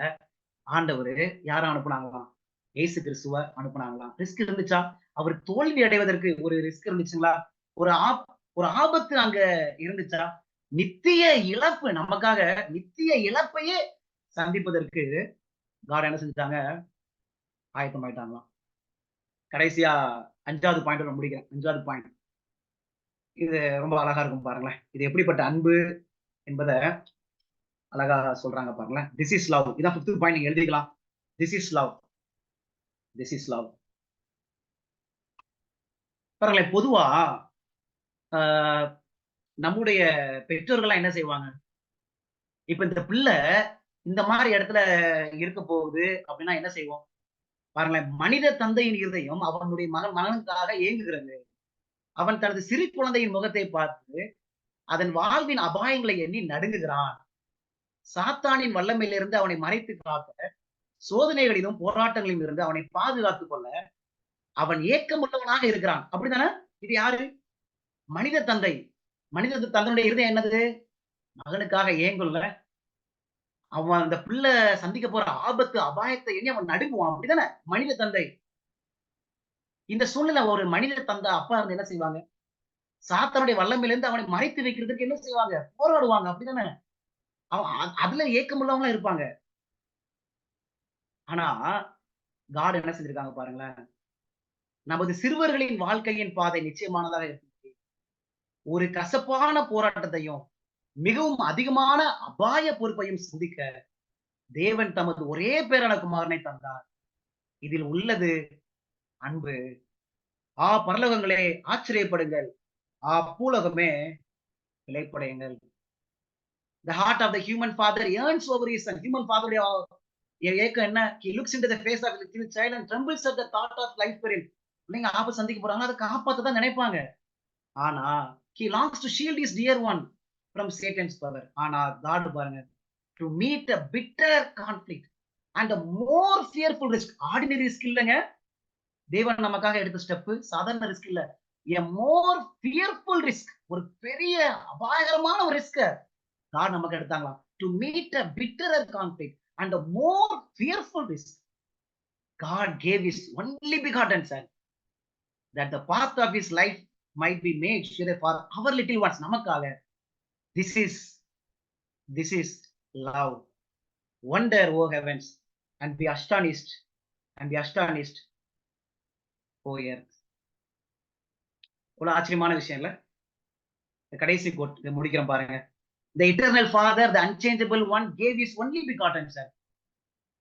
ஆண்டவர் யாரும் அனுப்புனாங்களாம்? இயேசு கிறிஸ்துவ அனுப்புனாங்களாம். ரிஸ்க் இருந்துச்சா? அவர் தோல்வி அடைவதற்கு ஒரு ரிஸ்க் இருந்துச்சுங்களா? ஒரு ஆபத்து அங்க இருந்துச்சா? நித்திய இழப்பு, நமக்காக நித்திய இழப்பையே சந்திப்பதற்கு காட் என்ன செஞ்சாங்க? ஆயத்தமாயிட்டாங்களாம். கடைசியா 5வது பாயிண்ட் முடிக்கிறேன். 5வது பாயிண்ட் இது ரொம்ப அழகா இருக்கும் பாருங்களேன். இது எப்படிப்பட்ட அன்பு என்பதை அழகா சொல்றாங்க பாருங்களேன். This is love. இதான் 5th பாயிண்ட். நீங்க எழுதிக்கலாம். This is love. This is love. பாருங்களேன், பொதுவா நம்முடைய பெற்றோர்கள்லாம் என்ன செய்வாங்க? இப்ப இந்த பிள்ளை இந்த மாதிரி இடத்துல இருக்க போகுது அப்படின்னா என்ன செய்வோம்? பாருங்களேன், மனித தந்தையின் இருதயம் அவனுடைய மகனுக்காக ஏங்குகிறது. அவன் தனது சிறு குழந்தையின் முகத்தை பார்த்து அதன் வாழ்வின் அபாயங்களை எண்ணி நடுங்குகிறான். சாத்தானின் வல்லமையிலிருந்து அவனை மறைத்து காக்க, சோதனைகளிலும் போராட்டங்களிலும் இருந்து அவனை பாதுகாத்துக் கொள்ள அவன் ஏக்கமுள்ளவனாக இருக்கிறான். அப்படித்தானே? இது யாரு? மனித தந்தை. மனித தந்தையுடைய இருதயம் என்னது? மகனுக்காக ஏங்குள்ள. அவன் அந்த பிள்ளை சந்திக்க போற ஆபத்து அபாயத்தை எண்ணி அவன் நடுங்குவான். அப்படித்தானே மனித தந்தை? இந்த சூழ்நிலை ஒரு மனித தந்தை அப்பா இருந்து என்ன செய்வாங்க? சாத்தானுடைய வல்லமையிலிருந்து அவனை மறைத்து வைக்கிறதுக்கு என்ன செய்வாங்க? போராடுவாங்க. அப்படித்தானே? அவன் அதுல ஏக்கமுள்ளவங்களா இருப்பாங்க. ஆனா காட் என்ன செஞ்சிருக்காங்க பாருங்களேன். நமது சிறுவர்களின் வாழ்க்கையின் பாதை நிச்சயமானதாக இருக்கு. ஒரு கசப்பான போராட்டத்தையும் மிகவும் அதிகமான அபாய பொறுப்பையும் சந்திக்க தேவன் தமது ஒரே பேரான குமாரனை தந்தார். இதில் உள்ளது அன்பு. பரலோகங்களே ஆச்சரியப்படுங்கள், பூலோகமே இளைப்படையுங்கள். The heart of the human father yearns over his son. Human father ஏக்கம் என்ன? He looks into the face of the little child and trembles at the thought of life peril. பிள்ளைங்க ஆபத்து சந்திக்க போறாங்க, அதை காப்பாத்ததான் நினைப்பாங்க. ஆனா he longs to shield his dear one from Satan's power. ஆனா God பாருங்க, to meet a bitter conflict and a more fearful risk. Ordinary risk இல்லைங்க. தேவன் நமக்காக எடுத்த ஸ்டெப் சாதாரண ரிஸ்க் இல்ல. a more fearful risk. ஒரு பெரிய அபாயகரமான ஒரு ரிஸ்க் God நமக்கு எடுத்தாங்களாம். to meet a bitterer conflict and a more fearful risk. God gave his only begotten son. that the path of his life might be made sure for our little ones. நமக்காக. This is love. Wonder, oh heavens, and be astonished, oh earth. இவ்வளவு ஆச்சரியமான விஷயம் இல்ல? கடைசி code முடிக்கிறோம் பாருங்க. The eternal Father, the unchangeable one, gave his only begotten Son,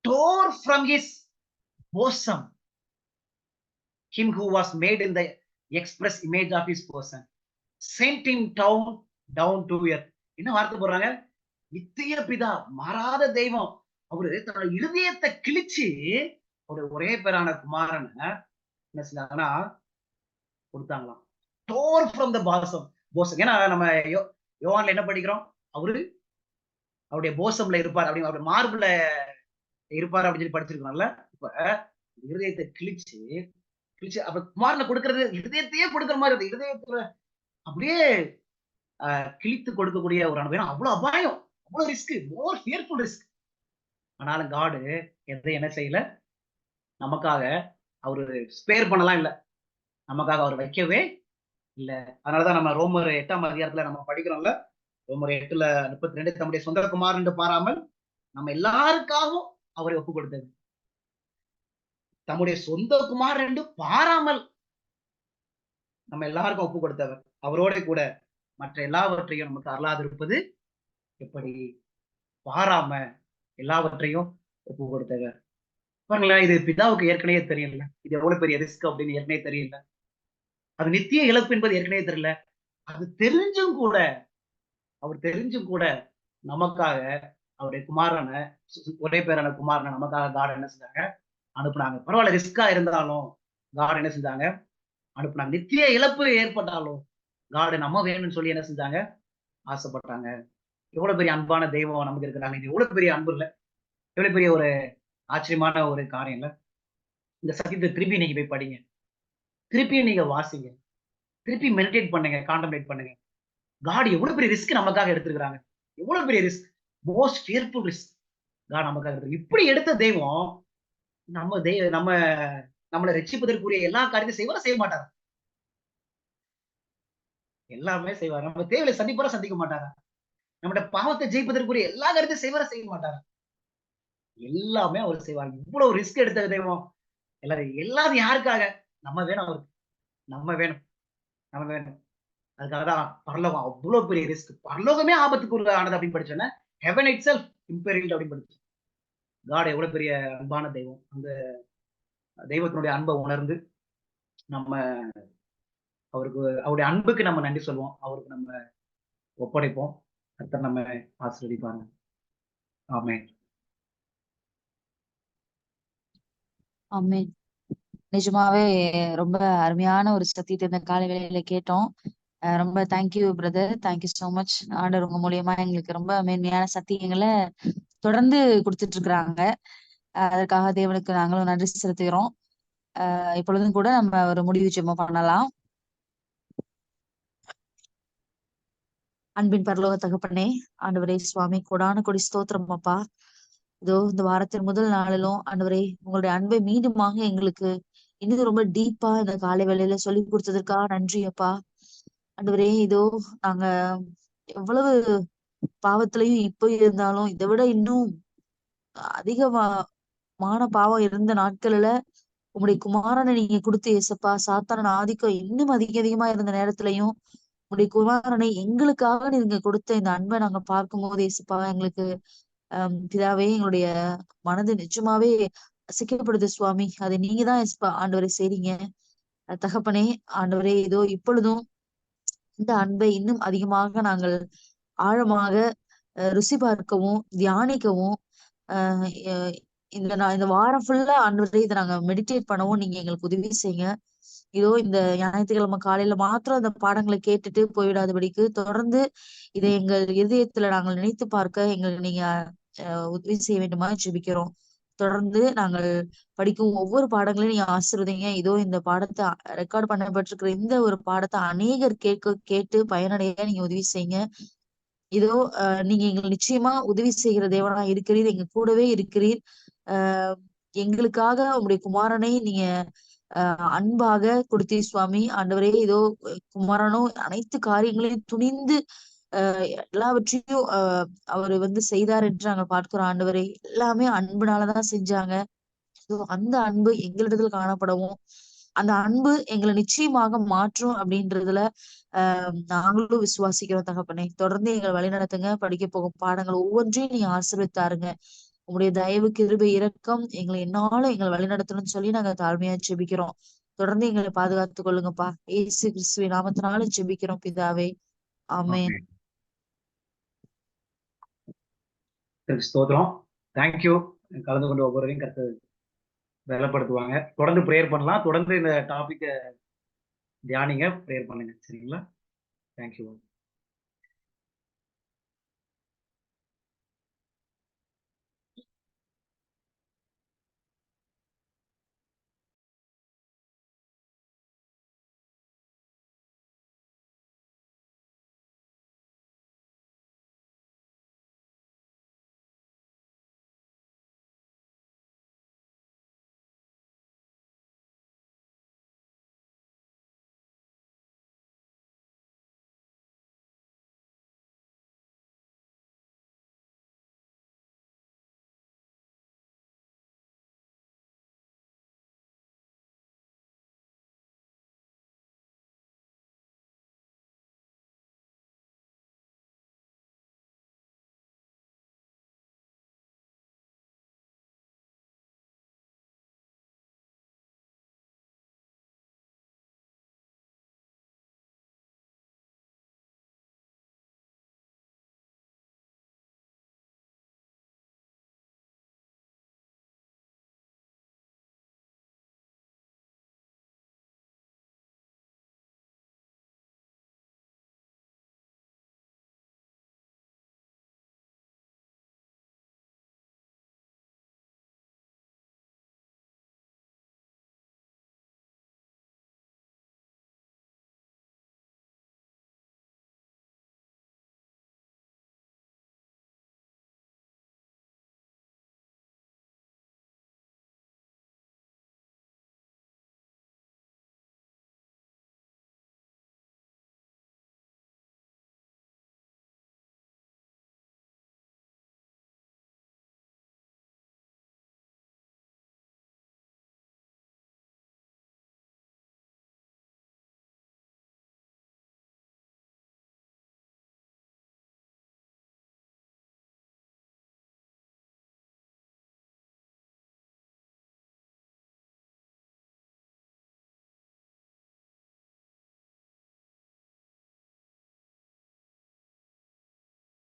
tore from his bosom him who was made in the express image of his person, sent him down to earth. என்ன வார்த்தை போடுறாங்க? நித்திய பிதா, மாறாத தெய்வம், அவரு தன்னோட இருதயத்தை கிழிச்சு அவருடைய ஒரே பேரான குமாரனை என்ன செஞ்சாங்கன்னா கொடுத்தாங்களாம். tore from the bosom. ஏன்னா நம்ம யோவான்ல என்ன படிக்கிறோம்? அவருடைய போசம்ல இருப்பார், அப்படி அவருடைய மார்புல இருப்பார் அப்படின்னு சொல்லி படிச்சிருக்கோம்ல. இப்ப இருதயத்தை கிழிச்சு அப்ப குமாரனை கொடுக்கறது இருதயத்தையே கொடுக்குற மாதிரி இருக்கு. இருதயத்துல அப்படியே கிழித்து கொடுக்கக்கூடிய ஒரு அனுபவம். அவ்வளவு அபாயம், அவ்வளவு ரிஸ்க், மோர் ஃபியர்ஃபுல் ரிஸ்க். ஆனாலும் காடு எதை என்ன செய்யல, நமக்காக அவரு ஸ்பேர் பண்ணலாம் இல்ல, நமக்காக அவர் வைக்கவே இல்ல. அதனாலதான் நம்ம ரோமர் 8ஆம் அதிகாரத்துல நம்ம படிக்கிறோம்ல, ரோமர் 8:32, தம்முடைய சொந்த குமாரன் என்று பாராமல் நம்ம எல்லாருக்காகவும் அவரை ஒப்பு கொடுத்தது. தம்முடைய சொந்த குமாரன் என்று பாராமல் நம்ம எல்லாருக்கும் ஒப்பு கொடுத்தவர். அவரோட கூட மற்ற எல்லாவற்றையும் நமக்கு அருளாதிருப்பது எப்படி? பாராம எல்லாவற்றையும் ஒப்பு கொடுத்தவர். பாருங்களேன், இது பிதாவுக்கு ஏற்கனவே தெரியல, இது எவ்வளவு பெரிய ரிஸ்க் அப்படின்னு ஏற்கனவே தெரியல. அது நித்திய இழப்பு என்பது ஏற்கனவே தெரியல. அது தெரிஞ்சும் கூட நமக்காக அவருடைய குமாரனை, ஒரே பேரான குமாரனை நமக்காக காட் என்ன செஞ்சாங்க? அனுப்புனாங்க. பரவாயில்ல, ரிஸ்கா இருந்தாலும் காட் என்ன செஞ்சாங்க? அனுப்புனாங்க. நித்திய இழப்பு ஏற்பட்டாலும் காட் நம்ம வேணும்னு சொல்லி என்ன செஞ்சாங்க? ஆசைப்பட்டாங்க. எவ்வளவு பெரிய அன்பான தெய்வம் நமக்கு இருக்கிறாங்க. இது எவ்வளவு பெரிய அன்பு இல்ல? எவ்வளவு பெரிய ஒரு ஆச்சரியமான ஒரு காரியம் இல்ல? இந்த சத்தியத்தை திருப்பி நீங்க போய் படிங்க, திருப்பியும் நீங்க வாசிங்க, திருப்பி மெடிடேட் பண்ணுங்க, கான்டம்ப்ளேட் பண்ணுங்க. காட் எவ்வளவு பெரிய ரிஸ்க் நமக்காக எடுத்திருக்கிறாங்க. எவ்வளவு பெரிய risk, most fearful risk God நமக்காக எடுத்து. இப்படி எடுத்த தெய்வம் நம்மளை ரட்சிப்பதற்குரிய எல்லா காரியத்தையும் செய்ய மாட்டாரா? எல்லாமே செய்வார். நம்ம தேவையை சந்திக்க மாட்டாரா? நம்முடைய பாவத்தை ஜெயிப்பதற்குரிய எல்லா காரியத்தையும் செய்ய மாட்டாரா? எல்லாமே அவர் செய்வார். இவ்வளவு ரிஸ்க் எடுத்த தெய்வம் எல்லாரும் யாருக்காக? நம்ம வேணும் அவருக்கு, நம்ம வேணும். அதுக்காக தான் பரலோகம் அவ்வளவு பெரிய ரிஸ்க். பரலோகமே ஆபத்துக்கு ஆனது அப்படின்னு படிச்சோன்னா, ஹெவன் இட் செல்ஃப் இம்பெரில்ட் அப்படின்னு படிச்சோம். காட் எவ்வளவு பெரிய அன்பான தெய்வம். அந்த தெய்வத்தினுடைய அன்பை உணர்ந்து நம்ம அவருடைய அன்புக்கு நம்ம நன்றி சொல்லுவோம், அவருக்கு நம்ம ஒப்படைப்போம். கர்த்தர் நம்ம ஆசீர்வதிப்பாங்க. ஆமென். ஆமென். நிஜமாவே ரொம்ப அருமையான ஒரு சத்தியத்தை இந்த காலை வேளையில கேட்டோம். ரொம்ப thank you brother, thank you so much. ஆண்டவர் உங்க மூலியமா எங்களுக்கு ரொம்ப மேன்மையான சத்தியங்களை தொடர்ந்து கொடுத்துட்டு இருக்கிறாங்க. அதற்காக தேவனுக்கு நாங்களும் நன்றி செலுத்துகிறோம். இப்பொழுதும் கூட நம்ம ஒரு முடிவு ஜெபம் பண்ணலாம். அன்பின் பரலோக தகப்பனே, ஆண்டவரே சுவாமி, கொடான கொடி ஸ்தோத்திரம் அப்பா. இதோ இந்த வாரத்தின் முதல் நாளிலும் ஆண்டவரே உங்களுடைய அன்பை மீண்டுமாக எங்களுக்கு இன்னும் ரொம்ப டீப்பா இந்த காலை வேளையில சொல்லி கொடுத்ததற்காக நன்றி அப்பா. ஆண்டவரே, இதோ நாங்க எவ்வளவு பாவத்திலையும் இப்ப இருந்தாலும் இதை விட இன்னும் அதிகமான பாவம் இருந்த நாட்கள்ல உங்களுடைய குமாரனை நீங்க கொடுத்து ஏசப்பா, சாத்தான ஆதிக்கம் இன்னும் அதிகமா இருந்த நேரத்திலையும் உங்களுடைய குமாரனை எங்களுக்காக நீங்க கொடுத்த இந்த அன்பை நாங்க பார்க்கும்போது ஏசப்பா, எங்களுக்கு பிதாவே எங்களுடைய மனது நிஜமாவே அசைக்கப்படுது சுவாமி. அதை நீங்க தான் ஏசப்பா ஆண்டவரை செய்றீங்க. தகப்பனே, ஆண்டவரே, இதோ இப்பொழுதும் இந்த அன்பை இன்னும் அதிகமாக நாங்கள் ஆழமாக ருசி பார்க்கவும் தியானிக்கவும் இந்த வாரம் ஃபுல்லா ஆண்டவரே இதை நாங்க மெடிடேட் பண்ணவும் நீங்க எங்களுக்கு உதவி செய்யுங்க. இதோ இந்த ஞாயிற்றுக்கிழமை காலையில மாத்திரம் அந்த பாடங்களை கேட்டுட்டு போய்விடாதபடிக்கு தொடர்ந்து இதை எங்கள் இதயத்துல நாங்கள் நினைத்து பார்க்க எங்களுக்கு நீங்க உதவி செய்ய வேண்டுமா ஜெபிக்கிறோம். தொடர்ந்து நாங்கள் படிக்கும் ஒவ்வொரு பாடங்களையும் நீங்க ஆசீர்வதிங்க. இதோ இந்த பாடத்தை ரெக்கார்ட் பண்ணப்பட்டிருக்கிற இந்த ஒரு பாடத்தை அநேகர் கேட்டு பயனடைய நீங்க உதவி செய்யுங்க. இதோ நீங்க எங்களுக்கு நிச்சயமா உதவி செய்கிற தேவனா இருக்கிறீர், எங்க கூடவே இருக்கிறீர். எங்களுக்காக உங்களுடைய குமாரனை நீங்க அன்பாக கொடுத்தீ சுவாமி. ஆண்டவரே, இதோ குமாரனும் அனைத்து காரியங்களையும் துணிந்து எல்லாவற்றையும் அவரு செய்தார் என்று நாங்க பார்க்கிறோம் ஆண்டவரே. எல்லாமே அன்புனாலதான் செஞ்சாங்க. அந்த அன்பு எங்களிடத்துல காணப்படவும், அந்த அன்பு எங்களை நிச்சயமாக மாற்றும் அப்படின்றதுல நாங்களும் விசுவாசிக்கிறோம் தகப்பனே. தொடர்ந்து எங்களை வழிநடத்துங்க. படிக்க போகும் பாடங்கள் ஒவ்வொன்றையும் நீங்க ஆசீர்வதித்தாருங்க. உங்களுடைய தயவு, கிருபை, இரக்கம் எங்களை வழிநடத்தணும்னு சொல்லி நாங்க தாழ்மையா ஜெபிக்கிறோம். தொடர்ந்து எங்களை பாதுகாத்துக் கொள்ளுங்கப்பா. இயேசு கிறிஸ்துவின் நாமத்தினால ஜெபிக்கிறோம் பிதாவே. ஆமென். ஸ்தோத்திரம். தேங்க்யூ. கலந்து கொண்டு ஒவ்வொருவரையும் கருத்து பலப்படுத்துவாங்க. தொடர்ந்து ப்ரேயர் பண்ணலாம். தொடர்ந்து இந்த டாபிக்கை தியானிங்க, ப்ரேயர் பண்ணுங்க. சரிங்களா? தேங்க்யூ.